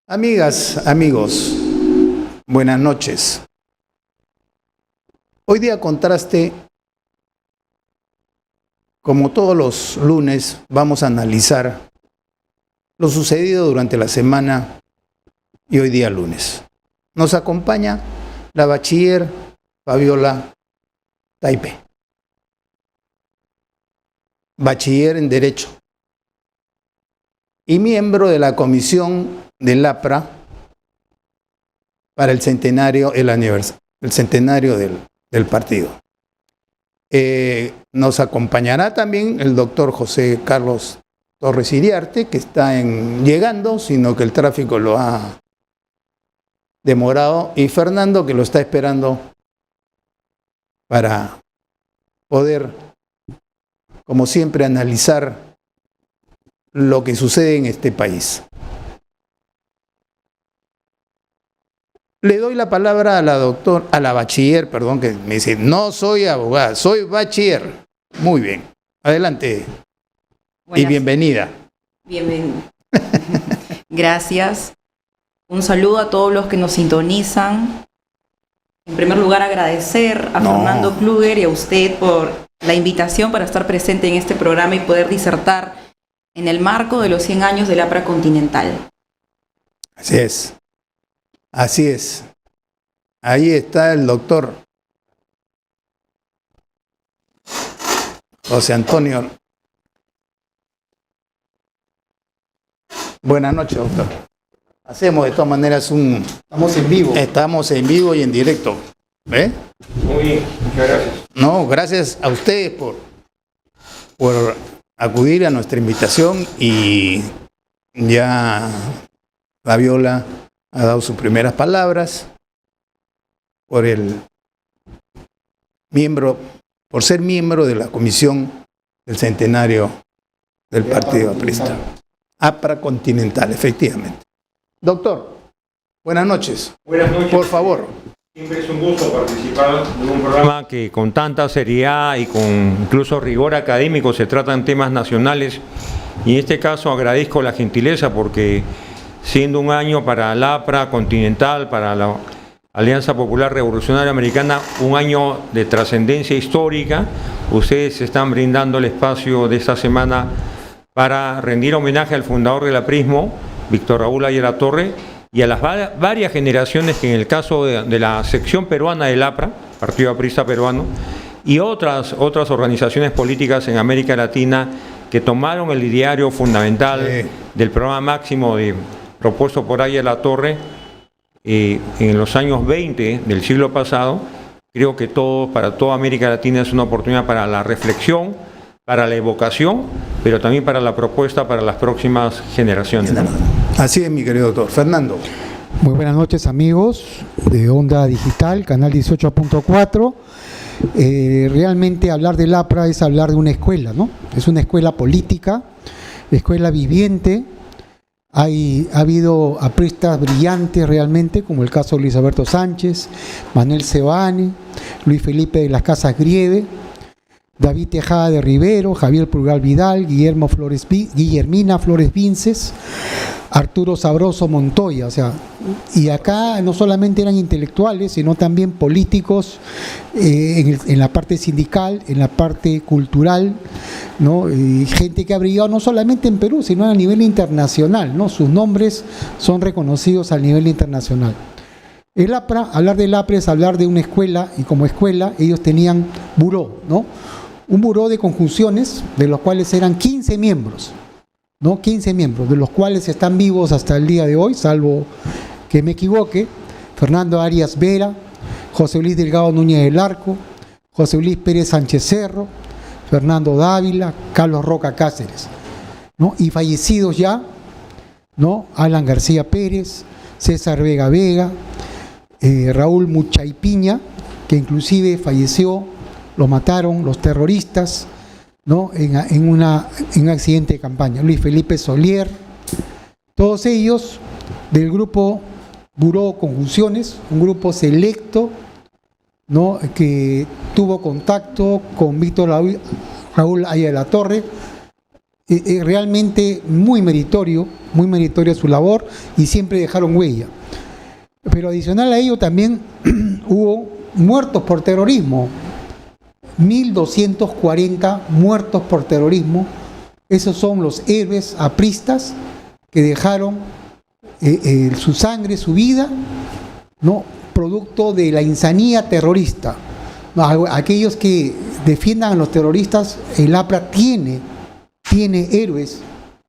Amigas, amigos, buenas noches. Hoy día Contraste, como todos los lunes, vamos a analizar lo sucedido durante la semana y hoy día lunes. Nos acompaña la bachiller Fabiola Taipe, bachiller en Derecho y miembro de la comisión del APRA para el centenario, el centenario del partido. Nos acompañará también el doctor José Carlos Torres Iriarte, que está llegando, sino que el tráfico lo ha demorado, y Fernando, que lo está esperando para poder, como siempre, analizar lo que sucede en este país. Le doy la palabra a la bachiller, que me dice, no soy abogada, soy bachiller. Muy bien, adelante. Y bienvenida. Bienvenida. Gracias. Un saludo a todos los que nos sintonizan. En primer lugar, agradecer a Fernando Kluger y a usted por la invitación para estar presente en este programa y poder disertar en el marco de los 100 años del APRA Continental. Así es. Así es. Ahí está el doctor José Antonio. Buenas noches, doctor. Hacemos de todas maneras Estamos en vivo. Estamos en vivo y en directo. ¿Ve? Muy bien, muchas gracias. No, gracias a ustedes por acudir a nuestra invitación, y ya Fabiola ha dado sus primeras palabras por ser miembro de la comisión del centenario del Partido Aprista. APRA Continental, efectivamente. Doctor, buenas noches. Buenas noches. Por favor. Siempre es un gusto participar de un programa que con tanta seriedad y con incluso rigor académico se tratan temas nacionales, y en este caso agradezco la gentileza porque siendo un año para la APRA Continental, para la Alianza Popular Revolucionaria Americana, un año de trascendencia histórica, ustedes están brindando el espacio de esta semana para rendir homenaje al fundador del aprismo, Víctor Raúl Ayala Torre, y a las varias generaciones que en el caso de la sección peruana del APRA, Partido Aprista Peruano, y otras organizaciones políticas en América Latina que tomaron el ideario fundamental del programa máximo propuesto por Ayala Torre en los años 20 del siglo pasado. Creo que para toda América Latina es una oportunidad para la reflexión, para la evocación, pero también para la propuesta para las próximas generaciones. Así es, mi querido doctor. Fernando. Muy buenas noches, amigos de Onda Digital, canal 18.4. Realmente hablar del APRA es hablar de una escuela, ¿no? Es una escuela política, escuela viviente. Ha habido apristas brillantes realmente, como el caso de Luis Alberto Sánchez, Manuel Sebane, Luis Felipe de las Casas Grieve, David Tejada de Rivero, Javier Pulgar Vidal, Guillermina Flores Vinces, Arturo Sabroso Montoya. O sea, y acá no solamente eran intelectuales, sino también políticos, en la parte sindical, en la parte cultural, ¿no? Y gente que ha brillado no solamente en Perú, sino a nivel internacional, ¿no? Sus nombres son reconocidos a nivel internacional. El APRA, hablar del APRA es hablar de una escuela, y como escuela ellos tenían buró, ¿no? Un buró de conjunciones, de los cuales eran 15 miembros, ¿no? 15 miembros, de los cuales están vivos hasta el día de hoy, salvo que me equivoque: Fernando Arias Vera, José Luis Delgado Núñez del Arco, José Luis Pérez Sánchez Cerro, Fernando Dávila, Carlos Roca Cáceres, ¿no? Y fallecidos ya, ¿no? Alan García Pérez, César Vega Vega, Raúl Muchaypiña, que inclusive falleció, lo mataron los terroristas, ¿no? en un accidente de campaña. Luis Felipe Solier, todos ellos del grupo Buró Conjunciones, un grupo selecto, ¿no? Que tuvo contacto con Víctor Raúl Ayala Torre, realmente muy meritoria su labor y siempre dejaron huella. Pero adicional a ello también hubo muertos por terrorismo, 1.240 muertos por terrorismo. Esos son los héroes apristas que dejaron su sangre, su vida, ¿no?, producto de la insanía terrorista. Aquellos que defiendan a los terroristas, el APRA tiene héroes,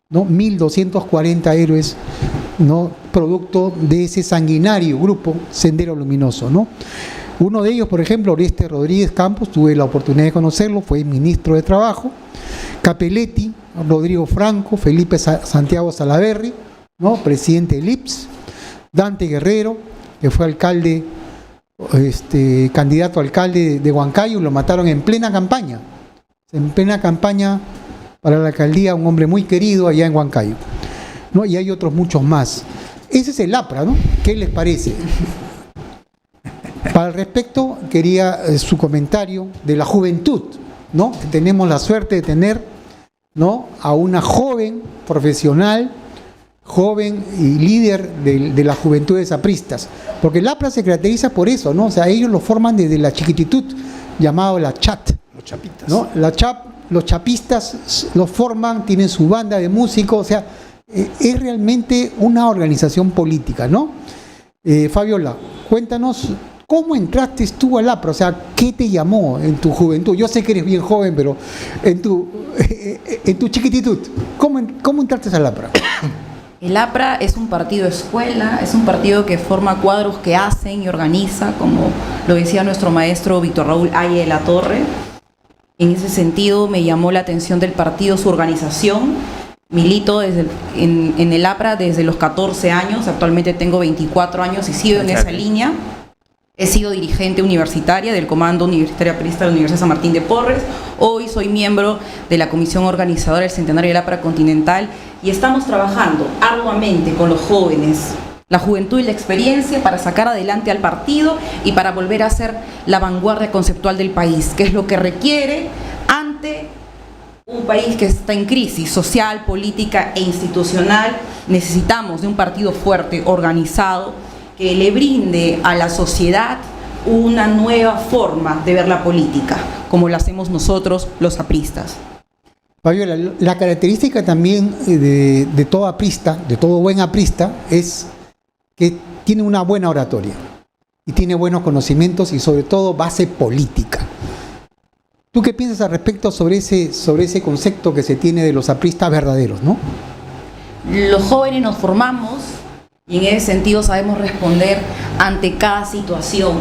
¿no? 1.240 héroes, ¿no?, producto de ese sanguinario grupo Sendero Luminoso, ¿no? Uno de ellos, por ejemplo, Oreste Rodríguez Campos, tuve la oportunidad de conocerlo, fue ministro de Trabajo. Capelletti, Rodrigo Franco, Felipe Santiago Salaverry, ¿no?, presidente del IPS. Dante Guerrero, que fue alcalde, candidato a alcalde de Huancayo, lo mataron en plena campaña para la alcaldía, un hombre muy querido allá en Huancayo, ¿no? Y hay otros muchos más. Ese es el APRA, ¿no? ¿Qué les parece? Para el respecto, quería su comentario de la juventud, ¿no? Tenemos la suerte de tener, ¿no?, a una joven profesional, joven y líder de las juventudes apristas, porque el APRA se caracteriza por eso, ¿no? O sea, ellos lo forman desde la chiquititud, llamado la CHAT, Los chapitas. ¿no? Los chapistas los forman, tienen su banda de músicos, o sea, es realmente una organización política, ¿no? Fabiola, cuéntanos, ¿cómo entraste tú al APRA? O sea, ¿qué te llamó en tu juventud? Yo sé que eres bien joven, pero en tu chiquititud, ¿cómo entraste al APRA? El APRA es un partido escuela, es un partido que forma cuadros que hacen y organiza, como lo decía nuestro maestro Víctor Raúl Aye de la Torre. En ese sentido me llamó la atención del partido su organización. Milito en el APRA desde los 14 años, actualmente tengo 24 años y sigo en esa línea. He sido dirigente universitaria del Comando Universitario Aprista de la Universidad San Martín de Porres. Hoy soy miembro de la Comisión Organizadora del Centenario del APRA Continental y estamos trabajando arduamente con los jóvenes, la juventud y la experiencia para sacar adelante al partido y para volver a ser la vanguardia conceptual del país, que es lo que requiere ante un país que está en crisis social, política e institucional. Necesitamos de un partido fuerte, organizado, que le brinde a la sociedad una nueva forma de ver la política, como lo hacemos nosotros los apristas. Fabiola, la característica también de todo aprista, de todo buen aprista, es que tiene una buena oratoria y tiene buenos conocimientos y sobre todo base política. ¿Tú qué piensas al respecto sobre ese concepto que se tiene de los apristas verdaderos, ¿no? Los jóvenes nos formamos y en ese sentido sabemos responder ante cada situación.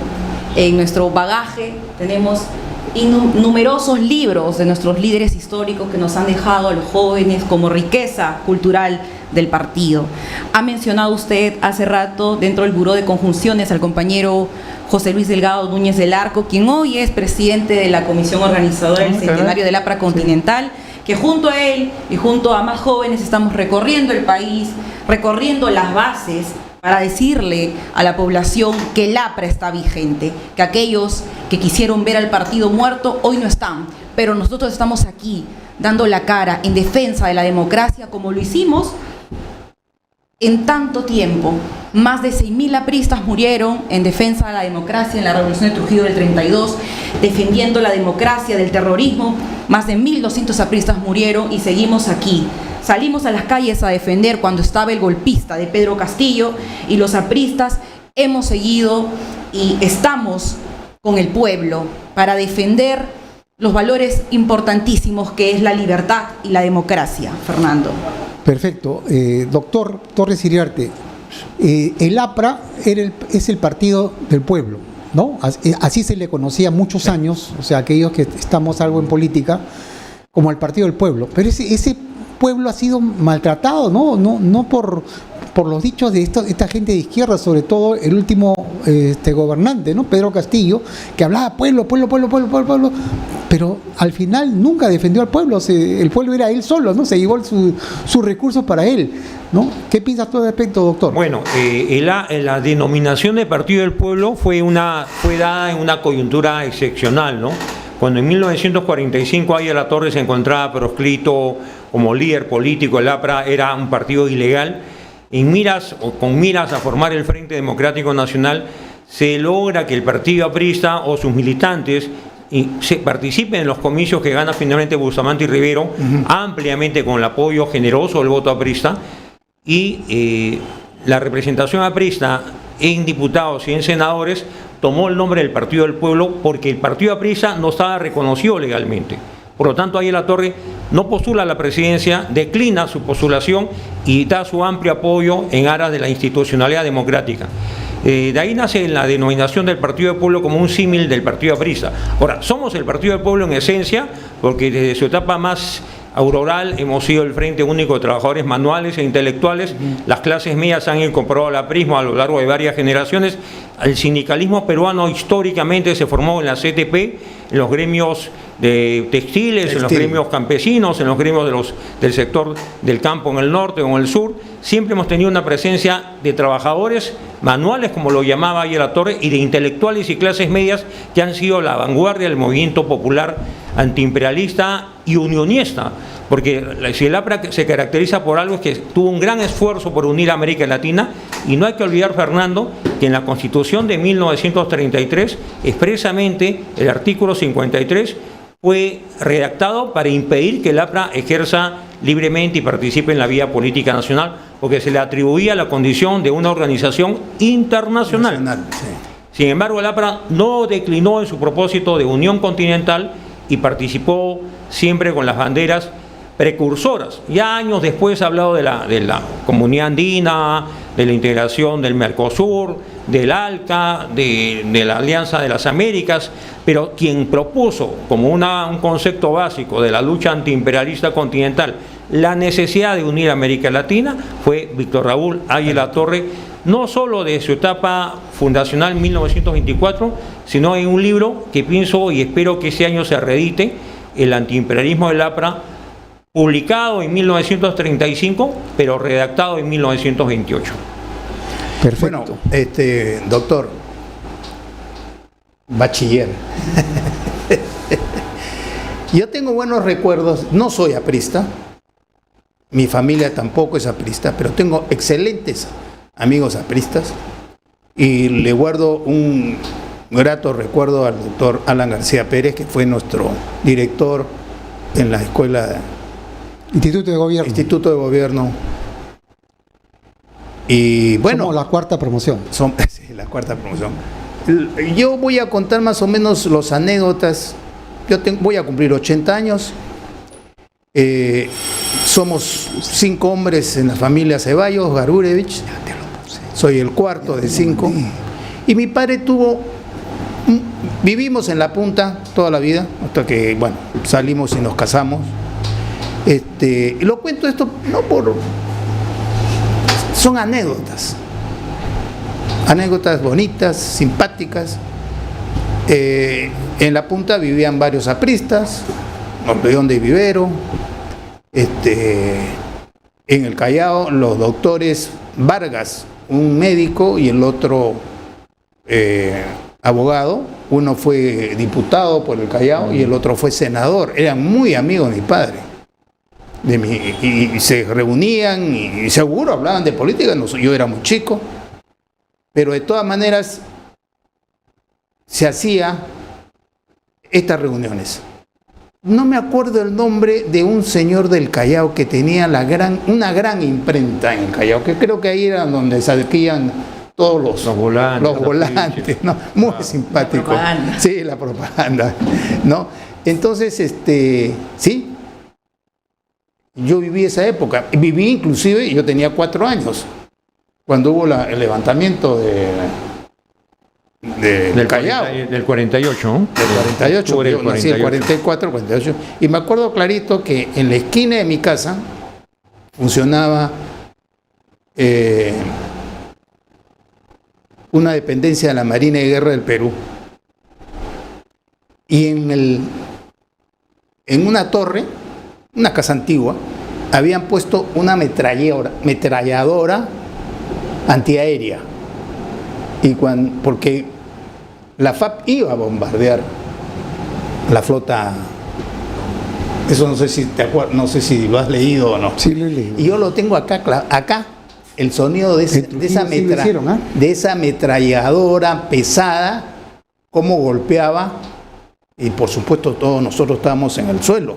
En nuestro bagaje tenemos numerosos libros de nuestros líderes históricos que nos han dejado a los jóvenes como riqueza cultural del partido. Ha mencionado usted hace rato dentro del Buró de Conjunciones al compañero José Luis Delgado Núñez del Arco, quien hoy es presidente de la Comisión Organizadora del Centenario del APRA Continental, que junto a él y junto a más jóvenes estamos recorriendo el país, recorriendo las bases para decirle a la población que el APRA está vigente, que aquellos que quisieron ver al partido muerto hoy no están, pero nosotros estamos aquí dando la cara en defensa de la democracia como lo hicimos en tanto tiempo. Más de 6.000 apristas murieron en defensa de la democracia en la Revolución de Trujillo del 32, defendiendo la democracia del terrorismo. Más de 1.200 apristas murieron y seguimos aquí. Salimos a las calles a defender cuando estaba el golpista de Pedro Castillo y los apristas hemos seguido y estamos con el pueblo para defender los valores importantísimos que es la libertad y la democracia. Fernando. Perfecto. Doctor Torres Iriarte, el APRA es el partido del pueblo, ¿no? Así se le conocía muchos años, o sea, aquellos que estamos algo en política, como el partido del pueblo. Pero ese pueblo ha sido maltratado, no por los dichos de esta gente de izquierda, sobre todo el último gobernante, ¿no?, Pedro Castillo, que hablaba pueblo, pero al final nunca defendió al pueblo. El pueblo era él solo, ¿no? Se llevó sus recursos para él, ¿no? ¿Qué piensas tú al respecto, doctor? Bueno, la denominación de Partido del Pueblo fue dada en una coyuntura excepcional, ¿no? cuando en 1945 ahí a la Torre se encontraba proscrito como líder político, el APRA era un partido ilegal, con miras a formar el Frente Democrático Nacional, se logra que el partido aprista o sus militantes participen en los comicios que gana finalmente Bustamante y Rivero, ampliamente con el apoyo generoso del voto aprista, y la representación aprista en diputados y en senadores tomó el nombre del Partido del Pueblo porque el partido aprista no estaba reconocido legalmente. Por lo tanto, ahí la Torre no postula a la presidencia, declina su postulación y da su amplio apoyo en aras de la institucionalidad democrática. De ahí nace la denominación del Partido del Pueblo como un símil del Partido aprista. Ahora, somos el Partido del Pueblo en esencia porque desde su etapa más auroral hemos sido el Frente Único de Trabajadores Manuales e Intelectuales. Las clases medias han incorporado al aprismo a lo largo de varias generaciones. El sindicalismo peruano históricamente se formó en la CTP, en los gremios de textiles, en los gremios campesinos, en los gremios del sector del campo en el norte o en el sur. Siempre hemos tenido una presencia de trabajadores manuales, como lo llamaba ayer la Torre, y de intelectuales y clases medias que han sido la vanguardia del movimiento popular antiimperialista y unionista, porque si el APRA se caracteriza por algo es que tuvo un gran esfuerzo por unir a América Latina, y no hay que olvidar, Fernando, que en la Constitución de 1933, expresamente el artículo 53 fue redactado para impedir que el APRA ejerza libremente y participe en la vida política nacional, porque se le atribuía la condición de una organización internacional. Sin embargo, el APRA no declinó en su propósito de unión continental y participó siempre con las banderas precursoras. Ya años después ha hablado de la Comunidad Andina, de la integración del Mercosur, del ALCA, de la Alianza de las Américas, pero quien propuso como un concepto básico de la lucha antiimperialista continental la necesidad de unir a América Latina fue Víctor Raúl Águila Torre, no solo de su etapa fundacional 1924, sino en un libro que pienso y espero que ese año se reedite, El antiimperialismo del APRA, publicado en 1935, pero redactado en 1928. Perfecto. Bueno, doctor, bachiller. Yo tengo buenos recuerdos, no soy aprista, mi familia tampoco es aprista, pero tengo excelentes amigos apristas y le guardo un grato recuerdo al doctor Alan García Pérez, que fue nuestro director en la escuela Instituto de Gobierno. Y bueno, somos la cuarta promoción. Sí, la cuarta promoción. Yo voy a contar más o menos las anécdotas. Voy a cumplir 80 años. Somos 5 hombres en la familia Ceballos Garurevich. Soy el cuarto de 5. Y mi padre vivimos en la punta toda la vida, hasta que, bueno, salimos y nos casamos. Y lo cuento esto no por... Son anécdotas bonitas, simpáticas. En la punta vivían varios apristas, León de Vivero, en el Callao los doctores Vargas, un médico y el otro abogado. Uno fue diputado por el Callao y el otro fue senador. Eran muy amigos de mi padre. Y se reunían y seguro hablaban de política. Yo era muy chico, pero de todas maneras se hacía estas reuniones. No me acuerdo el nombre de un señor del Callao que tenía una gran imprenta en el Callao, que creo que ahí era donde salían todos los volantes, ¿no? Muy simpático. Sí, la propaganda, ¿no? Entonces, sí, yo viví esa época. Viví inclusive, yo tenía 4 años, cuando hubo el levantamiento del Callao. Del 48, ¿no? Del 48, yo nací en el 44, 48. Y me acuerdo clarito que en la esquina de mi casa funcionaba una dependencia de la Marina de Guerra del Perú. Y en una torre, una casa antigua, habían puesto una ametralladora antiaérea. Porque la FAP iba a bombardear la flota. Eso no sé si te acuerdas, no sé si lo has leído o no. Sí, lo he leído. Y yo lo tengo acá el sonido de esa ametralladora pesada, cómo golpeaba, y por supuesto todos nosotros estábamos en el suelo.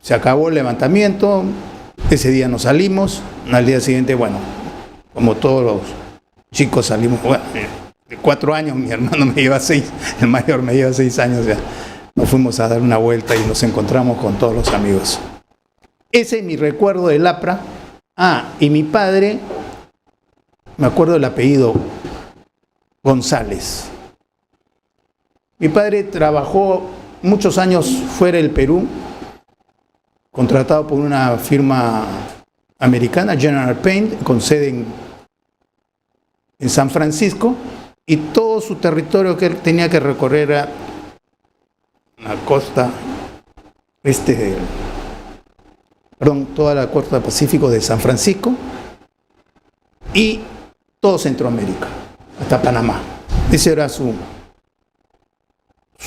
Se acabó el levantamiento, ese día nos salimos, al día siguiente, bueno, como todos los chicos salimos, bueno, de 4 años, mi hermano me lleva 6, el mayor me lleva 6 años ya. Nos fuimos a dar una vuelta y nos encontramos con todos los amigos. Ese es mi recuerdo del APRA. Y mi padre, me acuerdo del apellido, González. Mi padre trabajó muchos años fuera del Perú, contratado por una firma americana, General Paint, con sede en San Francisco, y todo su territorio que él tenía que recorrer era la costa toda la costa pacífico de San Francisco y todo Centroamérica, hasta Panamá. Ese era su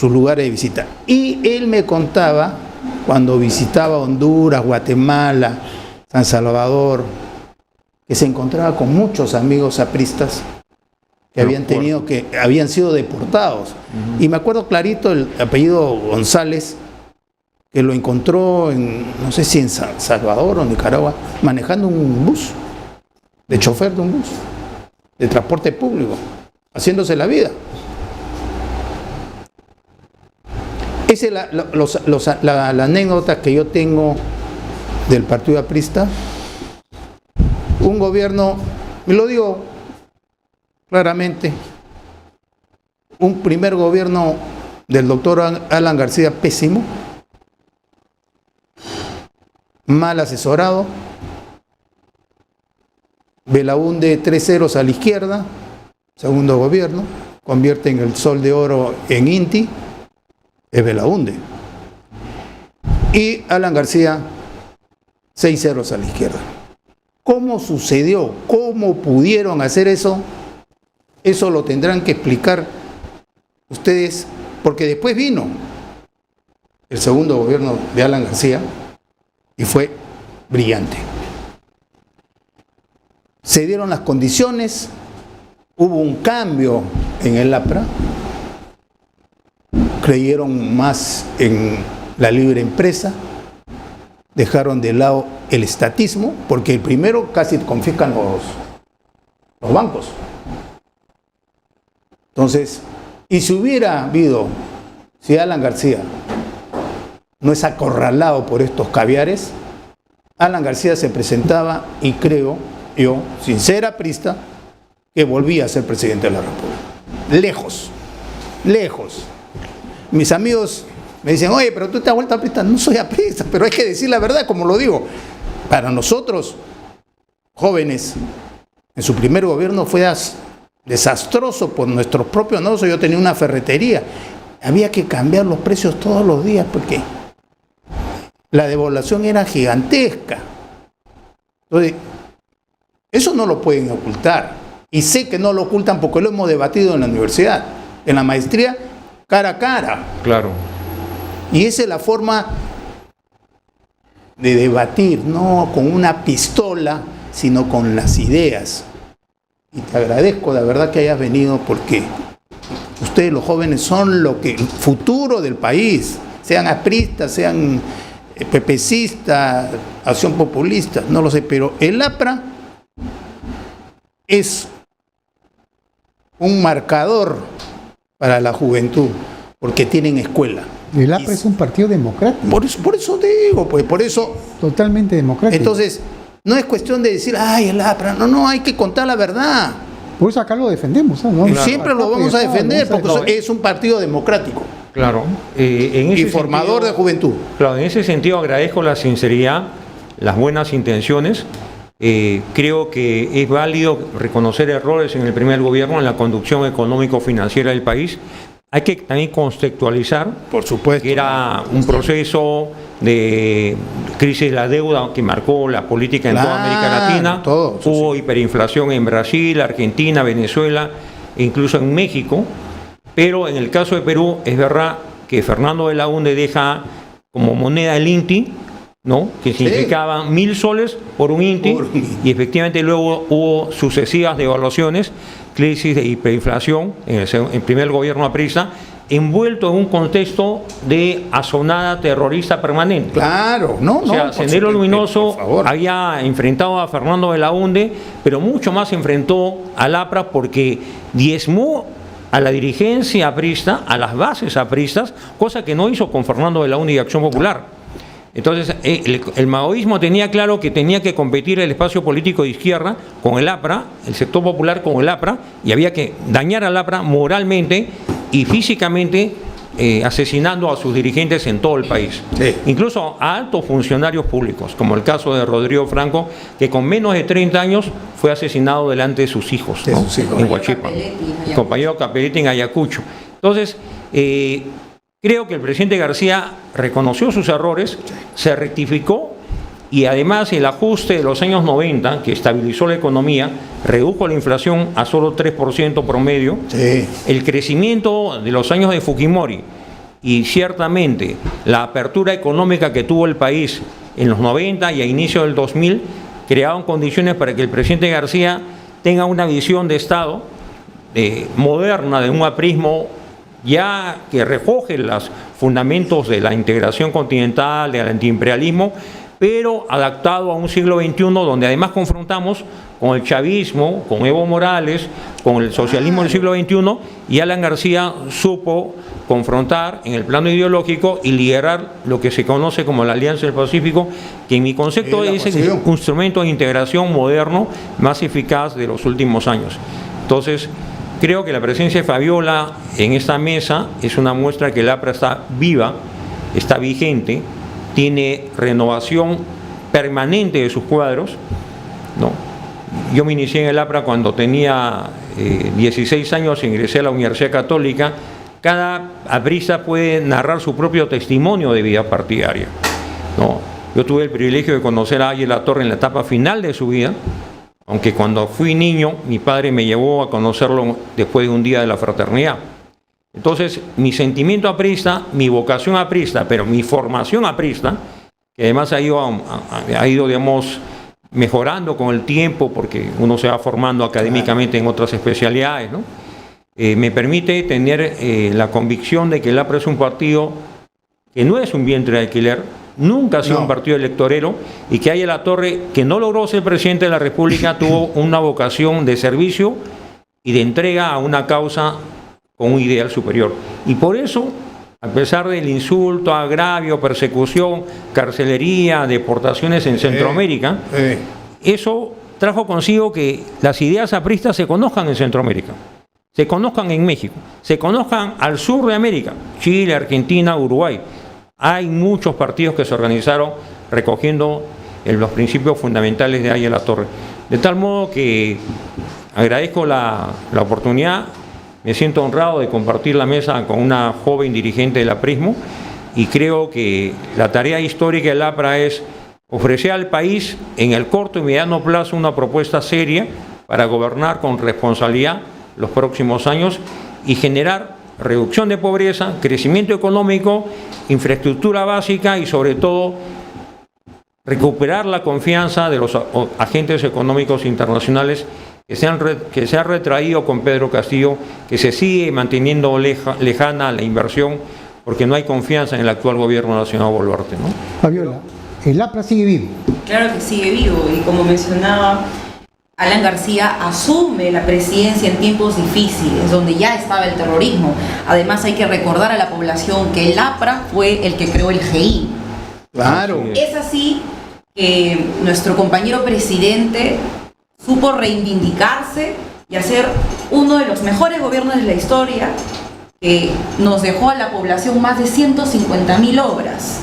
lugar de visita. Y él me contaba, cuando visitaba Honduras, Guatemala, San Salvador, que se encontraba con muchos amigos apristas que habían sido deportados. Y me acuerdo clarito el apellido González, que lo encontró no sé si en San Salvador o Nicaragua, manejando un bus, de chofer de un bus, de transporte público, haciéndose la vida. Esa es la anécdota que yo tengo del Partido Aprista. Un gobierno, y lo digo claramente, un primer gobierno del doctor Alan García pésimo, mal asesorado, Belaúnde 3 ceros a la izquierda, segundo gobierno, convierten el Sol de Oro en Inti, es Belaúnde, y Alan García 6 ceros a la izquierda. ¿Cómo sucedió? ¿Cómo pudieron hacer eso? Eso lo tendrán que explicar ustedes, porque después vino el segundo gobierno de Alan García y fue brillante. Se dieron las condiciones, hubo un cambio en el APRA, creyeron más en la libre empresa, dejaron de lado el estatismo, porque el primero casi confiscan los bancos. Entonces, y si hubiera habido, si Alan García no es acorralado por estos caviares, Alan García se presentaba, y creo yo, sin ser aprista, que volvía a ser presidente de la República. Lejos, lejos. Mis amigos me dicen, oye, pero tú te has vuelto aprista. No soy aprista, pero hay que decir la verdad, como lo digo. Para nosotros, jóvenes, en su primer gobierno fue desastroso por nuestros propios negocios. Yo tenía una ferretería. Había que cambiar los precios todos los días porque la devaluación era gigantesca. Entonces, eso no lo pueden ocultar. Y sé que no lo ocultan porque lo hemos debatido en la universidad, en la maestría, cara a cara. Claro. Y esa es la forma de debatir, no con una pistola, sino con las ideas. Y te agradezco de verdad que hayas venido, porque ustedes los jóvenes son el futuro del país, sean apristas, sean pepecistas, acción populista, no lo sé, pero el APRA es un marcador para la juventud, porque tienen escuela. El APRA es un partido democrático. Por eso te digo, pues, por eso. Totalmente democrático. Entonces, no es cuestión de decir, ay, el APRA, no, hay que contar la verdad. Por eso acá lo defendemos, ¿no? Y siempre lo vamos a defender, porque es un partido democrático. Claro. Y formador de juventud. Claro, en ese sentido agradezco la sinceridad, las buenas intenciones. Creo que es válido reconocer errores en el primer gobierno en la conducción económico-financiera del país. Hay que también contextualizar, por supuesto, que era un proceso de crisis de la deuda que marcó la política en toda América Latina. Hubo hiperinflación en Brasil, Argentina, Venezuela e incluso en México. pero en el caso de Perú es verdad que Fernando Belaúnde deja como moneda el INTI, ¿no? Que significaban 1.000 soles por un INTI, y efectivamente luego hubo sucesivas devaluaciones, crisis de hiperinflación en el primer gobierno aprista, envuelto en un contexto de azonada terrorista permanente. Claro, no, O sea, Sendero Luminoso había enfrentado a Fernando Belaúnde, pero mucho más enfrentó al APRA porque diezmó a la dirigencia aprista, a las bases apristas, cosa que no hizo con Fernando Belaúnde y Acción Popular. Entonces, el maoísmo tenía claro que tenía que competir el espacio político de izquierda con el APRA, el sector popular con el APRA, y había que dañar al APRA moralmente y físicamente, asesinando a sus dirigentes en todo el país. Sí. Incluso a altos funcionarios públicos, como el caso de Rodrigo Franco, que con menos de 30 años fue asesinado delante de sus hijos, ¿no? En Huachipa. Compañero Capelletti en Ayacucho. Entonces, creo que el presidente García reconoció sus errores, se rectificó, y además el ajuste de los años 90, que estabilizó la economía, redujo la inflación a solo 3% promedio, el crecimiento de los años de Fujimori y ciertamente la apertura económica que tuvo el país en los 90 y a inicio del 2000, crearon condiciones para que el presidente García tenga una visión de Estado moderna, de un aprismo ya que recoge los fundamentos de la integración continental, del antiimperialismo, pero adaptado a un siglo XXI donde además confrontamos con el chavismo, con Evo Morales, con el socialismo del siglo XXI, y Alan García supo confrontar en el plano ideológico y liderar lo que se conoce como la Alianza del Pacífico, que en mi concepto es el instrumento de integración moderno más eficaz de los últimos años. Entonces, creo que la presencia de Fabiola en esta mesa es una muestra que el APRA está viva, está vigente, tiene renovación permanente de sus cuadros, ¿no? Yo me inicié en el APRA cuando tenía 16 años, ingresé a la Universidad Católica. Cada aprista puede narrar su propio testimonio de vida partidaria, ¿no? Yo tuve el privilegio de conocer a Águila Torre en la etapa final de su vida, aunque cuando fui niño mi padre me llevó a conocerlo después de un día de la fraternidad. Entonces, mi sentimiento aprista, mi vocación aprista, pero mi formación aprista, que además ha ido, digamos, mejorando con el tiempo, porque uno se va formando académicamente en otras especialidades, ¿no? Me permite tener la convicción de que el APRA es un partido que no es un vientre de alquiler, nunca ha sido un partido electorero, y que Águila Torre, que no logró ser presidente de la República, tuvo una vocación de servicio y de entrega a una causa con un ideal superior. Y por eso, a pesar del insulto, agravio, persecución, carcelería, deportaciones en Centroamérica, eso trajo consigo que las ideas apristas se conozcan en Centroamérica, se conozcan en México, se conozcan al sur de América, Chile, Argentina, Uruguay. Hay muchos partidos que se organizaron recogiendo los principios fundamentales de Águila Torre. De tal modo que agradezco la oportunidad. Me siento honrado de compartir la mesa con una joven dirigente del aprismo, y creo que la tarea histórica del APRA es ofrecer al país en el corto y mediano plazo una propuesta seria para gobernar con responsabilidad los próximos años y generar reducción de pobreza, crecimiento económico, infraestructura básica y sobre todo recuperar la confianza de los agentes económicos internacionales que se han retraído con Pedro Castillo, que se sigue manteniendo lejana la inversión porque no hay confianza en el actual gobierno nacional Boluarte, ¿no? Fabiola, ¿el APRA sigue vivo? Claro que sigue vivo, y como mencionaba, Alan García asume la presidencia en tiempos difíciles, donde ya estaba el terrorismo. Además, hay que recordar a la población que el APRA fue el que creó el GI. Claro. Es así que nuestro compañero presidente supo reivindicarse y hacer uno de los mejores gobiernos de la historia, que nos dejó a la población más de 150.000 obras.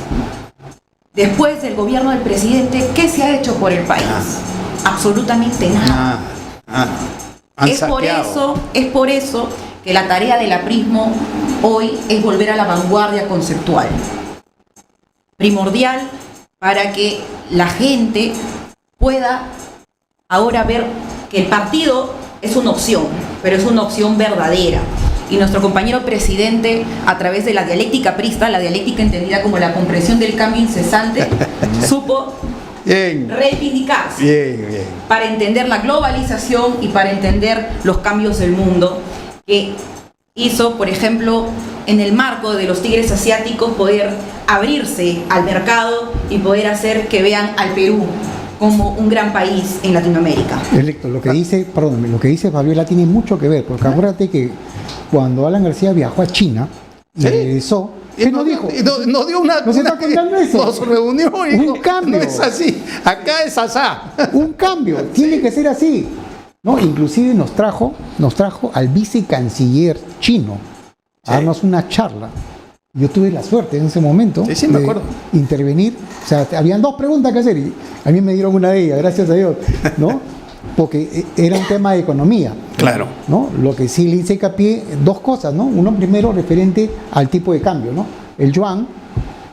Después del gobierno del presidente, ¿qué se ha hecho por el país? Absolutamente nada. Es por eso que la tarea del aprismo hoy es volver a la vanguardia conceptual. Primordial para que la gente pueda ahora ver que el partido es una opción, pero es una opción verdadera. y nuestro compañero presidente, a través de la dialéctica aprista, la dialéctica entendida como la comprensión del cambio incesante, supo reivindicarse Bien. para entender la globalización y para entender los cambios del mundo, que hizo, por ejemplo, en el marco de los tigres asiáticos, poder abrirse al mercado y poder hacer que vean al Perú como un gran país en Latinoamérica. Electo, lo que dice Fabiola tiene mucho que ver, porque acuérdate que cuando Alan García viajó a China y regresó, ¿qué nos dijo? Nos dio una... ¿No se está contando eso? Nos reunió y dijo, Un cambio. no es así, acá es asá. Un cambio, tiene que ser así. ¿No? Inclusive nos trajo al vicecanciller chino a darnos una charla. Yo tuve la suerte en ese momento me acuerdo. intervenir. O sea, habían dos preguntas que hacer y a mí me dieron una de ellas, gracias a Dios, ¿no? Porque era un tema de economía. Claro. ¿No? Lo que sí le hice hincapié, dos cosas, ¿no? Uno primero referente al tipo de cambio, ¿no? El yuan,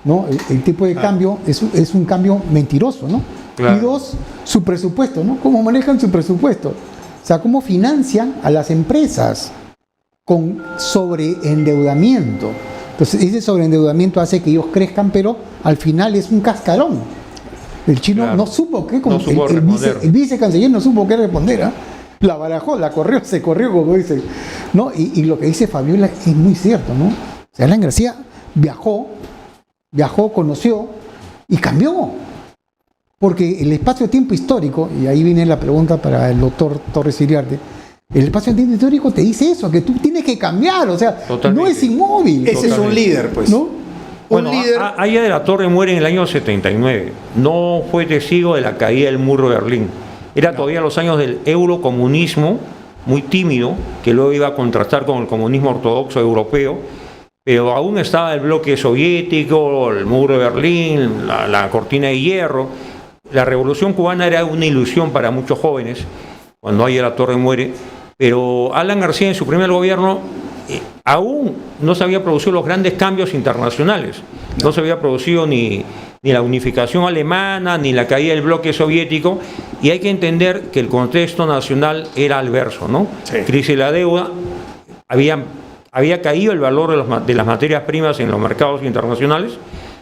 ¿no? El tipo de cambio es un cambio mentiroso, ¿no? Claro. Y dos, su presupuesto, ¿no? ¿Cómo manejan su presupuesto? O sea, cómo financian a las empresas con sobreendeudamiento. Entonces, ese sobreendeudamiento hace que ellos crezcan, pero al final es un cascarón. El chino Claro. no supo qué, No supo responder. el vicecanciller no supo qué responder, ¿ah? La barajó, se corrió, como dicen, ¿no? Y lo que dice Fabiola es muy cierto, ¿no? O sea, Alan García viajó, conoció y cambió. Porque el espacio-tiempo histórico, y ahí viene la pregunta para el doctor Torres Iriarte, el espacio-tiempo histórico te dice eso, que tú tienes que cambiar, o sea, Totalmente. no es inmóvil. Ese es un líder, pues. ¿No? Bueno, un líder. Aya de la Torre muere en el año 79. No fue testigo de la caída del muro de Berlín. Era todavía los años del eurocomunismo, muy tímido, que luego iba a contrastar con el comunismo ortodoxo europeo, pero aún estaba el bloque soviético, el muro de Berlín, la cortina de hierro. La revolución cubana era una ilusión para muchos jóvenes, cuando Aya de la Torre muere, pero Alan García en su primer gobierno aún no se había producido los grandes cambios internacionales. No se había producido ni la unificación alemana, ni la caída del bloque soviético, y hay que entender que el contexto nacional era adverso, ¿no? Sí. Crisis de la deuda, había caído el valor de las materias primas en los mercados internacionales,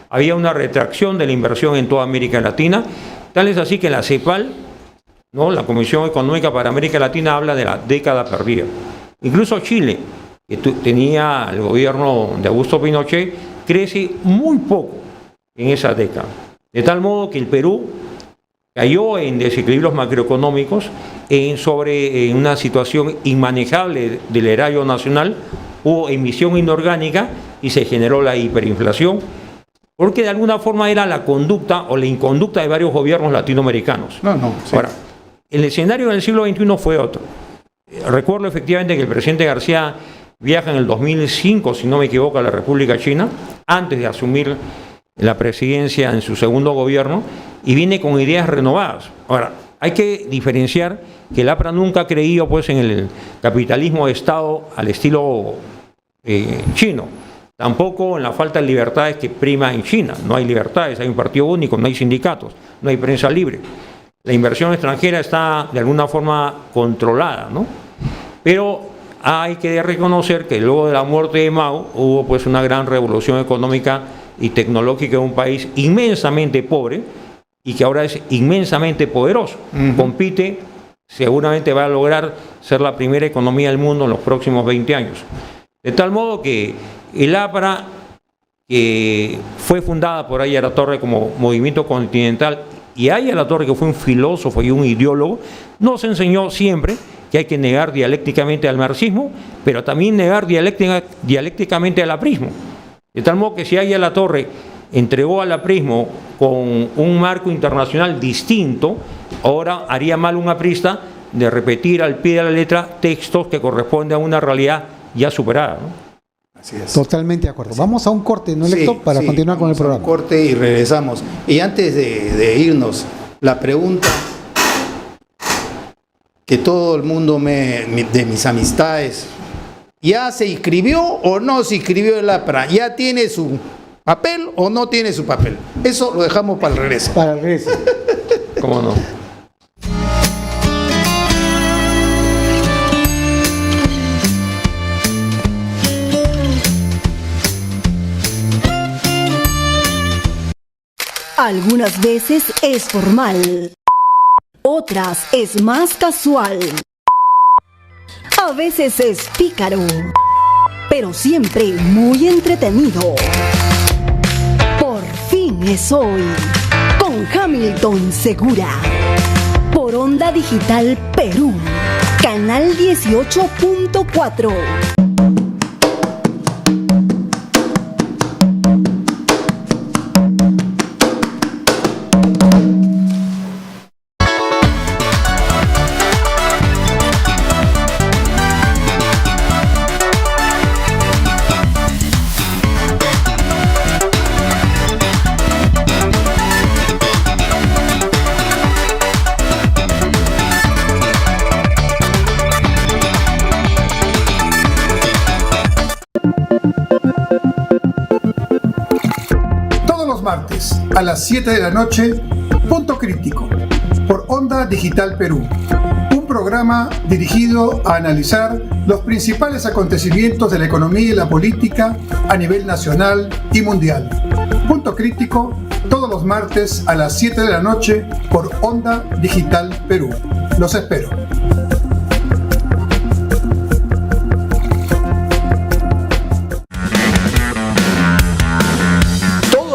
había una retracción de la inversión en toda América Latina, tal es así que la CEPAL, ¿no? La Comisión Económica para América Latina, habla de la década perdida. Incluso Chile, que tenía el gobierno de Augusto Pinochet, crece muy poco en esa década. De tal modo que el Perú cayó en desequilibrios macroeconómicos, en una situación inmanejable del erario nacional, hubo emisión inorgánica y se generó la hiperinflación, porque de alguna forma era la conducta o la inconducta de varios gobiernos latinoamericanos. No, sí. Ahora, el escenario del siglo XXI fue otro. Recuerdo efectivamente que el presidente García viaja en el 2005, si no me equivoco, a la República China, antes de asumir la presidencia en su segundo gobierno, y viene con ideas renovadas. Ahora, hay que diferenciar que el APRA nunca ha creído pues, en el capitalismo de Estado al estilo chino, tampoco en la falta de libertades que prima en China. No hay libertades, hay un partido único, no hay sindicatos, no hay prensa libre. La inversión extranjera está de alguna forma controlada, ¿no? Pero hay que reconocer que luego de la muerte de Mao hubo pues una gran revolución económica y tecnológica en un país inmensamente pobre y que ahora es inmensamente poderoso. Compite, seguramente va a lograr ser la primera economía del mundo en los próximos 20 años. De tal modo que el APRA, que fue fundada por Aya de la Torre como movimiento continental, y Aya de la Torre, que fue un filósofo y un ideólogo, nos enseñó siempre que hay que negar dialécticamente al marxismo, pero también negar dialécticamente al aprismo. De tal modo que si Aya de la Torre entregó al aprismo con un marco internacional distinto, ahora haría mal un aprista de repetir al pie de la letra textos que corresponden a una realidad ya superada, ¿no? Así es. Totalmente de acuerdo. Vamos a un corte, ¿no, Héctor? Para continuar con el programa. Un corte y regresamos. Y antes de irnos, la pregunta que todo el mundo de mis amistades, ¿ya se inscribió o no se inscribió el APRA? ¿Ya tiene su papel o no tiene su papel? Eso lo dejamos para el regreso. Para el regreso. ¿Cómo no? Algunas veces es formal, otras es más casual. A veces es pícaro, pero siempre muy entretenido. Por fin es hoy, con Hamilton Segura, por Onda Digital Perú, canal 18.4. Martes a las 7 de la noche, Punto Crítico, por Onda Digital Perú. Un programa dirigido a analizar los principales acontecimientos de la economía y la política a nivel nacional y mundial. Punto Crítico, todos los martes a las 7 de la noche, por Onda Digital Perú. Los espero.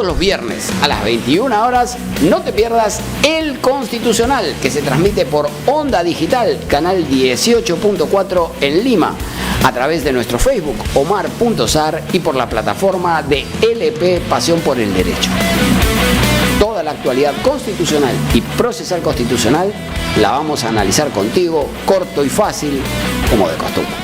Los viernes a las 21 horas no te pierdas El Constitucional, que se transmite por Onda Digital, canal 18.4 en Lima, a través de nuestro Facebook Omar.Sar y por la plataforma de LP Pasión por el Derecho. Toda la actualidad constitucional y procesal constitucional la vamos a analizar contigo, corto y fácil, como de costumbre.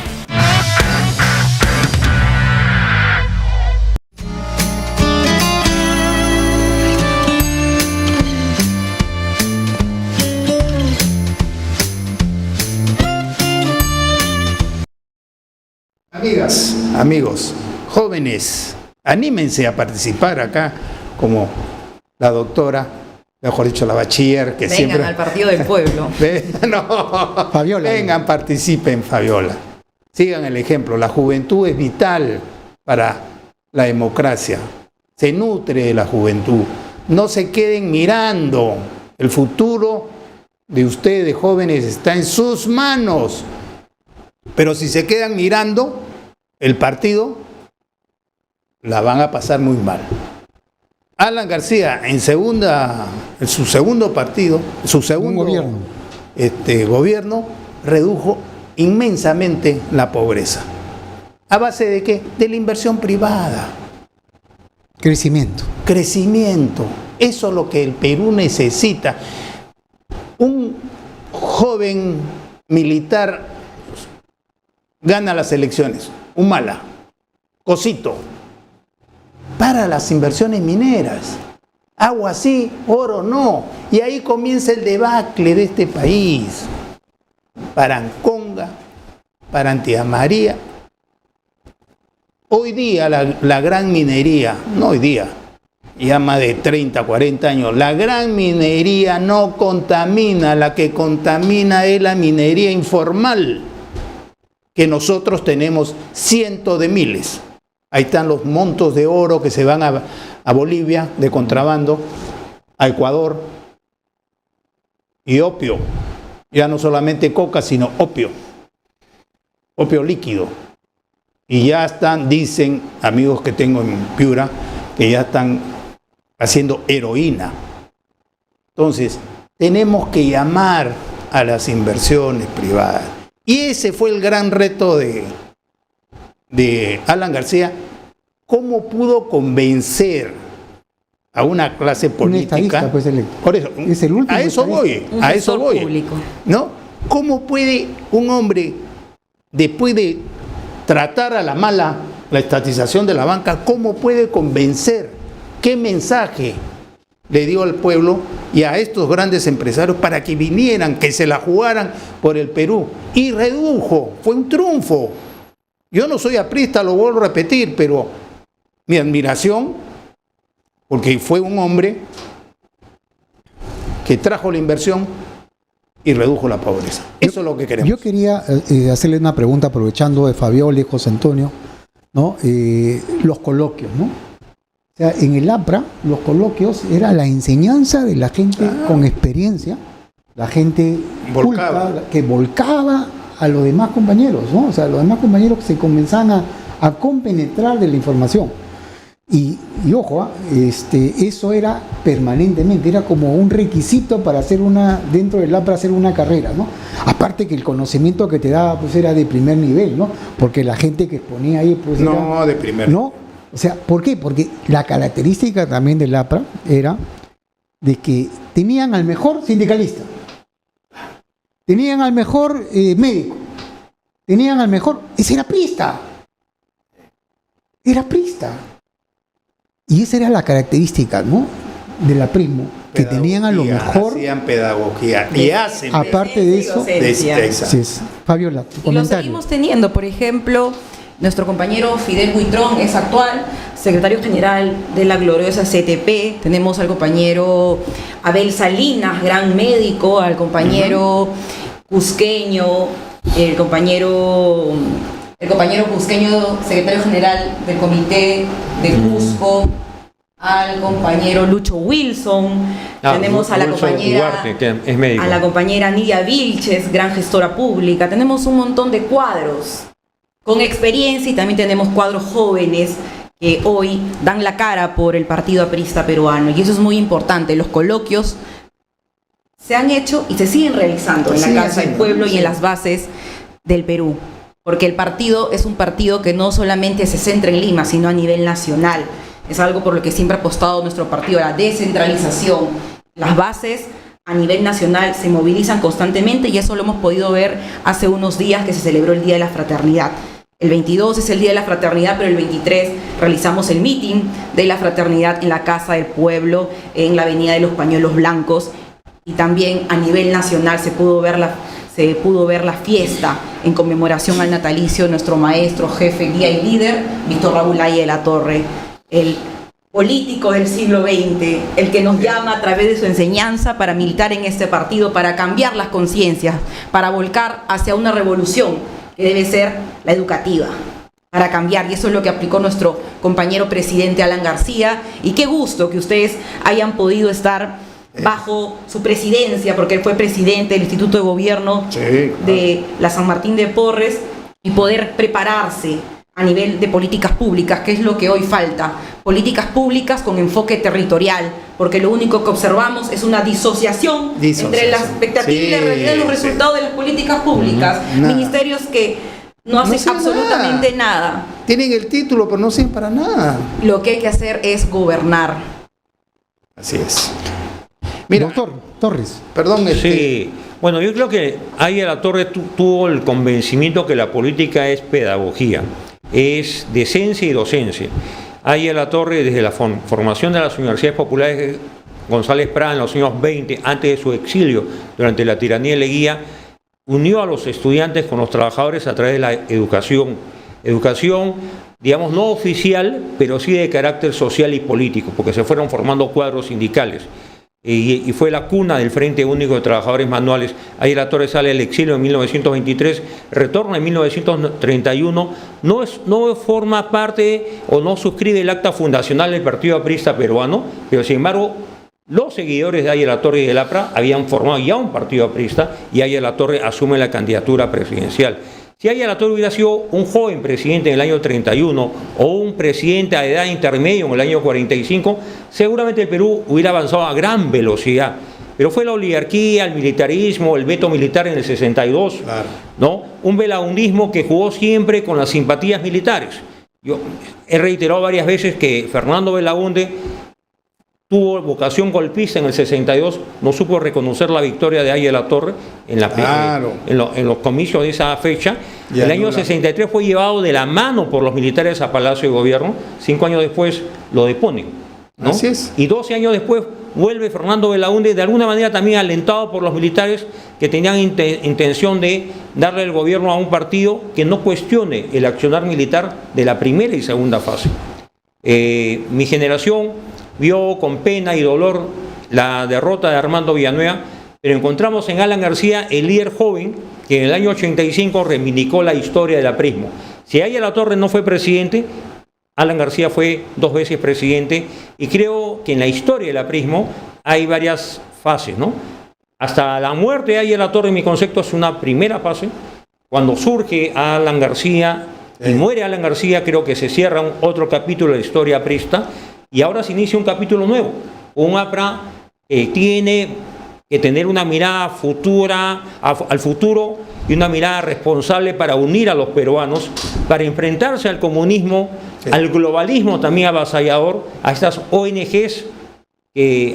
Amigas, amigos, jóvenes, anímense a participar acá como la doctora, mejor dicho, la bachiller, que Vengan siempre... al Partido del Pueblo. No, Fabiola. vengan, participen, Fabiola. Sigan el ejemplo. La juventud es vital para la democracia. Se nutre de la juventud. No se queden mirando. El futuro de ustedes, jóvenes, está en sus manos. Pero si se quedan mirando el partido, la van a pasar muy mal. Alan García, en su segundo partido, su segundo gobierno, redujo inmensamente la pobreza. ¿A base de qué? De la inversión privada. Crecimiento. Crecimiento. Eso es lo que el Perú necesita. Un joven militar gana las elecciones. Humala, Cosito, para las inversiones mineras. Agua sí, oro no. Y ahí comienza el debacle de este país. Para Anconga, para Antía María. Hoy día la gran minería, no hoy día, ya más de 30, 40 años, la gran minería no contamina, la que contamina es la minería informal, que nosotros tenemos cientos de miles. Ahí están los montos de oro que se van a Bolivia de contrabando, a Ecuador, y opio, ya no solamente coca, sino opio líquido. Y ya están, dicen amigos que tengo en Piura, que ya están haciendo heroína. Entonces, tenemos que llamar a las inversiones privadas. Y ese fue el gran reto de Alan García. ¿Cómo pudo convencer a una clase política? Pues, por eso, es el último a eso voy, Un a eso gestor voy. público. ¿No? ¿Cómo puede un hombre, después de tratar a la mala la estatización de la banca, cómo puede convencer? ¿Qué mensaje le dio al pueblo y a estos grandes empresarios para que vinieran, que se la jugaran por el Perú? Y redujo, fue un triunfo. Yo no soy aprista, lo vuelvo a repetir, pero mi admiración, porque fue un hombre que trajo la inversión y redujo la pobreza. Eso es lo que queremos. Yo quería hacerle una pregunta, aprovechando de Fabiola y José Antonio, ¿no? Los coloquios, ¿no? O sea, en el APRA, los coloquios era la enseñanza de la gente con experiencia, la gente culta, que volcaba a los demás compañeros, ¿no? O sea, los demás compañeros se comenzaban a compenetrar de la información. Y ojo, eso era permanentemente, era como un requisito para hacer dentro del APRA hacer una carrera, ¿no? Aparte que el conocimiento que te daba pues era de primer nivel, ¿no? Porque la gente que exponía ahí pues no, de primer. ¿no? O sea, ¿por qué? Porque la característica también del APRA era de que tenían al mejor sindicalista, tenían al mejor médico, tenían al mejor... Ese era prista. Era prista. Y esa era la característica, ¿no? Del aprismo, que tenían a lo mejor... Hacían pedagogía y hacen. Aparte de eso... Fabiola, tu comentario. Y lo seguimos teniendo, por ejemplo... Nuestro compañero Fidel Buitrón es actual secretario general de la gloriosa CTP. Tenemos al compañero Abel Salinas, gran médico, al compañero Cusqueño, el compañero Cusqueño, secretario general del comité de Cusco, al compañero Lucho Wilson. Tenemos a la compañera Ugarte, que es médico. A la compañera Nidia Vilches, gran gestora pública. Tenemos un montón de cuadros con experiencia y también tenemos cuadros jóvenes que hoy dan la cara por el Partido Aprista Peruano, y eso es muy importante. Los coloquios se han hecho y se siguen realizando en la Casa del Pueblo y en las bases del Perú, porque el partido es un partido que no solamente se centra en Lima, sino a nivel nacional. Es algo por lo que siempre ha apostado nuestro partido, la descentralización. Las bases a nivel nacional se movilizan constantemente, y eso lo hemos podido ver hace unos días que se celebró el Día de la Fraternidad. El 22 es el Día de la Fraternidad, pero el 23 realizamos el meeting de la fraternidad en la Casa del Pueblo, en la Avenida de los Pañuelos Blancos, y también a nivel nacional se pudo ver la fiesta en conmemoración al natalicio de nuestro maestro, jefe, guía y líder, Víctor Raúl Haya de la Torre, el político del siglo XX, el que nos llama a través de su enseñanza para militar en este partido, para cambiar las conciencias, para volcar hacia una revolución que debe ser la educativa, para cambiar, y eso es lo que aplicó nuestro compañero presidente Alan García, y qué gusto que ustedes hayan podido estar bajo su presidencia, porque él fue presidente del Instituto de Gobierno de la San Martín de Porres, y poder prepararse a nivel de políticas públicas, que es lo que hoy falta, políticas públicas con enfoque territorial, porque lo único que observamos es una disociación entre la expectativa y la realidad de los resultados de las políticas públicas. Ministerios que no hacen absolutamente nada. Tienen el título, pero no sirven para nada. Lo que hay que hacer es gobernar. Así es. Mira, doctor Torres. Perdón. Sí, bueno, yo creo que Haya de la Torre tuvo el convencimiento que la política es pedagogía, es decencia y docencia. Haya de la Torre, desde la formación de las universidades populares González Prada en los años 20, antes de su exilio durante la tiranía de Leguía, unió a los estudiantes con los trabajadores a través de la educación, digamos, no oficial, pero sí de carácter social y político, porque se fueron formando cuadros sindicales. Y fue la cuna del Frente Único de Trabajadores Manuales. Haya de la Torre sale del exilio en 1923, retorna en 1931, no forma parte o no suscribe el acta fundacional del Partido Aprista Peruano, pero sin embargo los seguidores de Haya de la Torre y del APRA habían formado ya un partido aprista, y Haya de la Torre asume la candidatura presidencial. Si Haya de la Torre hubiera sido un joven presidente en el año 31 o un presidente a edad intermedia en el año 45, seguramente el Perú hubiera avanzado a gran velocidad. Pero fue la oligarquía, el militarismo, el veto militar en el 62, ¿no? Un velaundismo que jugó siempre con las simpatías militares. Yo he reiterado varias veces que Fernando Belaúnde tuvo vocación golpista en el 62, no supo reconocer la victoria de Haya de la Torre en los comicios de esa fecha. El año 63 fue llevado de la mano por los militares a Palacio de Gobierno, 5 años después lo deponen, ¿no? Así es. Y 12 años después vuelve Fernando Belaúnde, de alguna manera también alentado por los militares que tenían intención de darle el gobierno a un partido que no cuestione el accionar militar de la primera y segunda fase. Mi generación vio con pena y dolor la derrota de Armando Villanueva, pero encontramos en Alan García el líder joven que en el año 85 reivindicó la historia del aprismo. Si Haya de la Torre no fue presidente, Alan García fue 2 veces presidente y creo que en la historia del aprismo hay varias fases, ¿no? Hasta la muerte de Ayala Torre, en mi concepto, es una primera fase. Cuando surge Alan García y muere Alan García, creo que se cierra otro capítulo de la historia aprista y ahora se inicia un capítulo nuevo. Un APRA tiene que tener una mirada futura, al futuro y una mirada responsable para unir a los peruanos, para enfrentarse al comunismo, al globalismo también avasallador, a estas ONGs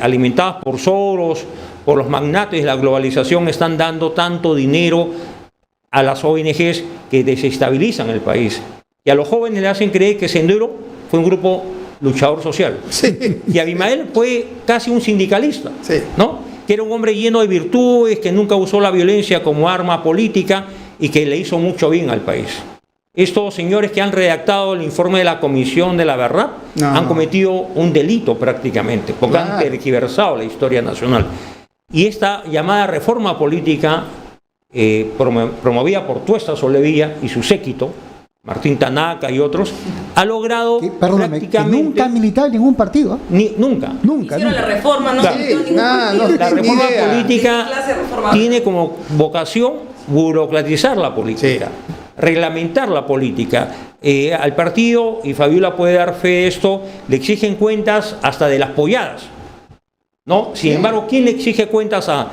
alimentadas por Soros, por los magnates de la globalización, están dando tanto dinero a las ONGs que desestabilizan el país. Y a los jóvenes le hacen creer que Sendero fue un grupo luchador social. Sí. Y Abimael fue casi un sindicalista, Sí. ¿no? Que era un hombre lleno de virtudes, que nunca usó la violencia como arma política y que le hizo mucho bien al país. Estos señores que han redactado el informe de la Comisión de la Verdad han cometido un delito prácticamente, porque han tergiversado la historia nacional. Y esta llamada reforma política, promovida por Tuesta Soldevilla y su séquito, Martín Tanaka y otros, ha logrado Perdóname, que prácticamente... nunca han militado en ningún partido. Nunca. Nunca. Hicieron la reforma, no Claro. se ningún Nada, partido. no, La ni reforma idea. política ¿Qué clase de reforma? tiene como vocación burocratizar la política, reglamentar la política. Al partido, y Fabiola puede dar fe de esto, le exigen cuentas hasta de las polladas, ¿no? Sin embargo, ¿quién le exige cuentas a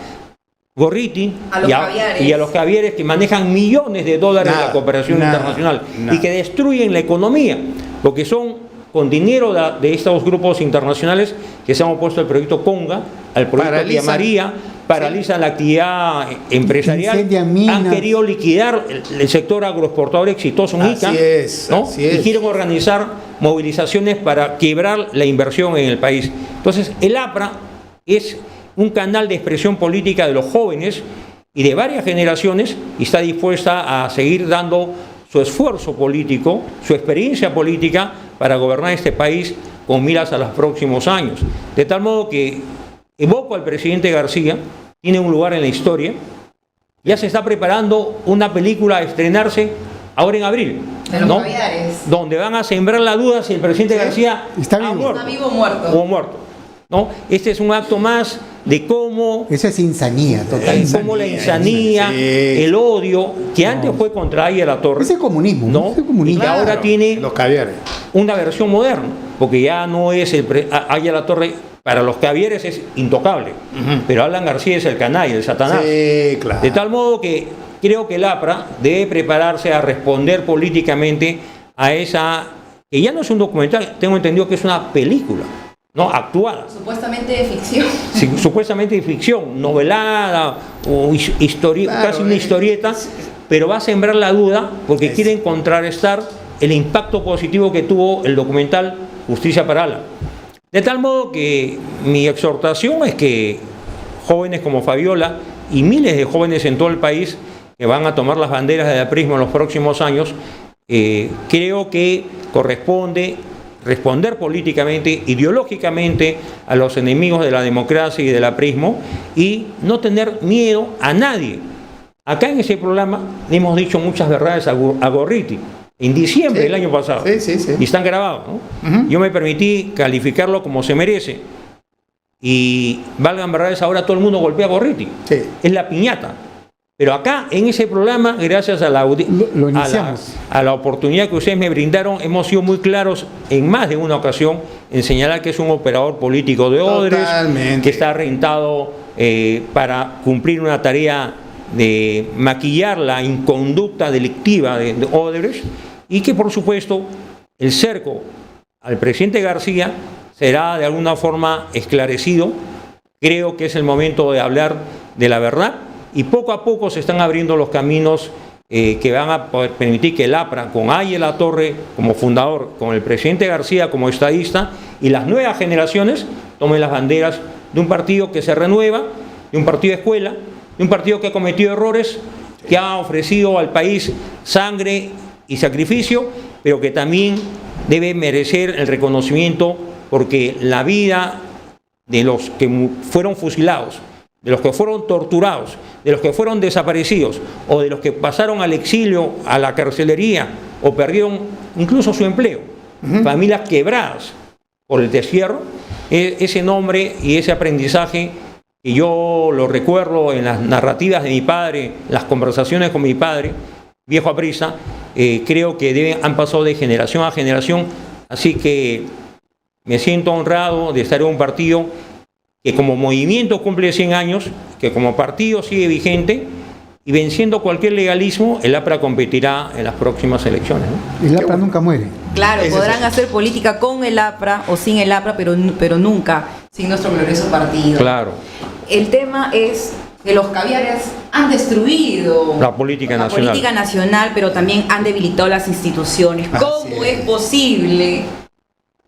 Gorriti A los caviares. y a los cavieres que manejan millones de dólares de la cooperación internacional y que destruyen la economía? Porque son con dinero de estos grupos internacionales que se han opuesto al proyecto Conga, al proyecto Tía María, paralizan la actividad empresarial, Incendian minas. han querido liquidar el sector agroexportador exitoso en Ica, ¿no? así es. Y quieren organizar movilizaciones para quebrar la inversión en el país. Entonces, el APRA es un canal de expresión política de los jóvenes y de varias generaciones y está dispuesta a seguir dando su esfuerzo político, su experiencia política para gobernar este país con miras a los próximos años. De tal modo que evoco al presidente García, tiene un lugar en la historia, ya se está preparando una película a estrenarse ahora en abril, De los ¿no? caviares. Donde van a sembrar la duda si el presidente García Está ha vivo. muerto ¿Está vivo o muerto? o muerto, ¿no? Este es un acto más de cómo Esa es insanía total. cómo la insanía, el odio, que antes fue contra Ayala Torre, Ese es comunismo. ¿no? Ese es comunismo. Y que ahora tiene Los caviares. una versión moderna, porque ya no es Ayala Torre, para los cavieres es intocable, pero Alan García es el canalla, el Satanás. Sí, claro. De tal modo que creo que el APRA debe prepararse a responder políticamente a esa, que ya no es un documental, tengo entendido que es una película, ¿no? Actuada. Supuestamente de ficción. Sí, supuestamente de ficción, novelada o Claro, casi una historieta, pero va a sembrar la duda porque quieren contrarrestar el impacto positivo que tuvo el documental Justicia para Alan. De tal modo que mi exhortación es que jóvenes como Fabiola y miles de jóvenes en todo el país que van a tomar las banderas del aprismo en los próximos años, creo que corresponde responder políticamente, ideológicamente a los enemigos de la democracia y del aprismo y no tener miedo a nadie. Acá en ese programa le hemos dicho muchas verdades a Gorriti en diciembre del año pasado y están grabados, ¿no? Yo me permití calificarlo como se merece y valgan verdades, ahora todo el mundo golpea a Gorriti, es la piñata. Pero acá, en ese programa, gracias a la oportunidad que ustedes me brindaron, hemos sido muy claros en más de una ocasión en señalar que es un operador político de Odebrecht, que está rentado para cumplir una tarea de maquillar la inconducta delictiva de Odebrecht y que, por supuesto, el cerco al presidente García será de alguna forma esclarecido. Creo que es el momento de hablar de la verdad. Y poco a poco se están abriendo los caminos que van a poder permitir que el APRA, con Ayala Torre como fundador, con el presidente García como estadista, y las nuevas generaciones tomen las banderas de un partido que se renueva, de un partido de escuela, de un partido que ha cometido errores, que ha ofrecido al país sangre y sacrificio, pero que también debe merecer el reconocimiento porque la vida de los que fueron fusilados, de los que fueron torturados, de los que fueron desaparecidos o de los que pasaron al exilio, a la carcelería o perdieron incluso su empleo, familias quebradas por el destierro. Ese nombre y ese aprendizaje, y yo lo recuerdo en las narrativas de mi padre, las conversaciones con mi padre, viejo aprisa, creo que han pasado de generación a generación, así que me siento honrado de estar en un partido que como movimiento cumple 100 años, que como partido sigue vigente, y venciendo cualquier legalismo, el APRA competirá en las próximas elecciones, ¿no? El APRA nunca muere. Claro, podrán hacer política con el APRA o sin el APRA, pero nunca sin nuestro glorioso partido. Claro. El tema es que los caviares han destruido La política nacional, pero también han debilitado las instituciones. Así ¿Cómo es. es posible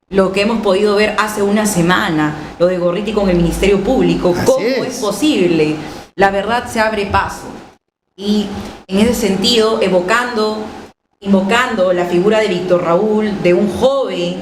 lo que hemos podido ver hace una semana, lo de Gorriti con el Ministerio Público? Así ¿Cómo es. es posible? La verdad se abre paso. Y en ese sentido, invocando la figura de Víctor Raúl, de un joven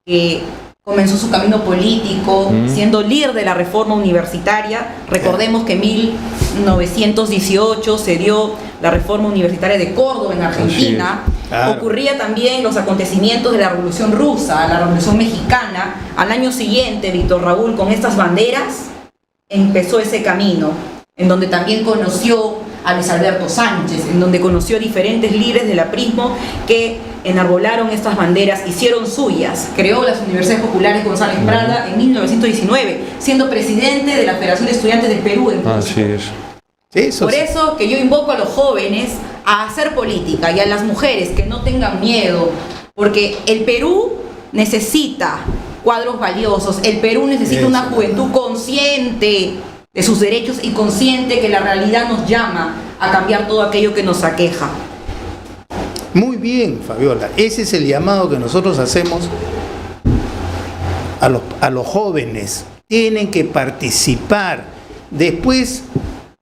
que comenzó su camino político siendo líder de la reforma universitaria. Recordemos que en 1918 se dio la reforma universitaria de Córdoba en Argentina. Claro. Ocurría también los acontecimientos de la Revolución Rusa, la Revolución Mexicana. Al año siguiente, Víctor Raúl, con estas banderas, empezó ese camino, en donde también conoció a Luis Alberto Sánchez, en donde conoció a diferentes líderes del aprismo que enarbolaron estas banderas, hicieron suyas. Creó las Universidades Populares González Prada en 1919, siendo presidente de la Federación de Estudiantes del Perú. Así es. Sí, eso Por sí. eso que yo invoco a los jóvenes a hacer política y a las mujeres que no tengan miedo, porque el Perú necesita cuadros valiosos, el Perú necesita una juventud consciente de sus derechos y consciente que la realidad nos llama a cambiar todo aquello que nos aqueja. Muy bien, Fabiola. Ese es el llamado que nosotros hacemos a los jóvenes. Tienen que participar. Después,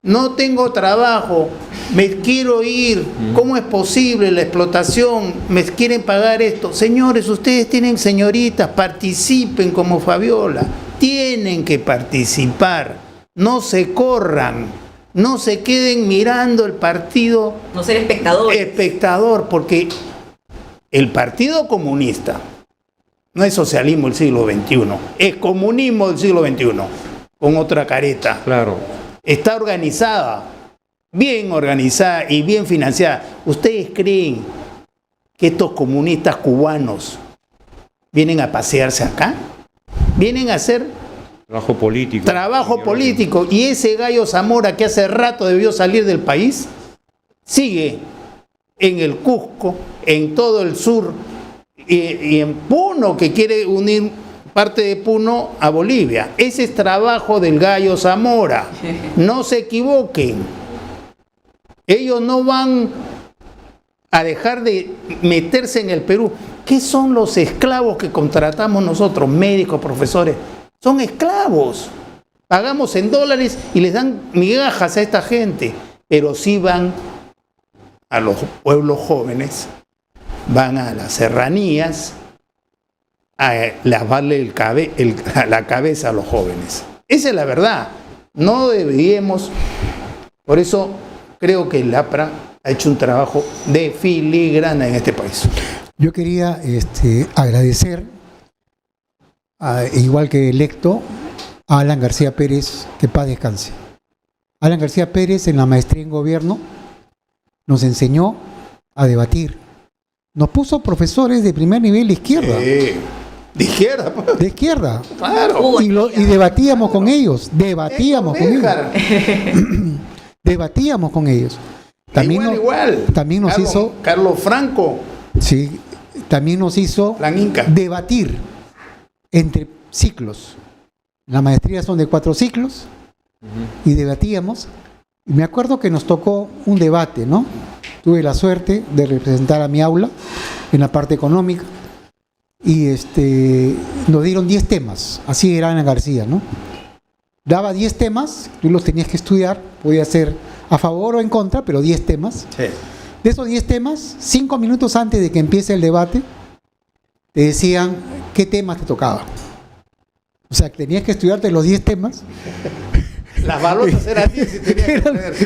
no tengo trabajo, me quiero ir. ¿Cómo es posible la explotación? ¿Me quieren pagar esto? Señores, ustedes tienen señoritas, participen como Fabiola. Tienen que participar. No se corran. No se queden mirando el partido No ser espectadores. espectador, porque el Partido Comunista no es socialismo del siglo XXI, es comunismo del siglo XXI, con otra careta. Claro. Está organizada, bien organizada y bien financiada. ¿Ustedes creen que estos comunistas cubanos vienen a pasearse acá? Vienen a hacer Trabajo político. y ese Gallo Zamora, que hace rato debió salir del país, sigue en el Cusco, en todo el sur y en Puno, que quiere unir parte de Puno a Bolivia. Ese es trabajo del Gallo Zamora. No se equivoquen. Ellos no van a dejar de meterse en el Perú. ¿Qué son los esclavos que contratamos nosotros, médicos, profesores? Son esclavos. Pagamos en dólares y les dan migajas a esta gente. Pero sí van a los pueblos jóvenes, van a las serranías a lavarle la cabeza a los jóvenes. Esa es la verdad. No deberíamos. Por eso creo que el APRA ha hecho un trabajo de filigrana en este país. Yo quería agradecer, igual que electo, a Alan García Pérez, que paz descanse. Alan García Pérez, en la maestría en gobierno, nos enseñó a debatir. Nos puso profesores de primer nivel de izquierda. De izquierda, pues. De izquierda. Claro. Y debatíamos con ellos. Debatíamos con ellos. También Igual. También nos hizo. Carlos Franco. Sí, también nos hizo Plan Inca. debatir entre ciclos. La maestría son de 4 ciclos y debatíamos. Y me acuerdo que nos tocó un debate, ¿no? Tuve la suerte de representar a mi aula en la parte económica y nos dieron 10 temas. Así era Ana García, ¿no? Daba 10 temas, tú los tenías que estudiar, podía ser a favor o en contra, pero 10 temas. Sí. De esos 10 temas, 5 minutos antes de que empiece el debate, te decían qué tema te tocaba. O sea, tenías que estudiarte los 10 temas. Las balotas eran 10 y tenías que ponerlas.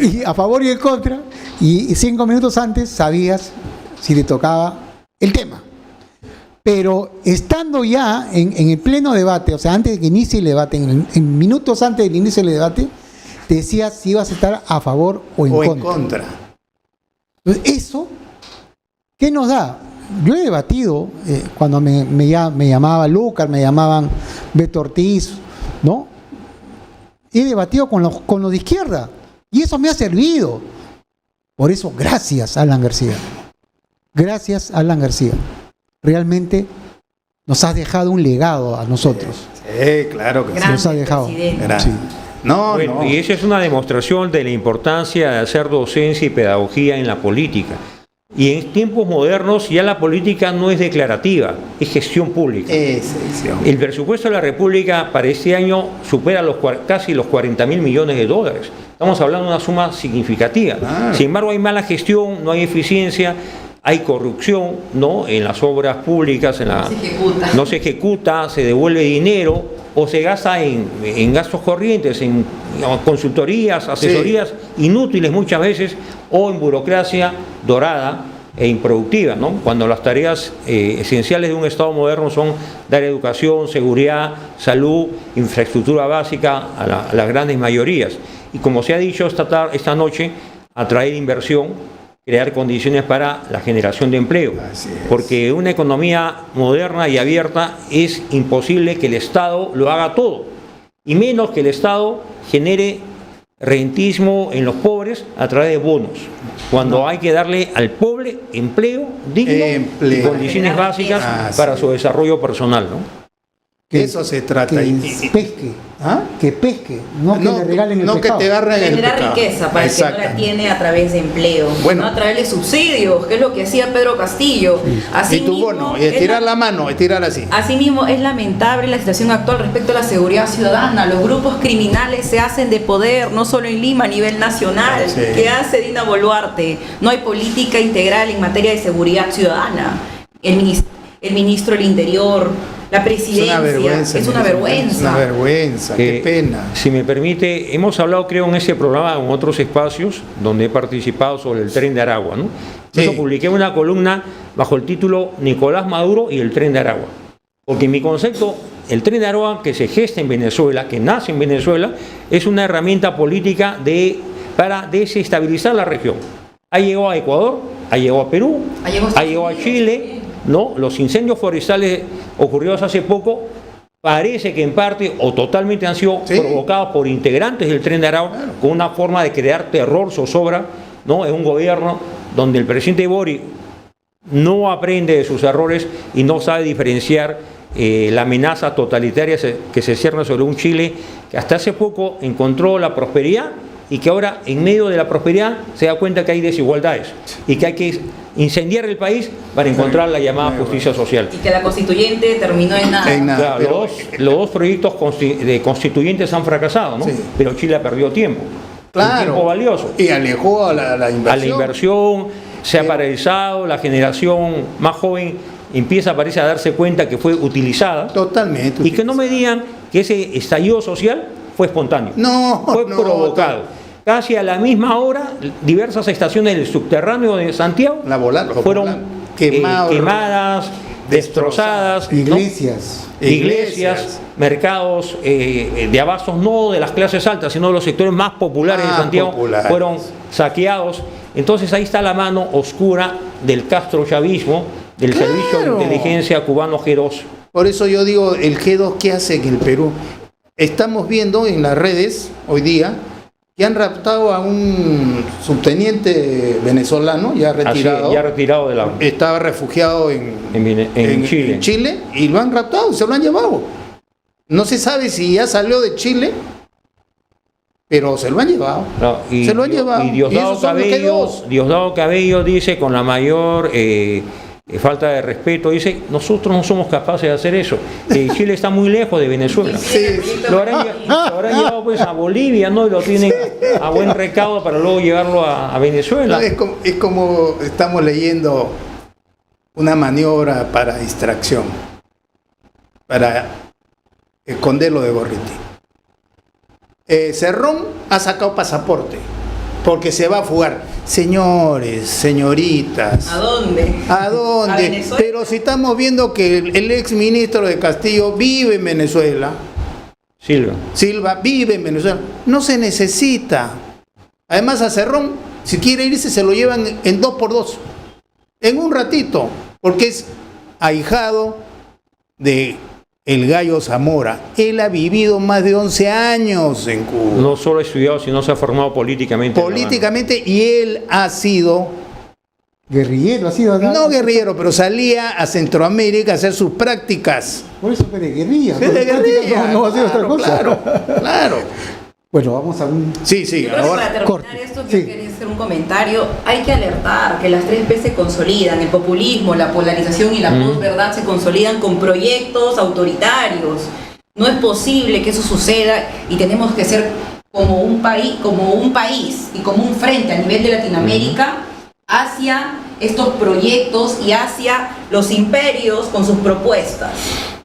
Y a favor y en contra. Y 5 minutos antes sabías si te tocaba el tema. Pero estando ya en el pleno debate, o sea, antes de que inicie el debate, en minutos antes del inicio del debate, te decía si ibas a estar a favor o en contra. Entonces, eso, ¿qué nos da? Yo he debatido, cuando me llamaba Lucas, me llamaban Beto Ortiz, ¿no? He debatido con los de izquierda, y eso me ha servido. Por eso, gracias, Alan García. Gracias, Alan García. Realmente nos has dejado un legado a nosotros. Sí, claro que sí. Nos has dejado. Sí. No, Bueno, no. y esa es una demostración de la importancia de hacer docencia y pedagogía en la política. Y en tiempos modernos ya la política no es declarativa, es gestión pública. El presupuesto de la República para este año supera casi los 40.000 millones de dólares. Estamos hablando de una suma significativa. Claro. Sin embargo, hay mala gestión, no hay eficiencia, hay corrupción, ¿no? En las obras públicas, no se ejecuta, se devuelve dinero o se gasta en gastos corrientes, en consultorías, asesorías inútiles muchas veces, o en burocracia dorada e improductiva, ¿no? Cuando las tareas esenciales de un Estado moderno son dar educación, seguridad, salud, infraestructura básica a las grandes mayorías. Y como se ha dicho esta noche, atraer inversión, crear condiciones para la generación de empleo. Porque una economía moderna y abierta es imposible que el Estado lo haga todo, y menos que el Estado genere rentismo en los pobres a través de bonos, cuando hay que darle al pobre empleo digno y condiciones básicas para su desarrollo personal, ¿no? Eso se trata. Que pesque, que pesque, no que le regalen el pescado. Que te agarren el generar pescado. riqueza para el que no la tiene a través de empleo, no a través de subsidios, que es lo que hacía Pedro Castillo. Así y tu mismo, bono, y estirar la mano, estirar así. Asimismo, es lamentable la situación actual respecto a la seguridad ciudadana. Los grupos criminales se hacen de poder, no solo en Lima, a nivel nacional. Sí. ¿Qué hace Dina Boluarte? No hay política integral en materia de seguridad ciudadana. El ministro del Interior, la presidencia, es una vergüenza. Qué pena. Si me permite, hemos hablado, creo, en ese programa, en otros espacios, donde he participado sobre el Tren de Aragua, ¿no? Sí. Yo publiqué una columna bajo el título Nicolás Maduro y el Tren de Aragua. Porque en mi concepto, el Tren de Aragua, que se gesta en Venezuela, que nace en Venezuela, es una herramienta política para desestabilizar la región. Ha llegado a Ecuador, ha llegado a Perú, ha llegado a Chile, ¿no? Los incendios forestales ocurridos hace poco parece que en parte o totalmente han sido provocados por integrantes del Tren de Aragua, con una forma de crear terror, zozobra, ¿no? Es un gobierno donde el presidente Boric no aprende de sus errores y no sabe diferenciar la amenaza totalitaria que se cierne sobre un Chile que hasta hace poco encontró la prosperidad y que ahora en medio de la prosperidad se da cuenta que hay desigualdades y que hay que incendiar el país para encontrar la llamada justicia social. Y que la constituyente terminó en nada. Claro, los dos proyectos constituyentes han fracasado, ¿no? Pero Chile ha perdido tiempo. Claro. Un tiempo valioso. Y alejó a la inversión. A la inversión, se ha paralizado, la generación más joven parece a darse cuenta que fue utilizada. Totalmente. Y que no me digan que ese estallido social fue espontáneo. Fue provocado. Casi a la misma hora, diversas estaciones del subterráneo de Santiago fueron quemadas, destrozadas. Iglesias, mercados de abastos, no de las clases altas, sino de los sectores más populares de Santiago, fueron saqueados. Entonces ahí está la mano oscura del castrochavismo, del Servicio de Inteligencia Cubano G2. Por eso yo digo, el G2, ¿qué hace en el Perú? Estamos viendo en las redes hoy día que han raptado a un subteniente venezolano ya retirado. De la... Estaba refugiado en Chile. Y lo han raptado, se lo han llevado. No se sabe si ya salió de Chile, pero se lo han llevado. No, y Diosdado Cabello dice con la mayor falta de respeto, dice, nosotros no somos capaces de hacer eso. Chile está muy lejos de Venezuela. Lo habrán llevado pues a Bolivia, ¿no? Y lo tienen a buen recaudo para luego llevarlo a Venezuela. No, es como estamos leyendo una maniobra para distracción, para esconderlo de Gorriti. Cerrón ha sacado pasaporte porque se va a fugar. Señores, señoritas. ¿A dónde? ¿A dónde? ¿A Venezuela? Pero si estamos viendo que el ex ministro de Castillo vive en Venezuela, Silva vive en Venezuela, no se necesita. Además a Cerrón, si quiere irse, se lo llevan en 2x2, en un ratito, porque es ahijado de el Gallo Zamora. Él ha vivido más de 11 años en Cuba. No solo ha estudiado, sino se ha formado políticamente. Políticamente, y él ha sido... Guerrillero, ha sido. No guerrillero, pero salía a Centroamérica a hacer sus prácticas. Por eso que de guerrilla. Es de guerrilla. No va a ser otra cosa. Claro. Bueno, vamos a un. Sí, Yo creo que para terminar corte. esto, Sí. yo quería hacer un comentario. Hay que alertar que las 3P se consolidan. El populismo, la polarización y la posverdad se consolidan con proyectos autoritarios. No es posible que eso suceda y tenemos que ser como un país y como un frente a nivel de Latinoamérica hacia estos proyectos y hacia los imperios con sus propuestas.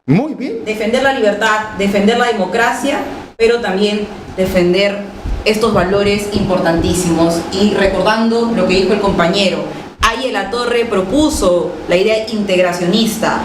Muy bien. Defender la libertad, defender la democracia, pero también defender estos valores importantísimos. Y recordando lo que dijo el compañero, Aye Latorre propuso la idea integracionista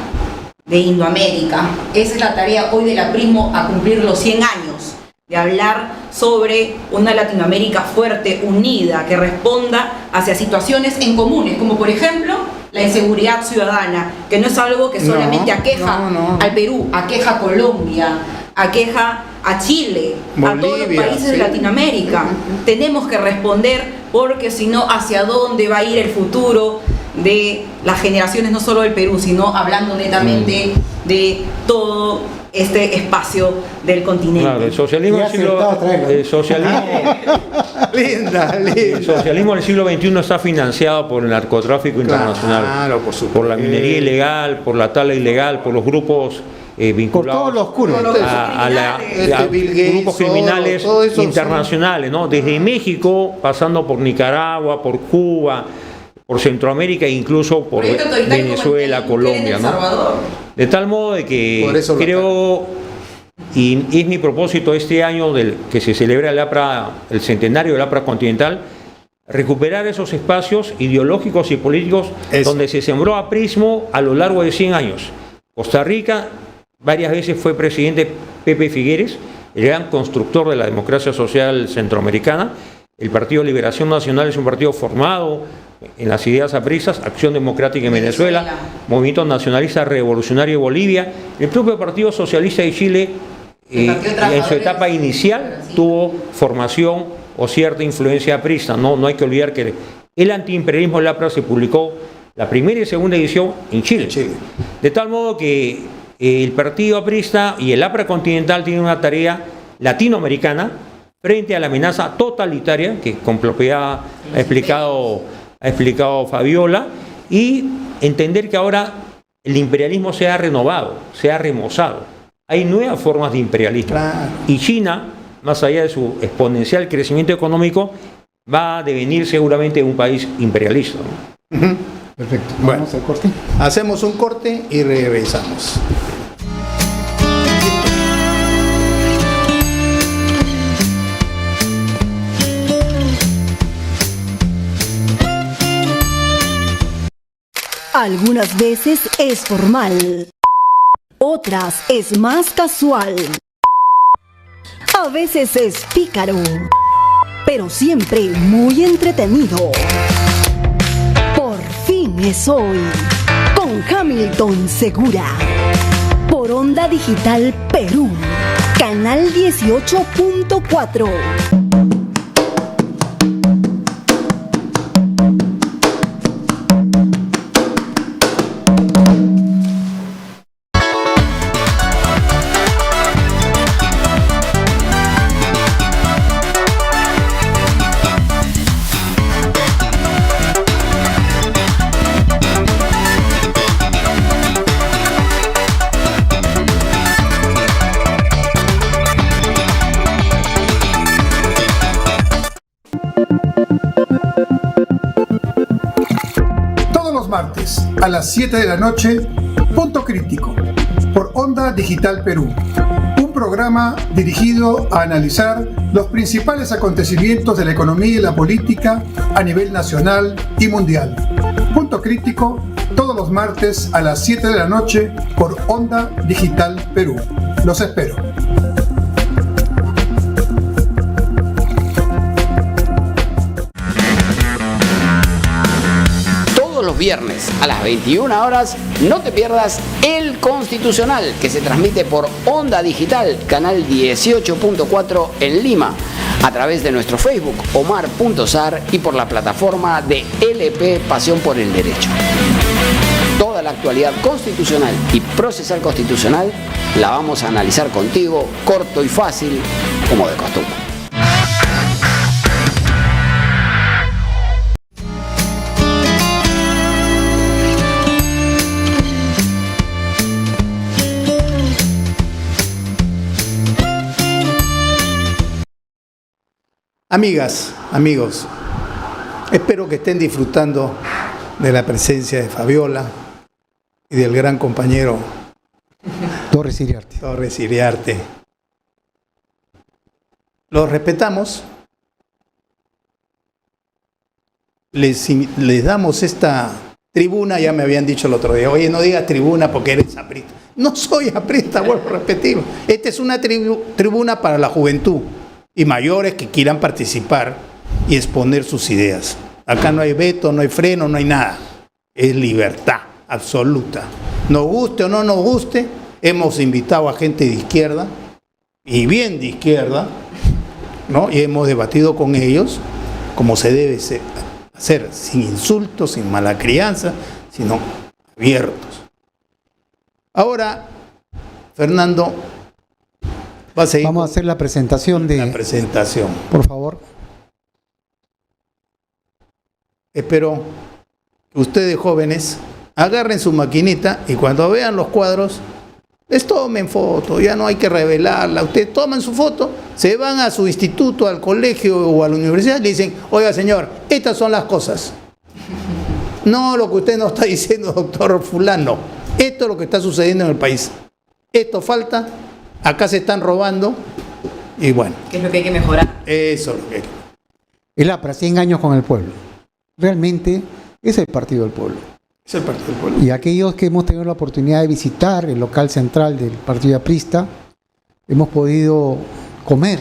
de Indoamérica. Esa es la tarea hoy del aprismo a cumplir los 100 años, de hablar sobre una Latinoamérica fuerte, unida, que responda hacia situaciones en comunes, como por ejemplo la inseguridad ciudadana, que no es algo que solamente aqueja al Perú, aqueja a Colombia, aqueja a Chile, a todos los Bolivia, países de sí. Latinoamérica. Tenemos que responder, porque si no, ¿hacia dónde va a ir el futuro de las generaciones, no solo del Perú, sino hablando netamente de todo este espacio del continente? Claro, el socialismo del socialismo del siglo XXI está financiado por el narcotráfico internacional, por supuesto. por la minería ilegal, por la tala ilegal, por los grupos vinculados Por todo lo oscuro. a Bill Gates, grupos criminales todo eso, internacionales, ¿no? Desde México, pasando por Nicaragua, por Cuba, por Centroamérica e incluso por Proyecto autoritario Venezuela, como el que Colombia, en El ¿no? Salvador. De tal modo de que Por eso lo creo, y es mi propósito este año del que se celebra el centenario del APRA continental, recuperar esos espacios ideológicos y políticos donde se sembró aprismo a lo largo de 100 años. Costa Rica varias veces fue presidente Pepe Figueres, el gran constructor de la democracia social centroamericana. El Partido Liberación Nacional es un partido formado en las ideas aprisas, Acción Democrática en Venezuela, Movimiento Nacionalista Revolucionario de Bolivia. El propio Partido Socialista de Chile, en su etapa inicial, tuvo formación o cierta influencia aprista. No hay que olvidar que el antiimperialismo del APRA se publicó la primera y segunda edición en Chile. De tal modo que el partido aprista y el APRA continental tienen una tarea latinoamericana frente a la amenaza totalitaria que con propiedad ha explicado Fabiola, y entender que ahora el imperialismo se ha renovado, se ha remozado. Hay nuevas formas de imperialismo. Claro. Y China, más allá de su exponencial crecimiento económico, va a devenir seguramente un país imperialista, ¿no? Perfecto. Bueno. Vamos al corte. Hacemos un corte y regresamos. Algunas veces es formal, otras es más casual. A veces es pícaro, pero siempre muy entretenido. Por fin es hoy, con Hamilton Segura, por Onda Digital Perú, canal 18.4. Martes a las 7 de la noche, Punto Crítico, por Onda Digital Perú, un programa dirigido a analizar los principales acontecimientos de la economía y la política a nivel nacional y mundial. Punto Crítico, todos los martes a las 7 de la noche por Onda Digital Perú. Los espero. Los viernes a las 21 horas no te pierdas El Constitucional, que se transmite por Onda Digital, canal 18.4 en Lima, a través de nuestro Facebook Omar.Sar y por la plataforma de LP Pasión por el Derecho. Toda la actualidad constitucional y procesal constitucional la vamos a analizar contigo, corto y fácil, como de costumbre. Amigas, amigos, espero que estén disfrutando de la presencia de Fabiola y del gran compañero Torres Iriarte. Torres Iriarte. Los respetamos. Les damos esta tribuna, ya me habían dicho el otro día, oye, no digas tribuna porque eres aprista. No soy aprista, vuelvo a repetir. Esta es una tribuna para la juventud y mayores que quieran participar y exponer sus ideas. Acá no hay veto, no hay freno, no hay nada. Es libertad absoluta. Nos guste o no nos guste, hemos invitado a gente de izquierda, y bien de izquierda, ¿no? Y hemos debatido con ellos como se debe hacer, sin insultos, sin mala crianza, sino abiertos. Ahora, Fernando, vamos a hacer la presentación de... La presentación. Por favor. Espero que ustedes jóvenes agarren su maquinita y cuando vean los cuadros, les tomen foto, ya no hay que revelarla. Ustedes toman su foto, se van a su instituto, al colegio o a la universidad y le dicen, oiga señor, estas son las cosas. No lo que usted nos está diciendo, doctor fulano. Esto es lo que está sucediendo en el país. Esto falta. Acá se están robando y bueno. ¿Qué es lo que hay que mejorar? Eso es lo que hay que mejorar. El APRA, 100 años con el pueblo. Realmente es el partido del pueblo. Es el partido del pueblo. Y aquellos que hemos tenido la oportunidad de visitar el local central del partido aprista, hemos podido comer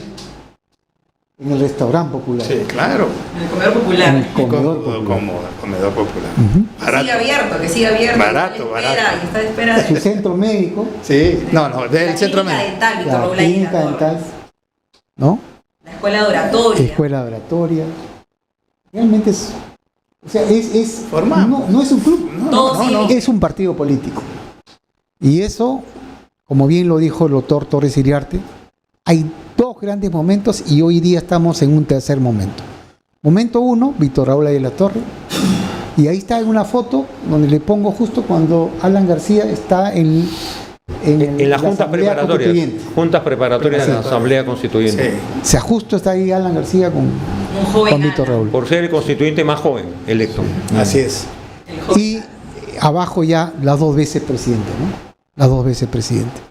en el restaurante popular. Sí, claro. En el comedor popular. En el comedor popular. Comedor popular. Que siga abierto. Barato, Y está de espera. Su centro médico. Sí, no, del centro médico. La clínica dental, ¿no? La escuela de oratoria. Escuela de oratoria. Realmente es... O sea, no es un club. No. Es un partido político. Y eso, como bien lo dijo el doctor Torres Iriarte, hay dos grandes momentos y hoy día estamos en un tercer momento. Momento 1, Víctor Raúl de la Torre. Y ahí está en una foto donde le pongo justo cuando Alan García está en las juntas preparatorias. Juntas preparatorias de la Asamblea Constituyente. Sí. O sea, justo está ahí Alan García con Víctor Raúl. Por ser el constituyente más joven electo. Así es. Y abajo ya las dos veces presidente, ¿no? Las dos veces presidente.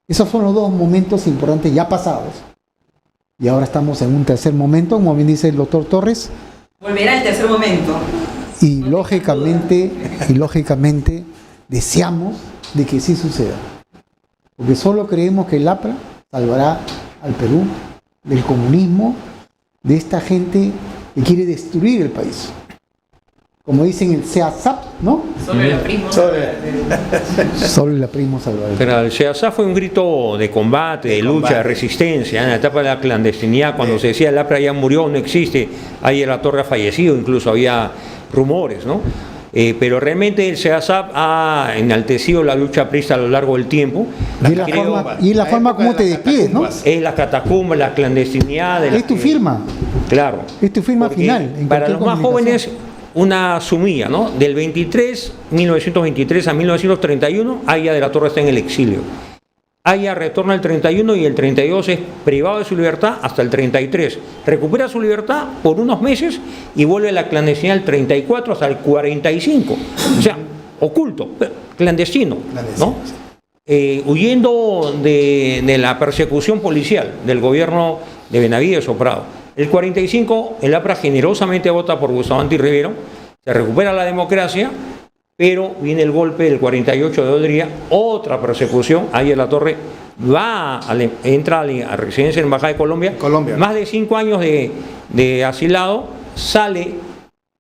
Esos son los dos momentos importantes ya pasados. Y ahora estamos en un tercer momento, como bien dice el doctor Torres. Volverá el tercer momento. Y lógicamente deseamos de que sí suceda. Porque solo creemos que el APRA salvará al Perú del comunismo, de esta gente que quiere destruir el país. Como dicen el CEASAP, ¿no? Solo el aprismo. Solo el aprismo salvará. Pero el CEASAP fue un grito de combate, de lucha, de resistencia. En la etapa de la clandestinidad, cuando se decía el APRA ya murió, no existe, ahí la Torre ha fallecido, incluso había rumores, ¿no? Pero realmente el CEASAP ha enaltecido la lucha aprista a lo largo del tiempo. Y la forma como te despides, ¿no? Es la catacumba, la clandestinidad. Es tu firma. Claro. Es tu firma final. Para los más jóvenes, una sumilla, ¿no? Del 1923 a 1931, Aya de la Torre está en el exilio. Aya retorna el 31 y el 32 es privado de su libertad hasta el 33. Recupera su libertad por unos meses y vuelve a la clandestinidad el 34 hasta el 45. O sea, oculto, clandestino, ¿no? huyendo de la persecución policial del gobierno de Benavides o Prado. El 45, el APRA generosamente vota por Bustamante y Rivero, se recupera la democracia, pero viene el golpe del 48 de Odría, otra persecución. Ayer Latorre entra a residencia en la Embajada de Colombia, más de 5 años de asilado, sale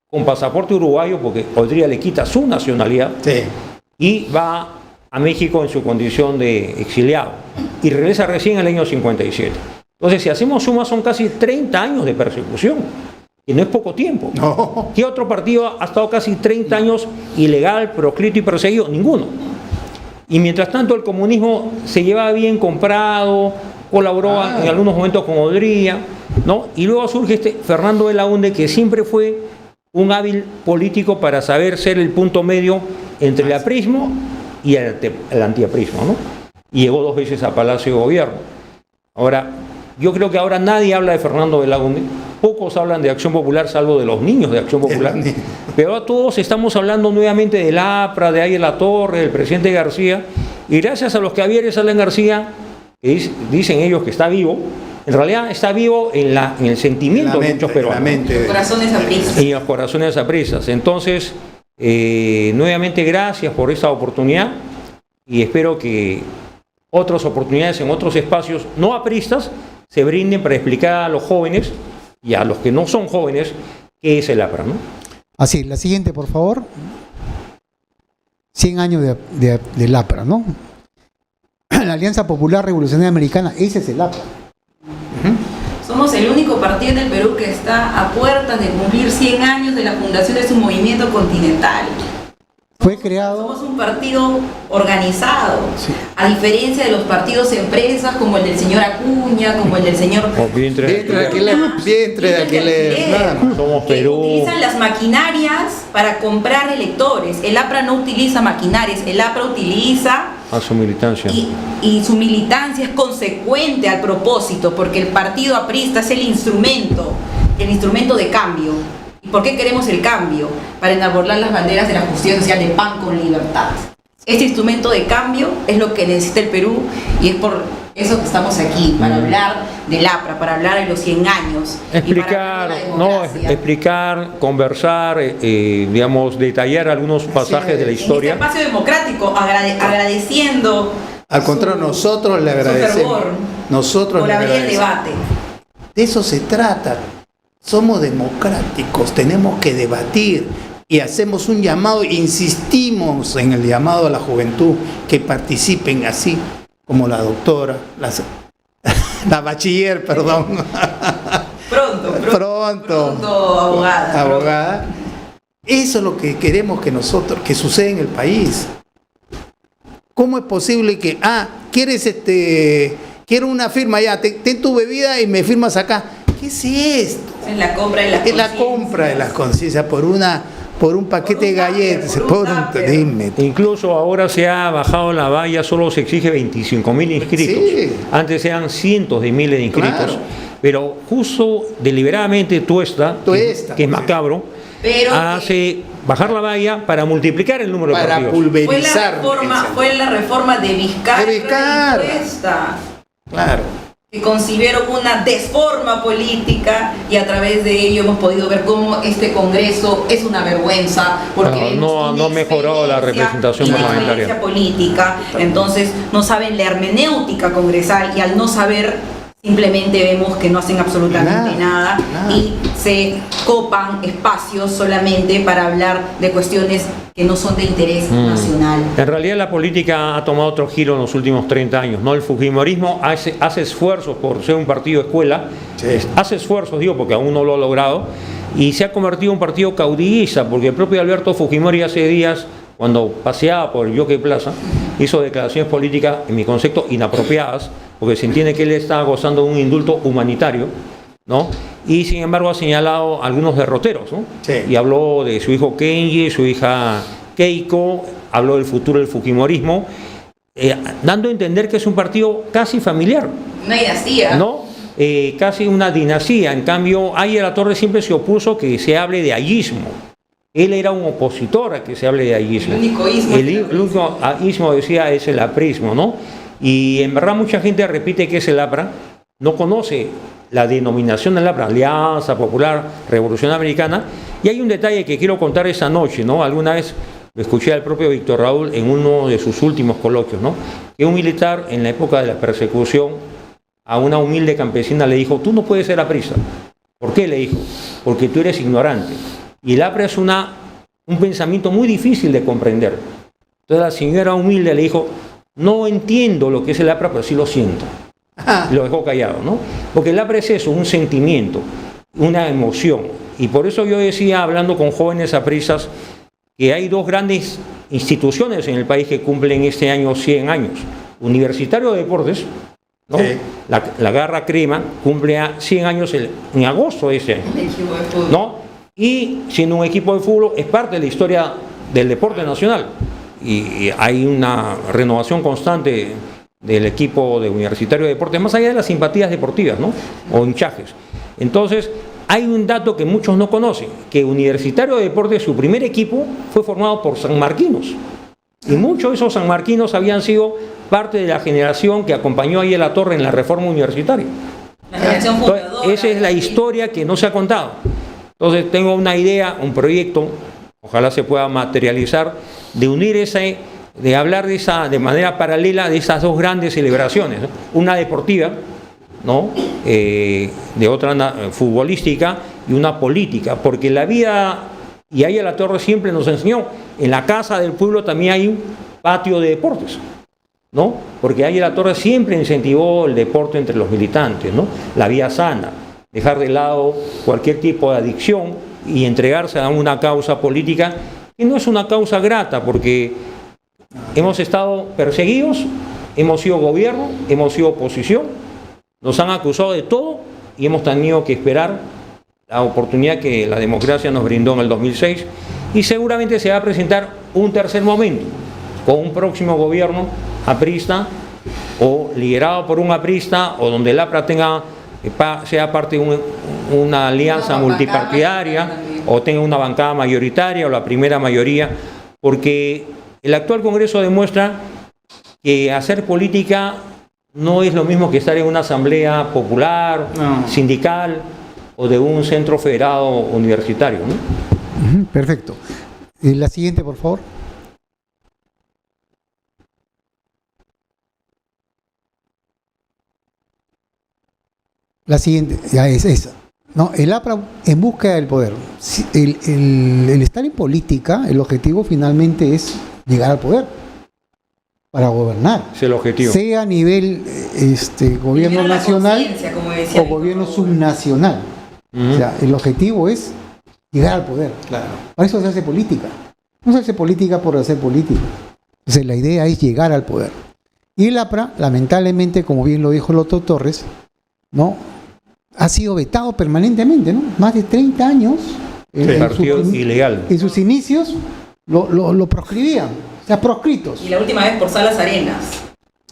con pasaporte uruguayo porque Odría le quita su nacionalidad y va a México en su condición de exiliado y regresa recién en el año 57. Entonces, si hacemos suma, son casi 30 años de persecución, y no es poco tiempo. No. ¿Qué otro partido ha estado casi 30 años ilegal, proscrito y perseguido? Ninguno. Y mientras tanto el comunismo se llevaba bien comprado, colaboró en algunos momentos con Odría, ¿no? Y luego surge Fernando de Belaúnde, que siempre fue un hábil político para saber ser el punto medio entre el aprismo y el antiaprismo, ¿no? Y llegó 2 veces a Palacio de Gobierno. Ahora, yo creo que ahora nadie habla de Fernando Belaúnde, pocos hablan de Acción Popular, salvo de los niños de Acción Popular, pero a todos estamos hablando nuevamente del APRA, de Ayer Latorre, del presidente García, y gracias a los que Javier Alan García, que dicen ellos que está vivo, en realidad está vivo en el sentimiento de muchos peruanos. Los corazones apristas. Y los corazones apristas. Entonces, nuevamente gracias por esta oportunidad y espero que otras oportunidades en otros espacios no apristas se brinden para explicar a los jóvenes y a los que no son jóvenes qué es el APRA, ¿no? Así, la siguiente, por favor. 100 años del APRA, ¿no? La Alianza Popular Revolucionaria Americana, ese es el APRA. Somos el único partido en el Perú que está a puertas de cumplir 100 años de la fundación de su movimiento continental. Fue creado... Somos un partido organizado, sí, a diferencia de los partidos empresas como el del señor Acuña, como el del señor... Vientre de alquiler. Nada más. Somos Perú. Utilizan las maquinarias para comprar electores. El APRA no utiliza maquinarias, el APRA utiliza... A su militancia. Y su militancia es consecuente al propósito, porque el partido aprista es el instrumento de cambio. ¿Y por qué queremos el cambio? Para enarbolar las banderas de la justicia social, de pan con libertad. Este instrumento de cambio es lo que necesita el Perú y es por eso que estamos aquí, para hablar del APRA, para hablar de los 100 años. Explicar, conversar, digamos, detallar algunos pasajes de la historia. En este espacio democrático, agradeciendo. Al contrario, nosotros le agradecemos. Nosotros por le abrir el agradecemos. debate. De eso se trata. Somos democráticos, tenemos que debatir y hacemos un llamado, insistimos en el llamado a la juventud que participen así como la doctora, la bachiller, perdón. Pronto, abogada. Eso es lo que queremos que suceda en el país. ¿Cómo es posible que, quiero una firma ya, ten tu bebida y me firmas acá? ¿Qué es esto? Es la compra de las conciencias. Es la compra de las conciencias por un paquete de galletas. Dime. Incluso ahora se ha bajado la valla, solo se exige 25.000 inscritos. Sí. Antes eran cientos de miles de inscritos. Claro. Pero justo deliberadamente Tuesta, que es macabro, hace bajar la valla para multiplicar el número de partidos. Para pulverizar. Fue la reforma de Vizcarra. Claro. Que concibieron una desforma política y a través de ello hemos podido ver cómo este Congreso es una vergüenza porque no ha mejorado la representación parlamentaria política. Entonces no saben la hermenéutica congresal y al no saber simplemente vemos que no hacen absolutamente nada y se copan espacios solamente para hablar de cuestiones que no son de interés nacional. En realidad la política ha tomado otro giro en los últimos 30 años, ¿no? El fujimorismo hace esfuerzos por ser un partido escuela, hace esfuerzos, digo, porque aún no lo ha logrado, y se ha convertido en un partido caudillista, porque el propio Alberto Fujimori hace días, cuando paseaba por el Jockey Plaza, hizo declaraciones políticas, en mi concepto, inapropiadas, porque se entiende que él está gozando de un indulto humanitario, ¿no? Y sin embargo ha señalado algunos derroteros, ¿no? Sí. Y habló de su hijo Kenji, su hija Keiko, habló del futuro del fujimorismo, dando a entender que es un partido casi familiar. Una dinastía. ¿No? Casi una dinastía. En cambio, Ayer Latorre siempre se opuso que se hable de ayismo. Él era un opositor a que se hable de ayismo. El único ismo. El único ismo, decía, es el aprismo, ¿no? Y en verdad mucha gente repite que es el APRA, no conoce la denominación del APRA, Alianza Popular Revolución Americana. Y hay un detalle que quiero contar esta noche, ¿no? Alguna vez lo escuché al propio Víctor Raúl en uno de sus últimos coloquios, ¿no? Que un militar en la época de la persecución a una humilde campesina le dijo: tú no puedes ser aprista. ¿Por qué? Le dijo: porque tú eres ignorante. Y el APRA es un pensamiento muy difícil de comprender. Entonces la señora humilde le dijo: no entiendo lo que es el APRA, pero sí lo siento. Y lo dejó callado, ¿no? Porque el APRA es eso, un sentimiento, una emoción. Y por eso yo decía, hablando con jóvenes apristas, que hay dos grandes instituciones en el país que cumplen este año 100 años. Universitario de Deportes, ¿no? Sí. La Garra Crema cumple 100 años en agosto de ese año, El equipo de fútbol. ¿no? Y siendo un equipo de fútbol, es parte de la historia del deporte nacional. Y hay una renovación constante del equipo de Universitario de Deportes, más allá de las simpatías deportivas, ¿no? O hinchajes. Entonces, hay un dato que muchos no conocen, que Universitario de Deportes, su primer equipo, fue formado por sanmarquinos. Y muchos de esos sanmarquinos habían sido parte de la generación que acompañó a La Torre en la reforma universitaria. La generación Entonces, fundadora. esa es la historia que no se ha contado. Entonces tengo una idea, un proyecto, ojalá se pueda materializar, de unir de hablar de manera paralela de esas dos grandes celebraciones, ¿no? Una deportiva, ¿no? De otra futbolística y una política, porque la vida, y ahí La Torre siempre nos enseñó, en la casa del pueblo también hay un patio de deportes, ¿no? Porque ahí La Torre siempre incentivó el deporte entre los militantes, ¿no? La vida sana, dejar de lado cualquier tipo de adicción y entregarse a una causa política que no es una causa grata, porque hemos estado perseguidos, hemos sido gobierno, hemos sido oposición, nos han acusado de todo y hemos tenido que esperar la oportunidad que la democracia nos brindó en el 2006, y seguramente se va a presentar un tercer momento con un próximo gobierno aprista o liderado por un aprista, o donde el APRA sea parte de una alianza multipartidaria, o tenga una bancada mayoritaria o la primera mayoría, porque el actual Congreso demuestra que hacer política no es lo mismo que estar en una asamblea popular, sindical o de un centro federado universitario, ¿no? Perfecto. La siguiente, por favor. La siguiente, ya es esa. No, el APRA en busca del poder. El estar en política, el objetivo finalmente es llegar al poder para gobernar. Es el objetivo. Sea a nivel gobierno Primero la nacional conciencia, como decía o gobierno Víctor Raúl. subnacional. O sea, el objetivo es llegar al poder. Claro. Para eso se hace política. No se hace política por hacer política. Entonces la idea es llegar al poder. Y el APRA, lamentablemente, como bien lo dijo el otro Torres, ¿no?, ha sido vetado permanentemente, ¿no? Más de 30 años. Partido ilegal. En sus inicios lo proscribían, o sea, proscritos. Y la última vez por Salas Arenas.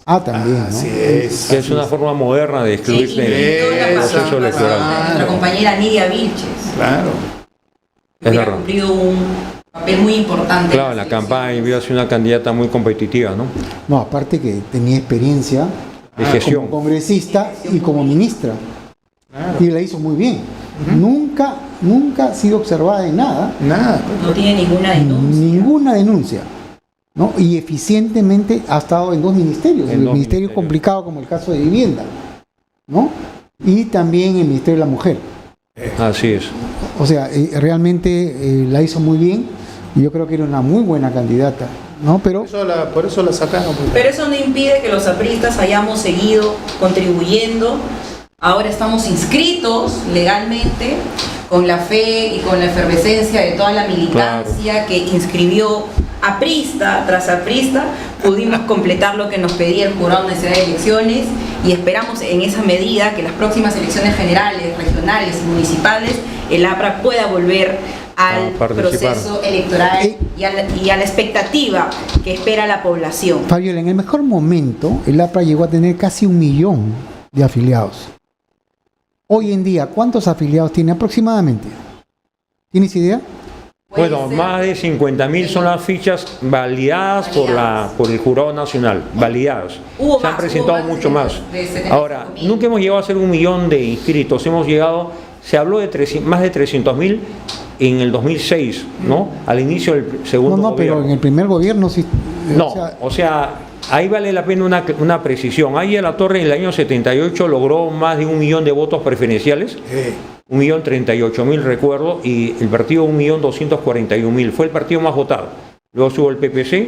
Ah, también, ¿no? Así es. Que es una forma moderna de excluir Sí, del y la proceso pasada, electoral. nuestra compañera Nidia Vilches Claro. Es hubiera verdad. cumplido un papel muy importante. Claro, en la campaña iba a ser una candidata muy competitiva, ¿no? No, aparte que tenía experiencia De gestión. como congresista y como ministra. Y la hizo muy bien. Nunca ha sido observada en nada. Nada. No tiene ninguna denuncia. Ninguna denuncia. ¿No? Y eficientemente ha estado en dos ministerios. En el dos ministerio ministerios. complicado como el caso de vivienda, ¿no? Y también el Ministerio de la Mujer. Así es. O sea, realmente la hizo muy bien. Y yo creo que era una muy buena candidata, ¿no? Pero Por eso la sacaron. Pero eso no impide que los apristas hayamos seguido contribuyendo. Ahora estamos inscritos legalmente con la fe y con la efervescencia de toda la militancia que inscribió aprista tras aprista. Pudimos completar lo que nos pedía el Jurado Nacional de Elecciones y esperamos en esa medida que las próximas elecciones generales, regionales y municipales, el APRA pueda volver al participar. proceso electoral y a la expectativa que espera la población. Fabiola, en el mejor momento, el APRA llegó a tener casi 1 millón de afiliados. Hoy en día, ¿cuántos afiliados tiene aproximadamente? ¿Tienes idea? Bueno, más de 50.000 son las fichas validadas por el Jurado Nacional, validadas. Se han presentado mucho más. Ahora, nunca hemos llegado a ser 1 millón de inscritos, se habló de más de 300.000 en el 2006, ¿no? Al inicio del segundo gobierno. Pero en el primer gobierno sí. No, ahí vale la pena una precisión. Ahí Alatorre en el año 78 logró más de 1 millón de votos preferenciales. 1.038.000 recuerdo, y el partido 1.241.000. Fue el partido más votado. Luego estuvo el PPC,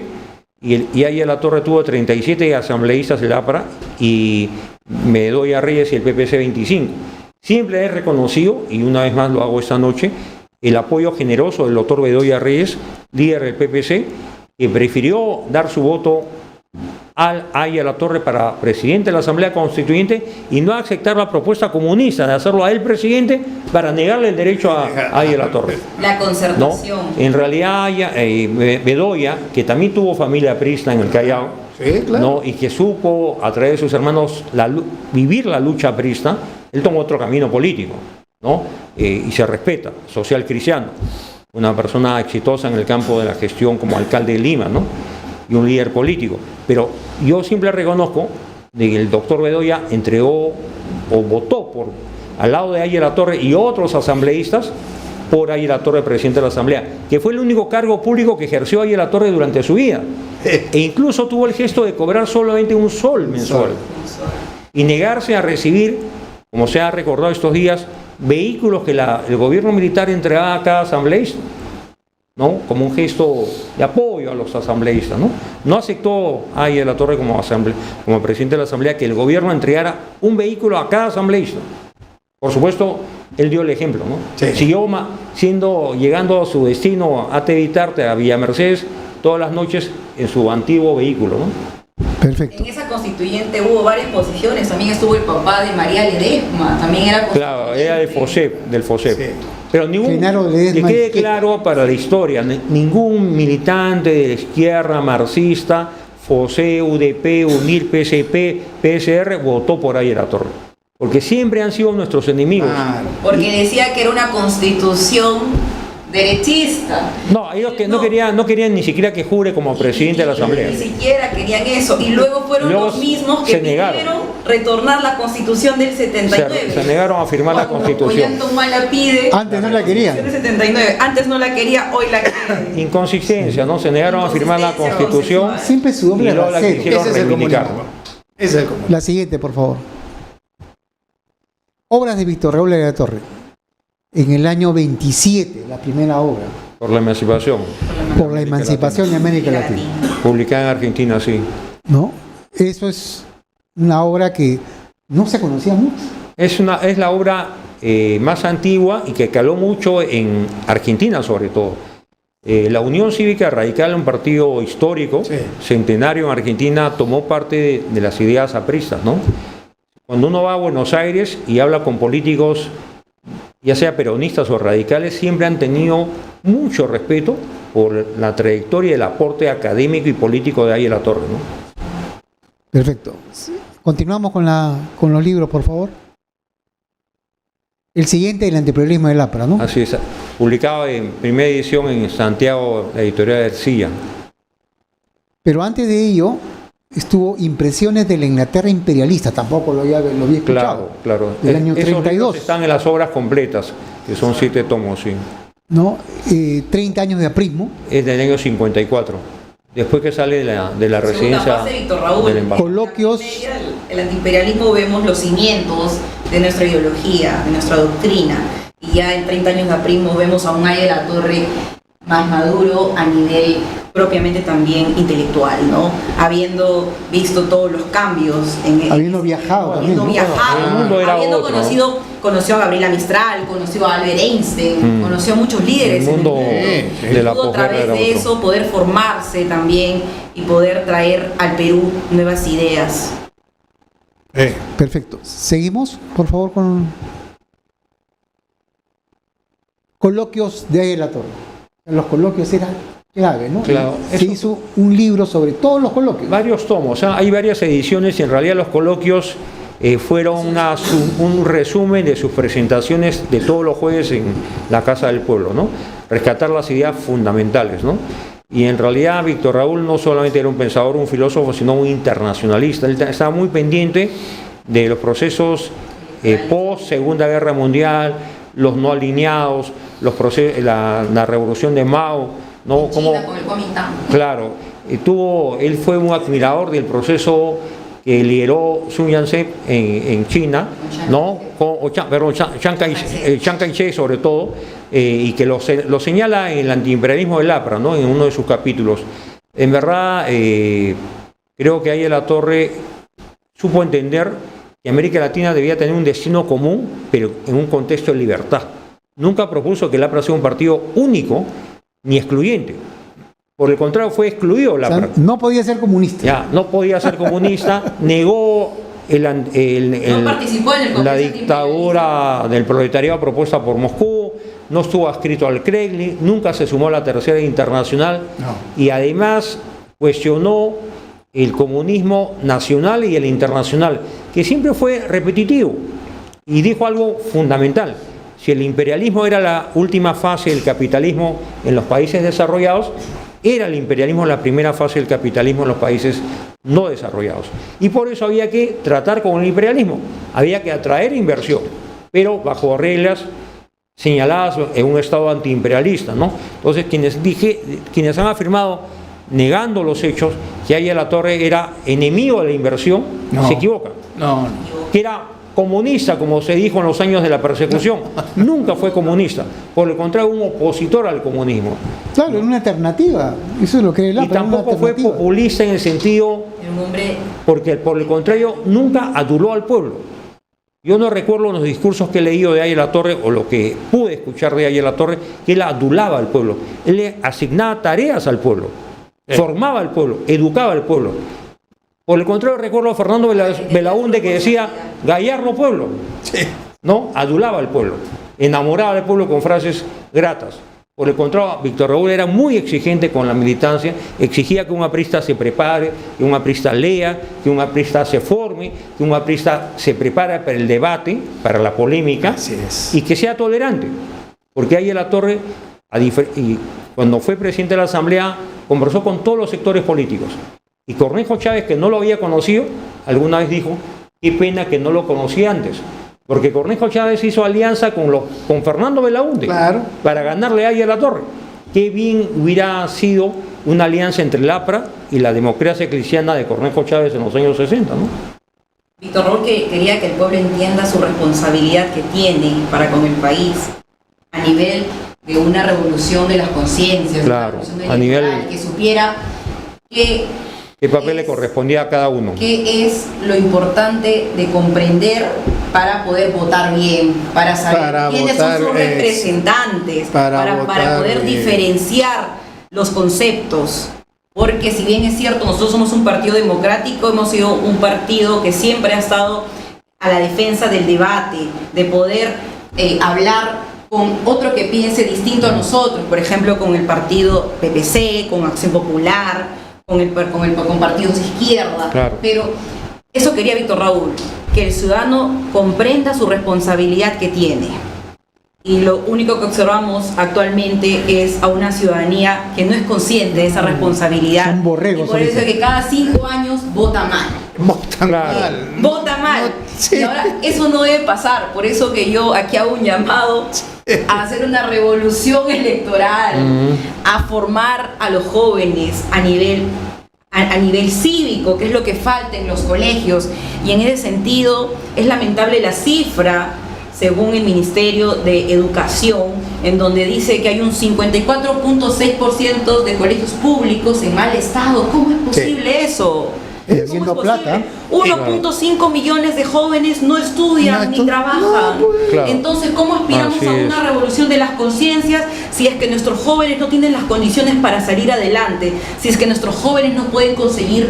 y ahí Alatorre tuvo 37 asambleístas del APRA, y Bedoya Reyes y el PPC 25. Siempre he reconocido, y una vez más lo hago esta noche, el apoyo generoso del doctor Bedoya Reyes, líder del PPC, que prefirió dar su voto a Alatorre para presidente de la Asamblea Constituyente y no aceptar la propuesta comunista de hacerlo a él presidente para negarle el derecho a Alatorre. La concertación. ¿No? En realidad, Bedoya, que también tuvo familia prista en el Callao, Sí, claro. ¿no? Y que supo, a través de sus hermanos, vivir la lucha prista, él tomó otro camino político, ¿no? Y se respeta, social cristiano. Una persona exitosa en el campo de la gestión como alcalde de Lima, ¿no? Y un líder político. Pero yo siempre reconozco de que el doctor Bedoya entregó o votó al lado de Alatorre y otros asambleístas por Alatorre presidente de la Asamblea, que fue el único cargo público que ejerció Alatorre durante su vida. E incluso tuvo el gesto de cobrar solamente un sol mensual y negarse a recibir, como se ha recordado estos días, vehículos que el gobierno militar entregaba a cada asambleísta, ¿no? Como un gesto de apoyo a los asambleístas, ¿no? No aceptó Alatorre como presidente de la Asamblea que el gobierno entregara un vehículo a cada asambleísta. Por supuesto, él dio el ejemplo, ¿no? Sí. Siguió llegando a su destino, a Tevitarte, a Villa Mercedes, todas las noches en su antiguo vehículo, ¿no? Perfecto. En esa constituyente hubo varias posiciones, también estuvo el papá de María Ledesma, también era constituyente. Claro, era del FOSEP. Sí. Pero que quede claro para la historia, ningún militante de la izquierda marxista, FOSE, UDP, UNIR, PSP, PSR, votó por Alatorre. Porque siempre han sido nuestros enemigos. Porque decía que era una constitución derechista. No, ellos que no querían ni siquiera que jure como presidente de la Asamblea. Ni siquiera querían eso. Y luego fueron los mismos que pidieron retornar la Constitución del 79. Se negaron a firmar la Constitución. Ollanta pide. Antes no la querían. Del 79. Antes no la quería, hoy la quieren. Inconsistencia, ¿no? Se negaron a firmar la Constitución. Siempre su doble la quisieron reivindicar. La siguiente, por favor. Obras de Víctor Raúl Alatorre. En el año 27, la primera obra. Por la emancipación. Por la emancipación de América Latina. Publicada en Argentina, sí. ¿No? Eso es una obra que no se conocía mucho. Es la obra más antigua y que caló mucho en Argentina, sobre todo. La Unión Cívica Radical, un partido histórico, centenario en Argentina, tomó parte de las ideas apristas, ¿no? Cuando uno va a Buenos Aires y habla con políticos, ya sea peronistas o radicales, siempre han tenido mucho respeto por la trayectoria y el aporte académico y político de Alatorre, ¿no? Perfecto. Continuamos con los libros, por favor. El siguiente, El antiimperialismo del APRA, ¿no? Así es, publicado en primera edición en Santiago, la editorial de Ercilla. Pero antes de ello, estuvo Impresiones de la Inglaterra imperialista, tampoco lo había escuchado. Claro. Del año 32. Están en las obras completas, que son 7 tomos, sí. ¿No? 30 años de aprismo. Es del año 54, después que sale de la residencia del embajador. Coloquios. El antiimperialismo vemos los cimientos de nuestra ideología, de nuestra doctrina, y ya en 30 años de aprismo vemos a un Alatorre más maduro a nivel propiamente también intelectual, ¿no? Habiendo visto todos los cambios, habiendo viajado también, habiendo conoció a Gabriela Mistral, conoció a Albert Einstein, conoció a muchos líderes el mundo de la pudo a través de eso poder formarse también y poder traer al Perú nuevas ideas. Perfecto. Seguimos, por favor, con coloquios de Alatorre. Los coloquios eran clave, ¿no? Claro, se hizo un libro sobre todos los coloquios. Varios tomos, hay varias ediciones y en realidad los coloquios fueron un resumen de sus presentaciones de todos los jueves en la Casa del Pueblo, ¿no? Rescatar las ideas fundamentales, ¿no? Y en realidad Víctor Raúl no solamente era un pensador, un filósofo, sino un internacionalista. Él estaba muy pendiente de los procesos post Segunda Guerra Mundial, los no alineados, los procesos, la revolución de Mao, ¿no? China con el Kuomintang. Claro, él fue un admirador del proceso que lideró Sun Yat-sen en China, ¿no? Chiang Kai-shek sobre todo, y que lo señala en el antiimperialismo del APRA, ¿no? En uno de sus capítulos. En verdad, creo que ahí La Torre supo entender que América Latina debía tener un destino común, pero en un contexto de libertad. Nunca propuso que el APRA sea un partido único ni excluyente. Por el contrario, fue excluido el APRA. O sea, no podía ser comunista. Ya, no podía ser comunista, negó No participó en el la dictadura del proletariado propuesta por Moscú, no estuvo adscrito al Kremlin, nunca se sumó a la Tercera Internacional y además cuestionó el comunismo nacional y el internacional, que siempre fue repetitivo, y dijo algo fundamental: si el imperialismo era la última fase del capitalismo en los países desarrollados, era el imperialismo la primera fase del capitalismo en los países no desarrollados. Y por eso había que tratar con el imperialismo, había que atraer inversión, pero bajo reglas señaladas en un Estado antiimperialista, ¿no? Entonces, quienes han afirmado, negando los hechos, que Aya La Torre era enemigo de la inversión, se equivocan. Que era comunista, como se dijo en los años de la persecución. Nunca fue comunista, por el contrario, un opositor al comunismo. Claro, era una alternativa. Eso es lo que era. Y tampoco fue populista en el sentido, porque por el contrario, nunca aduló al pueblo. Yo no recuerdo los discursos que he leído de Aya La Torre, o lo que pude escuchar de Aya La Torre, que él adulaba al pueblo. Él le asignaba tareas al pueblo, formaba al pueblo, educaba al pueblo. Por el contrario, recuerdo a Fernando Belaúnde que decía: Gallardo pueblo, ¿no? Adulaba al pueblo, enamoraba al pueblo con frases gratas. Por el contrario, Víctor Raúl era muy exigente con la militancia, exigía que un aprista se prepare, que un aprista lea, que un aprista se forme, que un aprista se prepare para el debate, para la polémica, y que sea tolerante. Porque Aya La Torre, cuando fue presidente de la Asamblea, conversó con todos los sectores políticos. Y Cornejo Chávez, que no lo había conocido, alguna vez dijo: qué pena que no lo conocía antes. Porque Cornejo Chávez hizo alianza con Fernando Belaúnde, claro, para ganarle a Aya La Torre. Qué bien hubiera sido una alianza entre el APRA y la democracia cristiana de Cornejo Chávez en los años 60, ¿no? Víctor Raúl quería que el pueblo entienda su responsabilidad que tiene para con el país a nivel de una revolución de las conciencias, claro, a nivel, que supiera qué papel le correspondía a cada uno. ¿Qué es lo importante de comprender para poder votar bien, para saber quiénes son sus representantes, para poder diferenciar los conceptos? Porque si bien es cierto, nosotros somos un partido democrático, hemos sido un partido que siempre ha estado a la defensa del debate, de poder hablar con otro que piense distinto a nosotros, por ejemplo con el partido PPC, con Acción Popular, con partidos de izquierda, claro. Pero eso quería Víctor Raúl, que el ciudadano comprenda su responsabilidad que tiene. Y lo único que observamos actualmente es a una ciudadanía que no es consciente de esa responsabilidad. Son borregos. Y por eso es que cada 5 años vota mal. Vota mal. Y ahora eso no debe pasar. Por eso que yo aquí hago un llamado a hacer una revolución electoral, a formar a los jóvenes a nivel cívico, que es lo que falta en los colegios. Y en ese sentido es lamentable la cifra, según el Ministerio de Educación, en donde dice que hay un 54.6% de colegios públicos en mal estado. ¿Cómo es posible eso? Haciendo plata. 1.5 millones de jóvenes no estudian ni trabajan. Entonces, ¿cómo aspiramos a una revolución de las conciencias si es que nuestros jóvenes no tienen las condiciones para salir adelante? Si es que nuestros jóvenes no pueden conseguir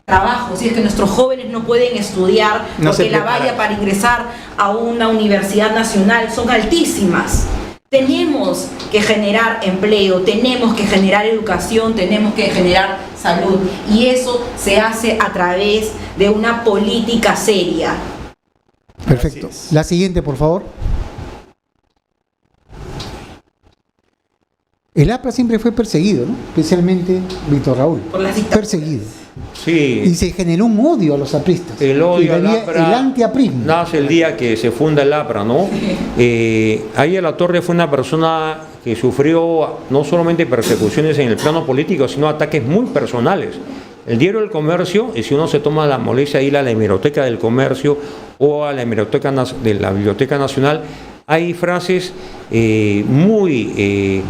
trabajo, si es que nuestros jóvenes no pueden estudiar, porque la valla para ingresar a una universidad nacional son altísimas. Tenemos que generar empleo, tenemos que generar educación, tenemos que generar salud. Y eso se hace a través de una política seria. Perfecto. La siguiente, por favor. El APRA siempre fue perseguido, ¿no? Especialmente Víctor Raúl. Por las dictaduras. Perseguido. Sí. Y se generó un odio a los apristas. El odio al el APRA antiaprismo. nace el día que se funda el APRA, ¿no? Ahí Alatorre fue una persona que sufrió no solamente persecuciones en el plano político, sino ataques muy personales. El Diario del Comercio, y si uno se toma la molestia de ir a la hemeroteca del Comercio o a la hemeroteca de la Biblioteca Nacional, hay frases muy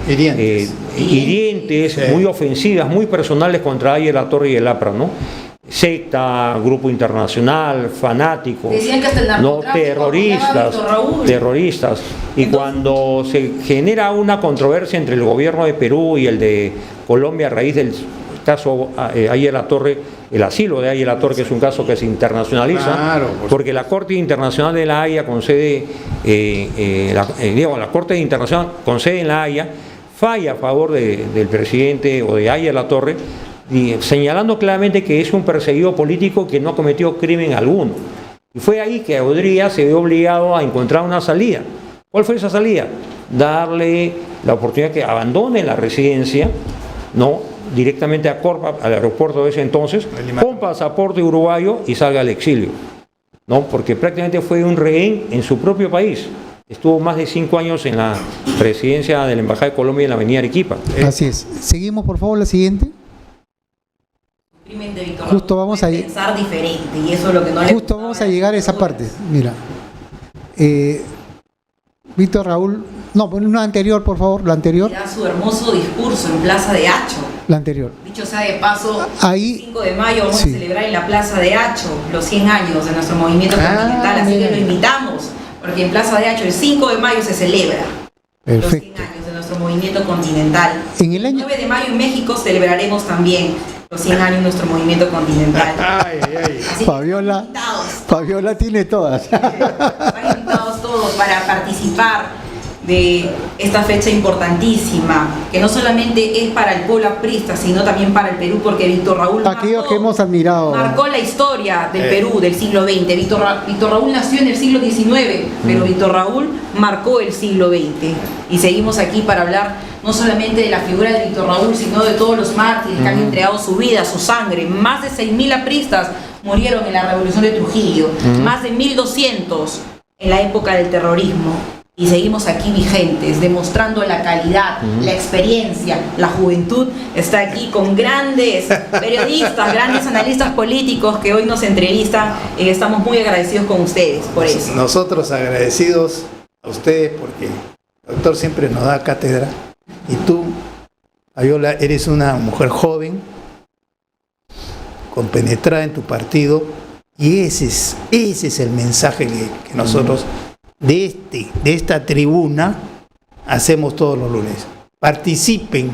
hirientes, Sí. muy ofensivas, muy personales contra Ayer Alatorre y el APRA, ¿no? Secta, grupo internacional, fanáticos, Decían que hasta el no, narcotráfico apoyaba a Víctor Raúl. terroristas. Y Entonces, cuando se genera una controversia entre el gobierno de Perú y el de Colombia a raíz del caso Ayer Alatorre, el asilo de Ayer Alatorre, que es un caso que se internacionaliza, Claro, porque la Corte Internacional de la Haya concede, la Corte Internacional concede en la Haya, falla a favor del presidente o de Ayer Alatorre, y señalando claramente que es un perseguido político que no cometió crimen alguno. Y fue ahí que Audría se vio obligado a encontrar una salida. ¿Cuál fue esa salida? Darle la oportunidad que abandone la residencia, ¿no?, directamente a Corpa, al aeropuerto de ese entonces, con pasaporte uruguayo y salga al exilio, ¿no? Porque prácticamente fue un rehén en su propio país. Estuvo más de 5 años en la presidencia de la Embajada de Colombia en la avenida Arequipa. Así es. Seguimos, por favor, la siguiente. crimen de Víctor Justo Raúl vamos puede a- pensar diferente, y eso es lo que no le Justo gustaba vamos a las llegar a esa parte. dictaduras. Mira, Víctor Raúl, no, una anterior, por favor, la anterior, Da su hermoso discurso en Plaza de Hacho. la anterior. Dicho sea de paso, Ahí- el 5 de mayo vamos sí. a celebrar en la Plaza de Hacho los 100 años de nuestro movimiento continental, así mira. que lo invitamos, porque en Plaza de Hacho el 5 de mayo se celebra los 100 Perfecto. años de nuestro movimiento continental. En el año, 9 de mayo en México celebraremos también los 100 años de nuestro movimiento continental. Ay, ay. Así que Fabiola. están invitados. Fabiola tiene todas. Están invitados todos para participar de esta fecha importantísima, que no solamente es para el pueblo aprista, sino también para el Perú, porque Víctor Raúl Aquellos que hemos admirado. marcó la historia del Perú del siglo XX. Víctor Raúl nació en el siglo XIX, pero Víctor Raúl marcó el siglo XX. Y seguimos aquí para hablar no solamente de la figura de Víctor Raúl, sino de todos los mártires que han entregado su vida, su sangre. Más de 6.000 apristas murieron en la Revolución de Trujillo, más de 1.200 en la época del terrorismo. Y seguimos aquí vigentes, demostrando la calidad, la experiencia, la juventud. Está aquí con grandes periodistas, grandes analistas políticos que hoy nos entrevistan. Estamos muy agradecidos con ustedes por eso. Nosotros agradecidos a ustedes porque el doctor siempre nos da cátedra. Y tú, Fabiola, eres una mujer joven, compenetrada en tu partido. Y ese es el mensaje que nosotros de esta tribuna hacemos todos los lunes. Participen,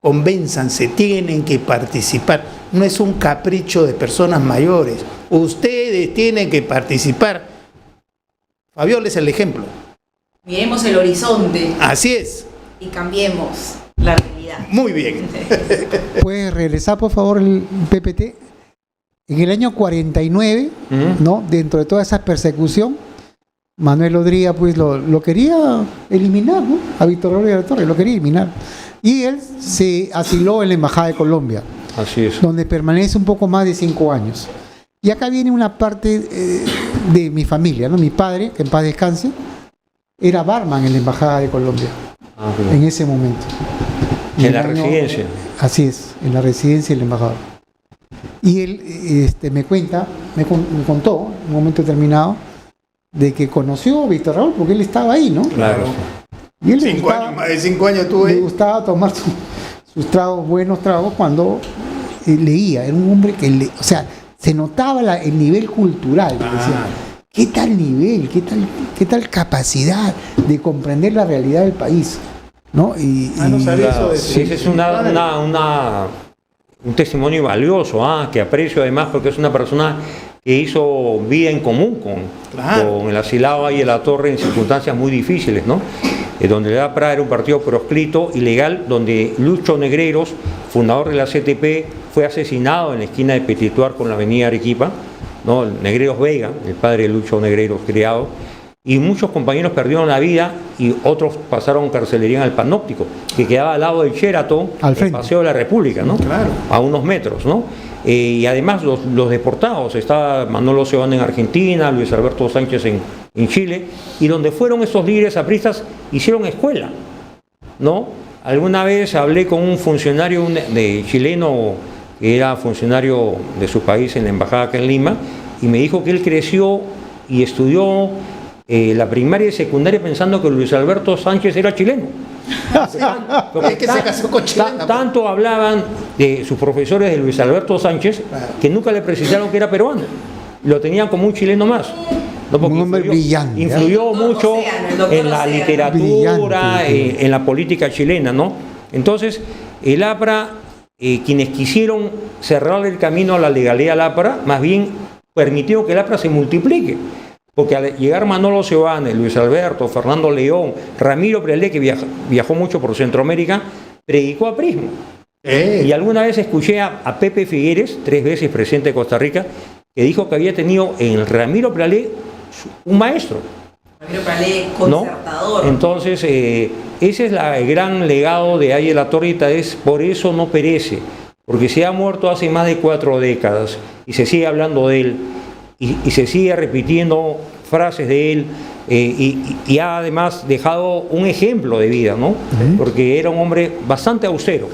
convénzanse, tienen que participar. No es un capricho de personas mayores. Ustedes tienen que participar. Fabiola es el ejemplo. Miremos el horizonte Así es. y cambiemos la realidad. Muy bien. ¿Puedes regresar, por favor, el PPT? En el año 49, ¿no? Dentro de toda esa persecución, Manuel Odría pues lo quería eliminar, ¿no? A Víctor Raúl de la Torre lo quería eliminar. Y él se asiló en la Embajada de Colombia, Así es. donde permanece un poco más de 5 años. Y acá viene una parte de mi familia, ¿no? Mi padre, que en paz descanse, era barman en la Embajada de Colombia, en ese momento. Y En la el año- residencia. Así es, en la residencia del embajador. Y él me contó, en un momento determinado, de que conoció a Víctor Raúl, porque él estaba ahí, ¿no? Claro. Y él le 5 gustaba, años, más de 5 años le tuve. gustaba tomar sus tragos, buenos tragos, cuando leía. Era un hombre que, o sea, se notaba el nivel cultural. Decía, ¿qué tal nivel? ¿Qué tal capacidad de comprender la realidad del país? ¿No? No sabía eso de Sí, ese es un testimonio valioso, que aprecio además porque es una persona que hizo vida en común Claro. con el asilado y la torre en circunstancias muy difíciles, ¿no? donde el APRA era un partido proscrito, ilegal, donde Lucho Negreiros, fundador de la CTP, fue asesinado en la esquina de Petituar con la avenida Arequipa, ¿no? Negreiros Vega, el padre de Lucho Negreiros criado, y muchos compañeros perdieron la vida y otros pasaron carcelería en el Panóptico, que quedaba al lado del Sheraton, Al frente. el Paseo de la República, ¿no? Claro. A unos metros, ¿no? Y además los deportados, estaba Manolo Cebán en Argentina, Luis Alberto Sánchez en Chile, y donde fueron estos líderes apristas hicieron escuela, ¿no? Alguna vez hablé con un funcionario de chileno que era funcionario de su país en la embajada acá en Lima, y me dijo que él creció y estudió la primaria y secundaria pensando que Luis Alberto Sánchez era chileno. Es que se casó con chilena. Tanto hablaban de sus profesores de Luis Alberto Sánchez que nunca le precisaron que era peruano. Lo tenían como un chileno más. ¿No? Porque Un hombre brillante, ¿eh? Influyó mucho El doctor en la Océano. literatura, Brillante. en la política chilena, ¿no? Entonces, el APRA, quienes quisieron cerrar el camino a la legalidad al APRA, más bien permitió que el APRA se multiplique. Porque al llegar Manolo Cebán, Luis Alberto, Fernando León, Ramiro Prealé, que viajó mucho por Centroamérica, predicó aprismo. Y alguna vez escuché a Pepe Figueres, 3 veces presidente de Costa Rica, que dijo que había tenido en Ramiro Prealé un maestro, Ramiro Prealé, ¿no? concertador. Entonces, ese es el gran legado de Ayel Latorrita, es por eso no perece, porque se ha muerto hace más de 4 décadas y se sigue hablando de él y se sigue repitiendo frases de él y ha además dejado un ejemplo de vida, ¿no? Porque era un hombre bastante austero,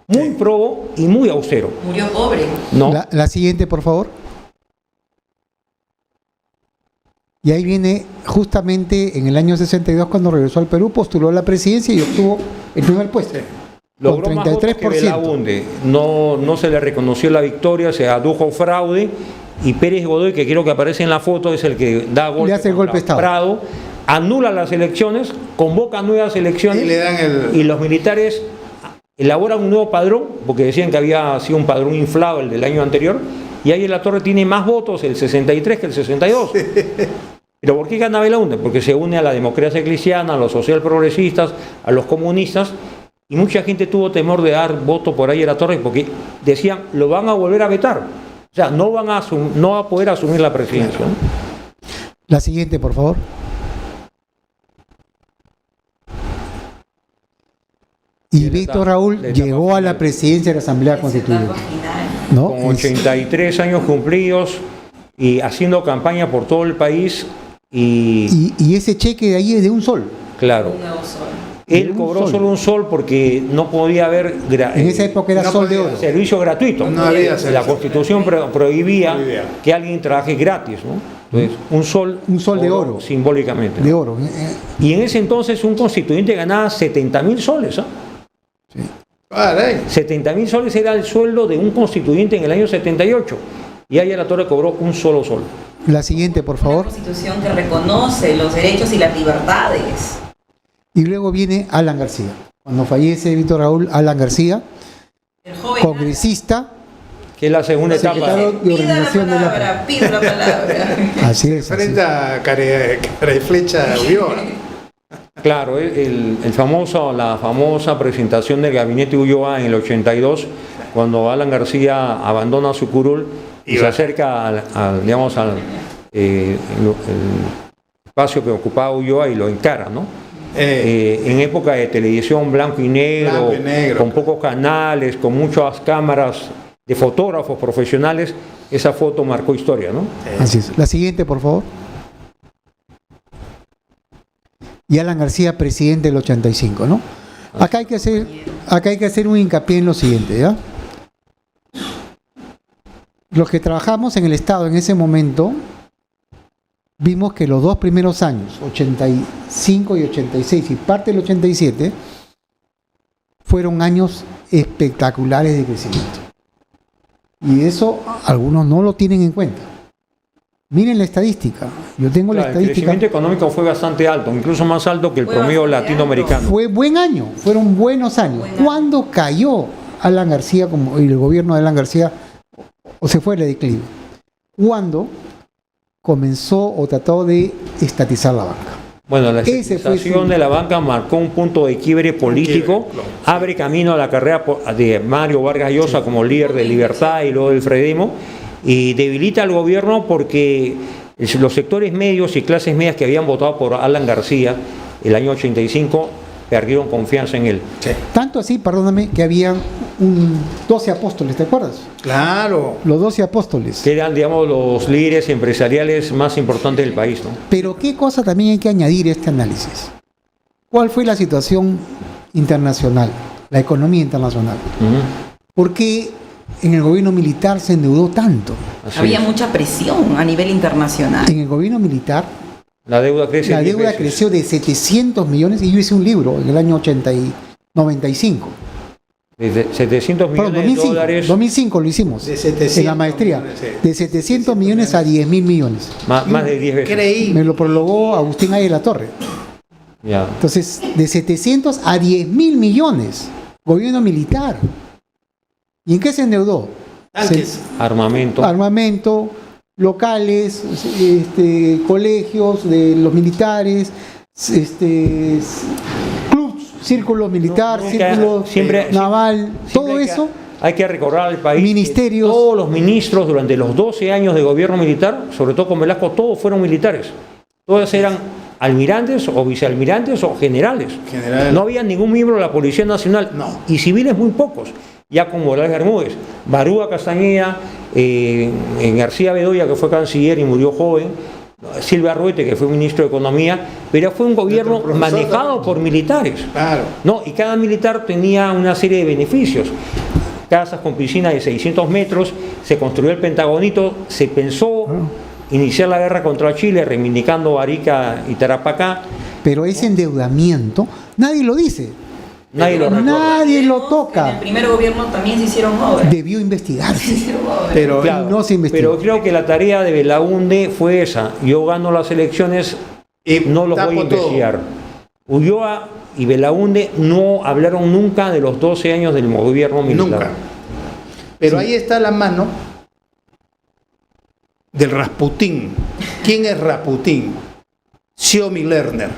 muy probo y muy austero, Murió pobre. ¿no? La siguiente, por favor. Y ahí viene justamente en el año 62 cuando regresó al Perú, postuló a la presidencia y obtuvo el primer puesto. Logró Con más votos que 33%. Belaúnde. No se le reconoció la victoria, se adujo fraude y Pérez Godoy, que quiero que aparece en la foto, es el que da golpe, Le hace el golpe de contra Estado. Prado, anula las elecciones, convoca nuevas elecciones Y le dan el- y los militares elaboran un nuevo padrón, porque decían que había sido un padrón inflado el del año anterior, y ahí la Torre tiene más votos, el 63 que el 62. ¿Pero por qué gana Belaúnde? Porque se une a la democracia cristiana, a los social progresistas, a los comunistas, y mucha gente tuvo temor de dar voto por ahí a la Torre porque decían, lo van a volver a vetar. O sea, no va a poder asumir la presidencia, ¿no? La siguiente, por favor. Y La Víctor etapa- Raúl la etapa llegó a la final. presidencia de la Asamblea Esa Constituyente. etapa final. ¿No? Con 83 años cumplidos y haciendo campaña por todo el país Y ese cheque de ahí es de un sol. claro, Un nuevo sol. él un cobró sol. solo un sol porque no podía haber En esa época era no sol de podía oro. servicio gratuito. No había La servicio. Constitución prohibía Prohibía. que alguien trabaje gratis, ¿no? Entonces, un sol de cobró oro. simbólicamente. De oro. Y en ese entonces un constituyente ganaba 70.000 soles. ¿Ah? Caray. 70.000 soles era el sueldo de un constituyente en el año 78. Y ahí a la Torre cobró un solo sol. La siguiente, por Una favor. constitución que reconoce los derechos y las libertades. Y luego viene Alan García. Cuando fallece Víctor Raúl, Alan García, El joven congresista, Que es la segunda etapa. Secretario de pida la Organización de la palabra, pida la palabra. así es. así Frente es. a cara de flecha Ulloa. Claro, la famosa presentación del gabinete Ulloa en el 82, cuando Alan García abandona su curul y se acerca al el espacio que ocupaba Ulloa y lo encara, ¿no? En época de televisión blanco y negro, con pocos canales, con muchas cámaras de fotógrafos profesionales, esa foto marcó historia, ¿no? Así es. La siguiente, por favor. Y Alan García, presidente del 85, ¿no? Acá hay que hacer un hincapié en lo siguiente, ¿ya? Los que trabajamos en el Estado en ese momento, vimos que los 2 primeros años, 85 y 86, y parte del 87, fueron años espectaculares de crecimiento. Y eso algunos no lo tienen en cuenta. Miren la estadística. Yo tengo la Claro, el estadística. crecimiento económico fue bastante alto, incluso más alto que el Fue promedio bastante latinoamericano. Fue buen año, fueron buenos años. Buen año. ¿Cuándo cayó Alan García y el gobierno de Alan García o se fue al declive? Cuando comenzó o trató de estatizar la banca. Bueno, la Ese fue estatización su- de la banca marcó un punto de quiebre político, abre camino a la carrera de Mario Vargas Llosa como líder de Libertad y luego del Fredemo, y debilita al gobierno porque los sectores medios y clases medias que habían votado por Alan García el año 85 perdieron confianza en él. Tanto así, perdóname, que habían 12 apóstoles, ¿te acuerdas? Claro. Los 12 apóstoles. Que eran, digamos, los líderes empresariales más importantes del país, ¿no? Pero qué cosa también hay que añadir a este análisis. ¿Cuál fue la situación internacional, la economía internacional? Ujú. ¿Por qué en el gobierno militar se endeudó tanto? Así Había es. mucha presión a nivel internacional. En el gobierno militar La deuda crece la 10 deuda veces. creció de 700 millones, y yo hice un libro en el año 95. Desde 700 Perdón, millones de 2005, dólares, 2005 lo hicimos De 700 en la maestría. millones, sí. De 700 millones a 10.000 millones. más de 10 veces. Creí. Me lo prologó Agustín Ay de la Torre. Ya. Entonces, de 700 a 10.000 millones, gobierno militar. ¿Y en qué se endeudó? Tanques. Armamento. Armamento, locales, colegios de los militares, clubs, círculo militar, No, círculo siempre- naval, Siempre todo hay que- eso. Hay que recordar al país. que Ministerios. Todos los ministros durante los 12 años de gobierno militar, sobre todo con Velasco, todos fueron militares. Todos eran almirantes o vicealmirantes o generales. General. No había ningún miembro de la Policía Nacional. No. Y civiles muy pocos. Ya con Morales Bermúdez, Barúa Castañeda, García Bedoya, que fue canciller y murió joven, Silvia Ruete, que fue ministro de Economía, pero fue un gobierno Nuestro profesor manejado también. por militares. Claro. No, y cada militar tenía una serie de beneficios. Casas con piscina de 600 metros, se construyó el Pentagonito, se pensó iniciar la guerra contra Chile, reivindicando Arica y Tarapacá. Pero ese endeudamiento, nadie lo dice. Nadie lo recuerda. Nadie lo En el toca. primer gobierno también se hicieron obras. Debió investigarse. Pero Claro, no se investigó. pero creo que la tarea de Belaúnde fue esa. Yo gano las elecciones, no los voy a tapo todo. investigar. Ulloa y Belaúnde no hablaron nunca de los 12 años del gobierno militar. Nunca. Pero ahí está la mano del Rasputín. ¿Quién es Rasputín? Xiomi Lerner.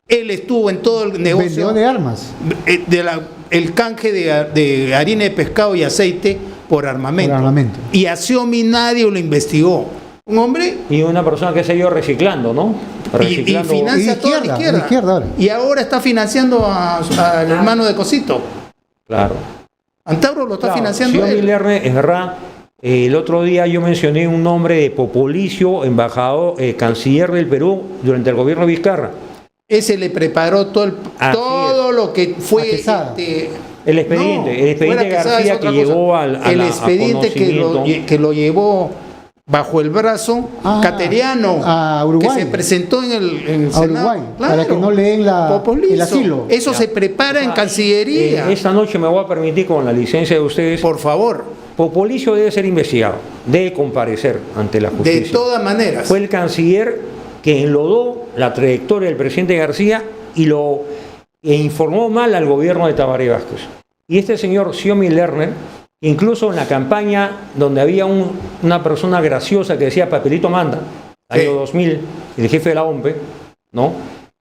Él estuvo en todo el negocio Vendedor de armas. el canje de harina de pescado y aceite por armamento. Por armamento. Y a Xiomi nadie lo investigó. Un hombre Y una persona que se ha ido reciclando, ¿no? y Reciclando. financia Y de toda la izquierda, izquierda. de izquierda ahora. Y ahora está financiando al hermano de Cosito. Claro. Antauro lo está Claro, financiando Xiomi él. Lerner, es verdad. El otro día yo mencioné un nombre de Popolicio, embajador, canciller del Perú durante el gobierno de Vizcarra. Ese le preparó Así todo lo que A fue Quesada. El expediente fuera Quesada García es otra que llegó cosa. a el la- a expediente conocimiento. que lo llevó bajo el brazo Cateriano, a Uruguay. que se presentó en el A Senado. Uruguay, para que no le den Popolizo. el asilo. Eso se prepara en Cancillería. Esta noche me voy a permitir, con la licencia de ustedes, Por favor, Popolicio debe ser investigado, debe comparecer ante la de justicia. todas maneras. Fue el canciller que enlodó la trayectoria del presidente García e informó mal al gobierno de Tabaré Vázquez. Y este señor Xiomi Lerner, incluso en la campaña donde había una persona graciosa que decía Papelito Manda, Sí. año 2000, el jefe de la OMPE, ¿no?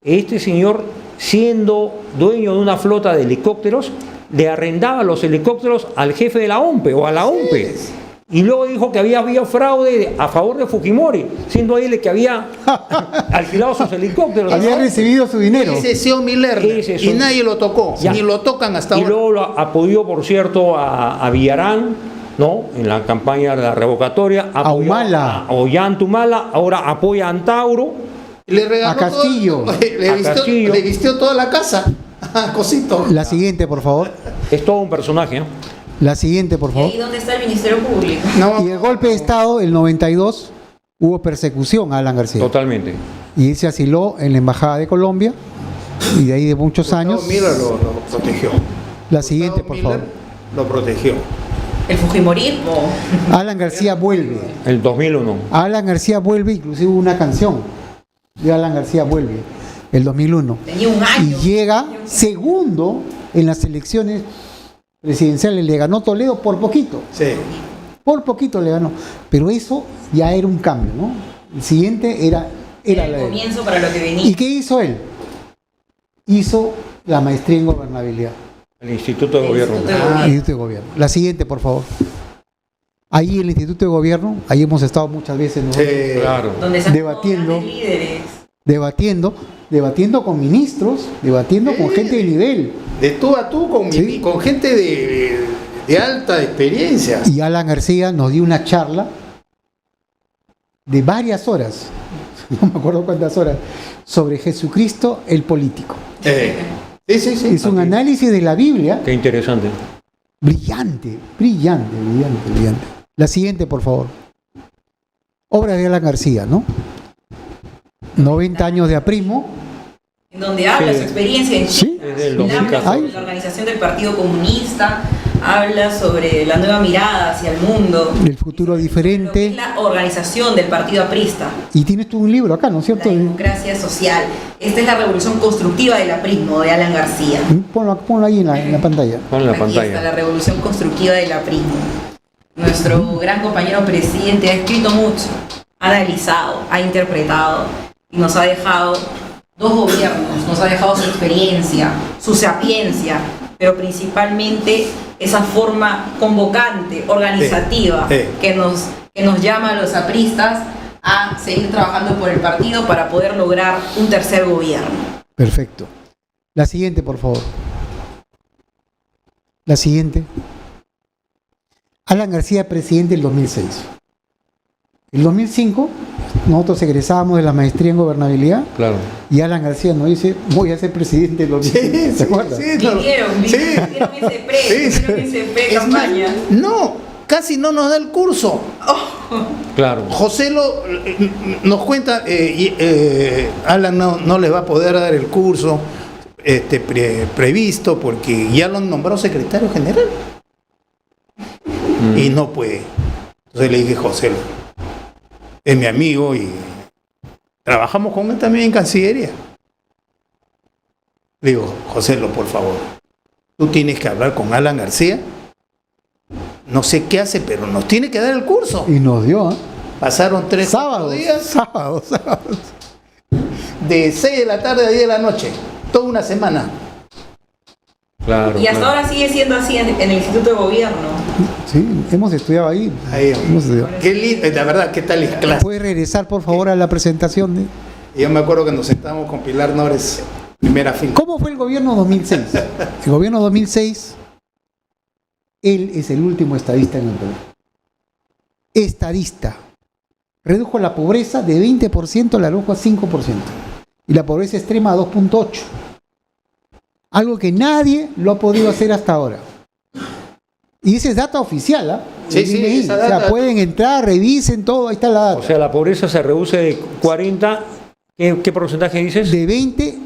Este señor, siendo dueño de una flota de helicópteros, le arrendaba los helicópteros al jefe de la OMPE o a la OMPE. Y luego dijo que había habido fraude a favor de Fujimori, siendo él el que había alquilado sus helicópteros. Había recibido su dinero. Ese Xiomi Lerner. Ese Y son- nadie lo tocó. Ya. Ni lo tocan hasta Y ahora. luego lo apoyó, por cierto, a Villarán, ¿no? En la campaña de la revocatoria. Apoyó Humala. A Ollantumala, ahora apoya a Antauro. Le regaló A Castillo. todo- A Castillo. le vistió toda la casa. Cosito. La siguiente, por favor. Es todo un personaje, ¿no? La siguiente, por ¿Y favor. ahí dónde está el Ministerio Público? No, Y el golpe de Estado, el 92, hubo persecución a Alan García. Totalmente. Y él se asiló en la Embajada de Colombia, y de ahí de muchos Gustavo años. Miller lo protegió. La siguiente, por Gustavo favor. Miller lo protegió. El Fujimorismo. Alan García vuelve. El 2001. Alan García vuelve, inclusive hubo una canción de Alan García vuelve, el 2001. Tenía un Y año. llega segundo en las elecciones presidenciales. Le ganó Toledo por poquito. Sí. Por poquito le ganó. Pero eso ya era un cambio, ¿no? El siguiente era era el la de él. comienzo para lo que venía. ¿Y qué hizo él? Hizo la maestría en gobernabilidad. El Instituto de El Gobierno. Instituto de El Gobierno. Instituto de Gobierno. La siguiente, por favor. Ahí el Instituto de Gobierno, ahí hemos estado muchas veces nosotros, Claro. Donde se han Debatiendo. grandes líderes. debatiendo con ministros, debatiendo con gente de nivel. De tú a tú con, Sí. con gente de alta experiencia. Y Alan García nos dio una charla de varias horas, no me acuerdo cuántas horas, sobre Jesucristo el político. Sí. Es un análisis de la Biblia Qué interesante. brillante. La siguiente, por favor. Obra de Alan García, ¿no? 90 años de aprismo. En donde habla Sí. su experiencia en Sí. China. Desde el Él 2014. habla sobre la organización del Partido Comunista, habla sobre la nueva mirada hacia el mundo. El futuro Lo que diferente. es la organización del Partido Aprista, Y tienes tú un libro acá, ¿no es la cierto? democracia social. Esta es la revolución constructiva del aprismo de Alan García. Ponlo ahí en la pantalla. Pon la Aquí está pantalla. la revolución constructiva del aprismo. Nuestro gran compañero presidente ha escrito mucho, ha analizado, ha interpretado y nos ha dejado dos gobiernos, nos ha dejado su experiencia, su sapiencia, pero principalmente esa forma convocante, organizativa, Sí. que nos llama a los apristas a seguir trabajando por el partido para poder lograr un tercer gobierno. Perfecto. La siguiente, por favor. La siguiente. Alan García, presidente del 2006. El 2005, nosotros egresábamos de la maestría en gobernabilidad Claro. y Alan García nos dice, voy a ser presidente del 2006. ¿Se acuerdan? Vivieron Sí. ese Es más, campaña. no, casi no nos da el curso. Claro. José nos cuenta, Alan no les va a poder dar el curso previsto porque ya lo han nombrado secretario general y no puede. Entonces le dije, José, es mi amigo y trabajamos con él también en Cancillería. Le digo, José, por favor, tú tienes que hablar con Alan García. No sé qué hace, pero nos tiene que dar el curso. Y nos dio, ¿eh? Pasaron 3 Sábados. días, Sábados. de 6 de la tarde a 10 de la noche, toda una semana. Claro. Y hasta claro. ahora sigue siendo así en el Instituto de Gobierno. Sí, hemos estudiado ahí. Ahí. Hemos estudiado. Qué lindo, la verdad, qué tal es clase. ¿Puede regresar, por favor, a la presentación? Yo me acuerdo que nos sentábamos con Pilar Nores, primera fila. ¿Cómo fue el gobierno 2006? El gobierno 2006, él es el último estadista en el Perú. Estadista. Redujo la pobreza de 20%, la redujo a 5%. Y la pobreza extrema a 2.8%. Algo que nadie lo ha podido hacer hasta ahora. Y ese es data oficial, ¿ah? Sí, El sí, INEI. esa O sea, data- pueden entrar, revisen todo, ahí está la data. O sea, la pobreza se reduce de 40. ¿Qué porcentaje dices? De 20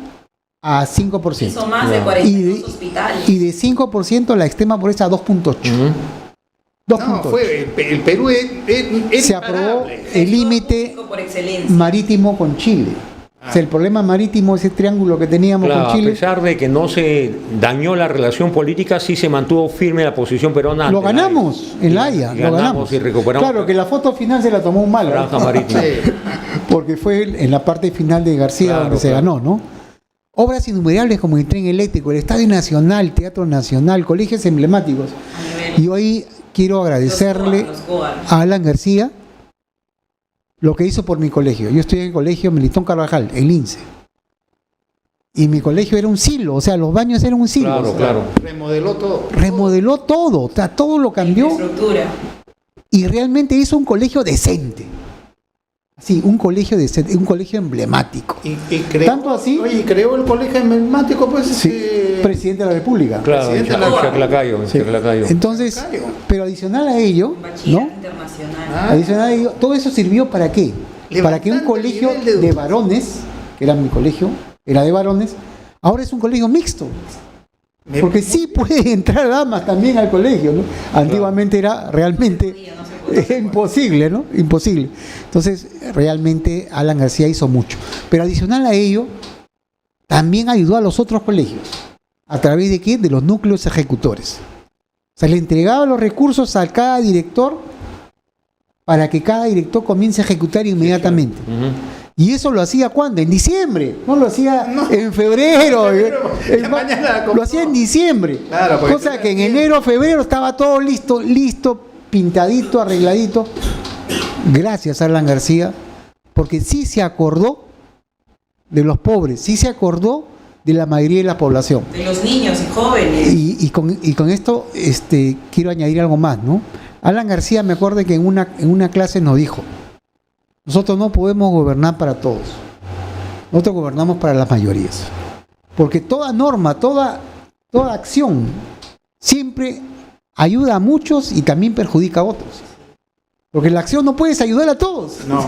a 5%. Hizo más de Claro. 42 hospitales. Y de 5% la extrema pobreza a 2.8%. Ujú. 2.8. No, el Perú es Se aprobó imparable. el límite Por excelencia. marítimo con Chile. O sea, el problema marítimo, ese triángulo que teníamos Claro, con a Chile, pesar de que no se dañó la relación política, sí se mantuvo firme la posición peruana. lo ante la ganamos en La Haya, y lo ganamos ganamos. y recuperamos Claro, que la foto final se la tomó un mal, la franja marítima. Sí. porque fue en la parte final de García Claro, donde se claro. ganó, ¿no? Obras innumerables como el tren eléctrico, el Estadio Nacional, Teatro Nacional, colegios emblemáticos. A nivel- Y hoy quiero agradecerle Los COAR. a Alan García lo que hizo por mi colegio. Yo estoy en el colegio Melitón Carvajal, el INSE. Y mi colegio era un silo, o sea, los baños eran un silo. Claro, O sea, claro. Remodeló todo. remodeló todo, o sea, todo lo cambió Infraestructura. y realmente hizo un colegio decente. Sí, un colegio decente, un colegio emblemático. Y creó, Tanto así- Oye, creó el colegio emblemático, pues. Presidente de la República. Claro, Presidente en de la- Chaclacayo. en Sí. Chaclacayo. Entonces, Claro. pero adicional a ello, Un bachillerato ¿no? internacional. Ah. Adicional a ello, todo eso sirvió para qué? Para que un Levantando el colegio nivel de de educación. varones, que era mi colegio, era de varones, ahora es un colegio mixto. Porque sí pueden entrar damas también al colegio, ¿no? Antiguamente era realmente imposible, ¿no? Imposible. Entonces, realmente Alan García hizo mucho. Pero adicional a ello, también ayudó a los otros colegios. ¿A través de qué? De los núcleos ejecutores. O sea, le entregaba los recursos a cada director para que cada director comience a ejecutar inmediatamente. Ujú. Y eso lo hacía ¿cuándo? En diciembre. No lo hacía en febrero. Lo hacía en diciembre. Claro, cosa que en enero, febrero estaba todo listo, pintadito, arregladito. Gracias a Alan García, porque sí se acordó de los pobres, sí se acordó de la mayoría de la población. De los niños y jóvenes. Y con esto quiero añadir algo más, ¿no? Alan García, me acuerdo que en una clase nos dijo: nosotros no podemos gobernar para todos, nosotros gobernamos para las mayorías, porque toda norma, toda acción siempre ayuda a muchos y también perjudica a otros, porque la acción no puedes ayudar a todos. No.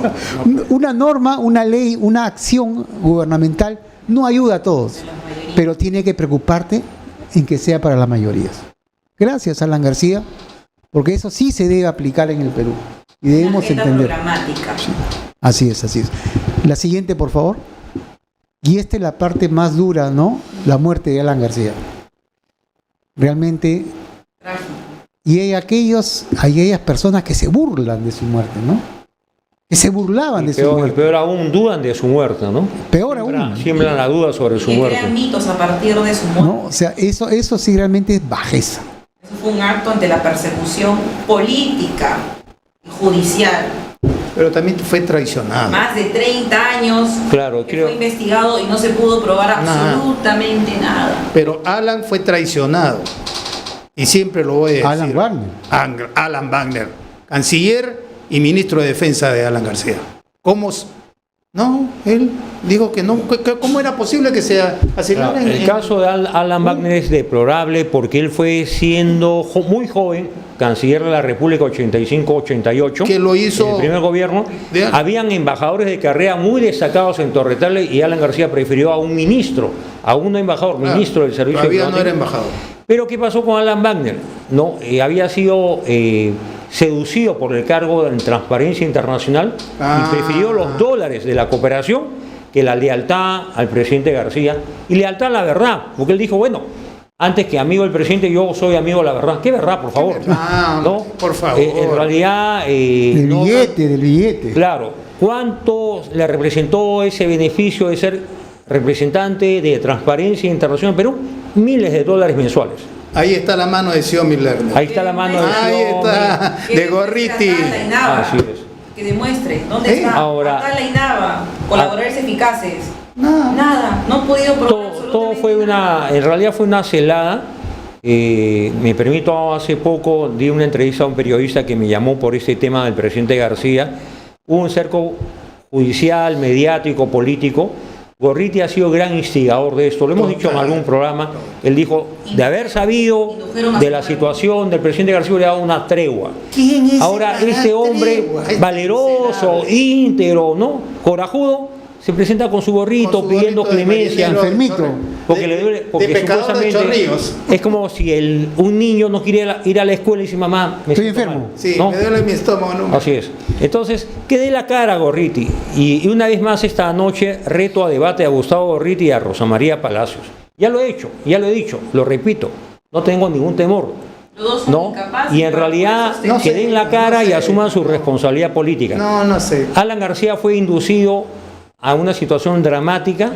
Una norma, una ley, una acción gubernamental no ayuda a todos, pero tiene que preocuparte en que sea para las mayorías. Gracias, Alan García, porque eso sí se debe aplicar en el Perú y debemos entender. Programática. Así es, así es. La siguiente, por favor. Y esta es la parte más dura, ¿no? La muerte de Alan García. Realmente. Y hay aquellas personas que se burlan de su muerte, ¿no? Que se burlaban de su muerte. Peor aún, dudan de su muerte, ¿no? Peor aún. Siembran la duda sobre su muerte. Crean mitos a partir de su muerte. ¿No? O sea, eso sí realmente es bajeza. Eso fue un acto ante la persecución política y judicial. Pero también fue traicionado. Más de 30 años Claro, que fue investigado y no se pudo probar absolutamente nada. Pero Alan fue traicionado. Y siempre lo voy a decir. Alan Wagner, canciller y ministro de Defensa de Alan García. ¿Cómo? No, él dijo que no. ¿Cómo era posible que se asignara? El caso de Alan Wagner es deplorable porque él fue siendo muy joven, canciller de la República 85-88, que lo hizo en el primer gobierno. Habían embajadores de carrera muy destacados en Torretale y Alan García prefirió a un ministro, a un embajador, ministro del Servicio Todavía no era embajador. Pero ¿qué pasó con Alan Wagner? No, había sido seducido por el cargo en Transparencia Internacional y prefirió los dólares de la cooperación que la lealtad al presidente García y lealtad a la verdad, porque él dijo, bueno, antes que amigo del presidente yo soy amigo de la verdad. ¿Qué verdad, por favor? ¿No? Por favor. En realidad... del billete. Claro. ¿Cuánto le representó ese beneficio de ser representante de Transparencia Internacional en Perú? Miles de dólares mensuales. Ahí está la mano de Xiommi Lerner. Ahí está la mano de Ahí está, de Gorriti. Así es. Que demuestre dónde está. Ahora, acá la INAVA, colaboradores eficaces. Nada, no ha podido probar. Todo fue en realidad fue una celada. Me permito, hace poco di una entrevista a un periodista que me llamó por ese tema del presidente García. Hubo un cerco judicial, mediático, político. Gorriti ha sido gran instigador de esto, lo hemos dicho en algún programa. Él dijo, de haber sabido de la situación del presidente García, le ha dado una tregua. ¿Quién es ahora este hombre valeroso, íntegro, ¿no? Corajudo, se presenta con su gorrito pidiendo clemencia, enfermito, porque le duele, porque supuestamente es como si un niño no quiere ir a la escuela y dice, mamá, estoy enfermo. Mal, sí, ¿no? me duele mi estómago. ¿No? Así es. Entonces, que dé la cara a Gorriti. Y una vez más esta noche reto a debate a Gustavo Gorriti y a Rosa María Palacios. Ya lo he hecho, ya lo he dicho, lo repito, no tengo ningún temor. ¿No? Y en realidad que den la cara y asuman su responsabilidad política. No sé. Alan García fue inducido a una situación dramática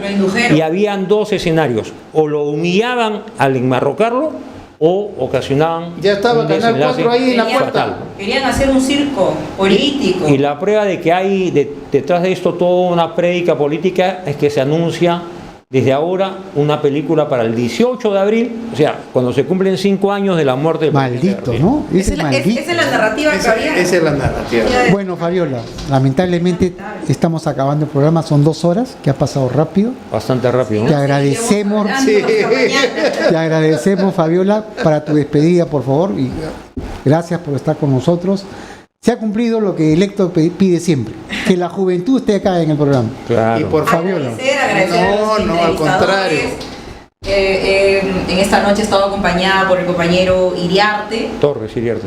y habían dos escenarios: o lo humillaban al enmarrocarlo o ocasionaban ya estaba Canal 4 ahí en la puerta. Querían hacer un circo político. Y la prueba de que hay detrás de esto toda una prédica política es que se anuncia desde ahora una película para el 18 de abril, o sea, cuando se cumplen 5 años de la muerte del maldito, ¿no? Esa es la narrativa que había. Esa es la narrativa. Bueno, Fabiola, lamentablemente estamos acabando el programa, son 2 horas, que ha pasado rápido. Bastante rápido, ¿no? Te agradecemos, te agradecemos, Fabiola, para tu despedida, por favor, y gracias por estar con nosotros. Se ha cumplido lo que Electo pide siempre, que la juventud esté acá en el programa. Claro. Y por Fabiola. Agradecer al contrario. En esta noche he estado acompañada por el compañero Iriarte. Torres Iriarte.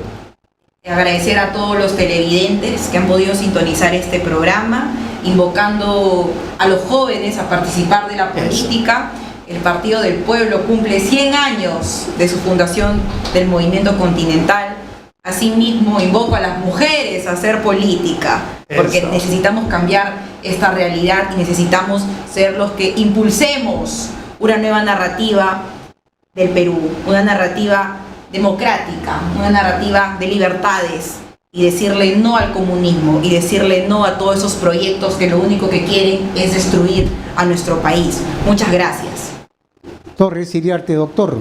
Agradecer a todos los televidentes que han podido sintonizar este programa, invocando a los jóvenes a participar de la política. El Partido del Pueblo cumple 100 años de su fundación del Movimiento Continental. Asimismo, invoco a las mujeres a hacer política, porque necesitamos cambiar esta realidad y necesitamos ser los que impulsemos una nueva narrativa del Perú, una narrativa democrática, una narrativa de libertades, y decirle no al comunismo y decirle no a todos esos proyectos que lo único que quieren es destruir a nuestro país. Muchas gracias. Torres Iriarte, doctor.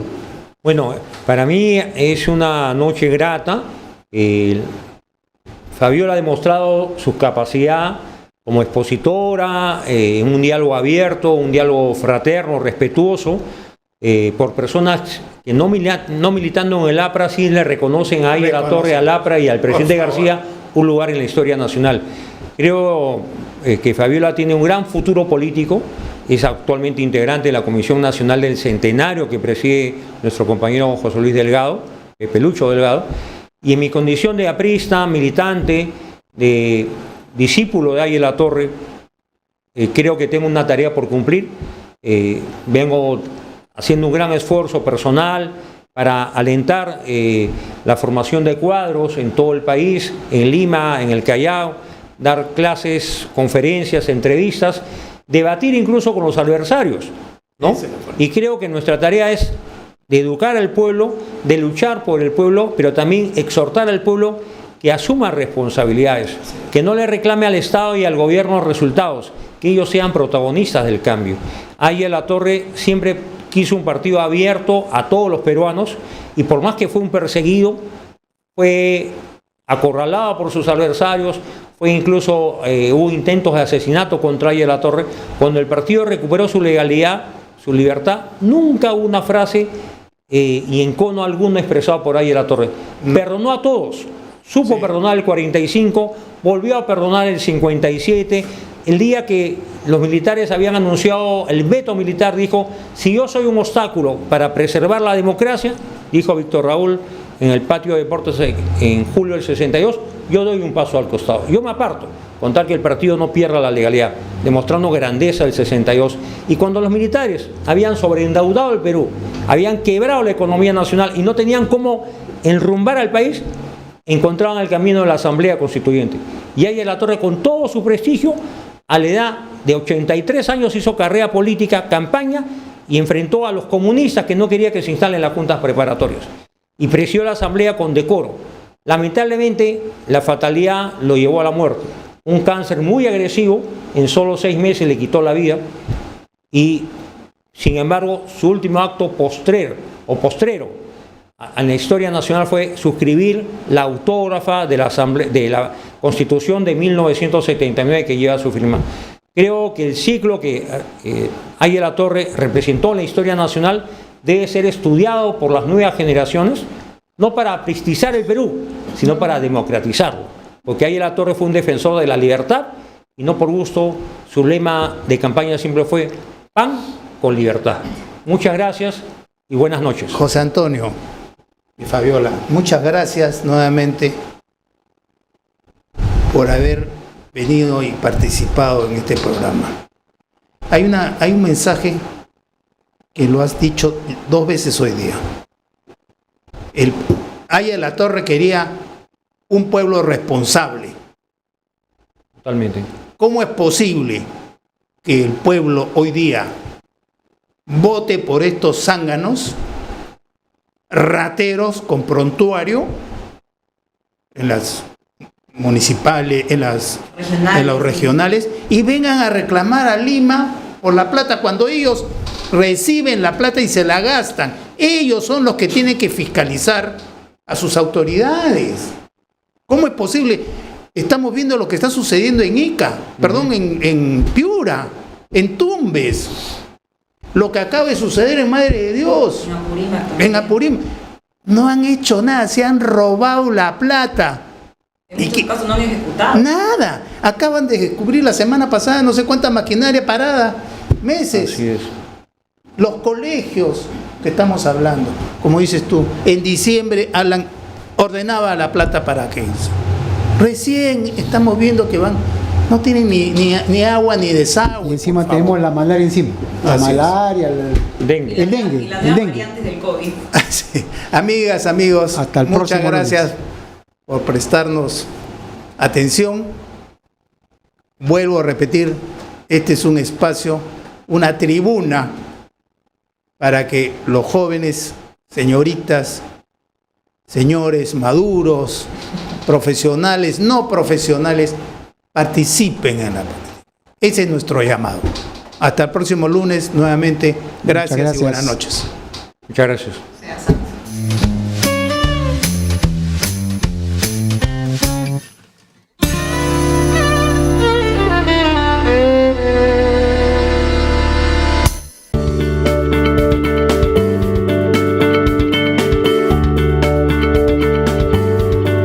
Bueno, para mí es una noche grata. Fabiola ha demostrado su capacidad como expositora, en un diálogo abierto, un diálogo fraterno, respetuoso, por personas que no militando en el APRA sí le reconocen a la Torre, al APRA y al presidente García un lugar en la historia nacional. Creo que Fabiola tiene un gran futuro político, es actualmente integrante de la Comisión Nacional del Centenario que preside nuestro compañero José Luis Delgado, Pelucho Delgado, y en mi condición de aprista, militante, de discípulo de Águila Torre, creo que tengo una tarea por cumplir. Vengo haciendo un gran esfuerzo personal para alentar la formación de cuadros en todo el país, en Lima, en el Callao, dar clases, conferencias, entrevistas, debatir incluso con los adversarios, ¿no? Y creo que nuestra tarea es de educar al pueblo, de luchar por el pueblo, pero también exhortar al pueblo que asuma responsabilidades, que no le reclame al Estado y al gobierno resultados, que ellos sean protagonistas del cambio. Águila Torre siempre quiso un partido abierto a todos los peruanos y por más que fue un perseguido, fue acorralado por sus adversarios, fue incluso hubo intentos de asesinato contra Águila Torre. Cuando el partido recuperó su legalidad, su libertad, nunca hubo una frase y encono alguno expresado por Águila Torre. Perdonó a todos, supo perdonar el 45, volvió a perdonar el 57. El día que los militares habían anunciado el veto militar, dijo: si yo soy un obstáculo para preservar la democracia, dijo Víctor Raúl en el patio de deportes en julio del 62, yo doy un paso al costado, yo me aparto, con tal que el partido no pierda la legalidad, demostrando grandeza del 62. Y cuando los militares habían sobreendeudado el Perú, habían quebrado la economía nacional y no tenían cómo enrumbar al país, encontraban el camino de la Asamblea Constituyente. Y Águila Torre, con todo su prestigio, a la edad de 83 años hizo carrera política, campaña, y enfrentó a los comunistas que no querían que se instalen las juntas preparatorias. Y presidió la Asamblea con decoro. Lamentablemente, la fatalidad lo llevó a la muerte. Un cáncer muy agresivo, en solo 6 meses le quitó la vida, y sin embargo, su último acto postrero en la historia nacional fue suscribir la autógrafa de la Constitución de 1979 que lleva su firma. Creo que el ciclo que Águila Torre representó en la historia nacional debe ser estudiado por las nuevas generaciones, no para prestigiar el Perú, sino para democratizarlo. Porque Águila Torre fue un defensor de la libertad y no por gusto. Su lema de campaña siempre fue pan con libertad. Muchas gracias y buenas noches. José Antonio y Fabiola, muchas gracias nuevamente por haber venido y participado en este programa. Hay un mensaje que lo has dicho 2 veces hoy día. Águila Torre quería un pueblo responsable. Totalmente. ¿Cómo es posible que el pueblo hoy día vote por estos zánganos, rateros con prontuario, en las municipales, en los regionales, y vengan a reclamar a Lima por la plata cuando ellos reciben la plata y se la gastan? Ellos son los que tienen que fiscalizar a sus autoridades. ¿Cómo es posible? Estamos viendo lo que está sucediendo en Ica, en Piura, en Tumbes, lo que acaba de suceder en Madre de Dios, en Apurímac. No han hecho nada, se han robado la plata. En muchos casos no han ejecutado. Nada. Acaban de descubrir la semana pasada no sé cuánta maquinaria parada, meses. Así es. Los colegios que estamos hablando, como dices tú, en diciembre Alan ordenaba la plata para aquellos. Recién estamos viendo que no tienen ni agua ni desagüe. Y encima tenemos la malaria encima. La malaria, el dengue. El dengue. Y las nuevas variantes del COVID. Sí. Amigas, amigos, hasta el muchas próximo gracias lunes por prestarnos atención. Vuelvo a repetir, este es un espacio, una tribuna para que los jóvenes, señoritas, señores maduros, profesionales, no profesionales, participen en la política. Ese es nuestro llamado. Hasta el próximo lunes, nuevamente, gracias. Y buenas noches. Muchas gracias.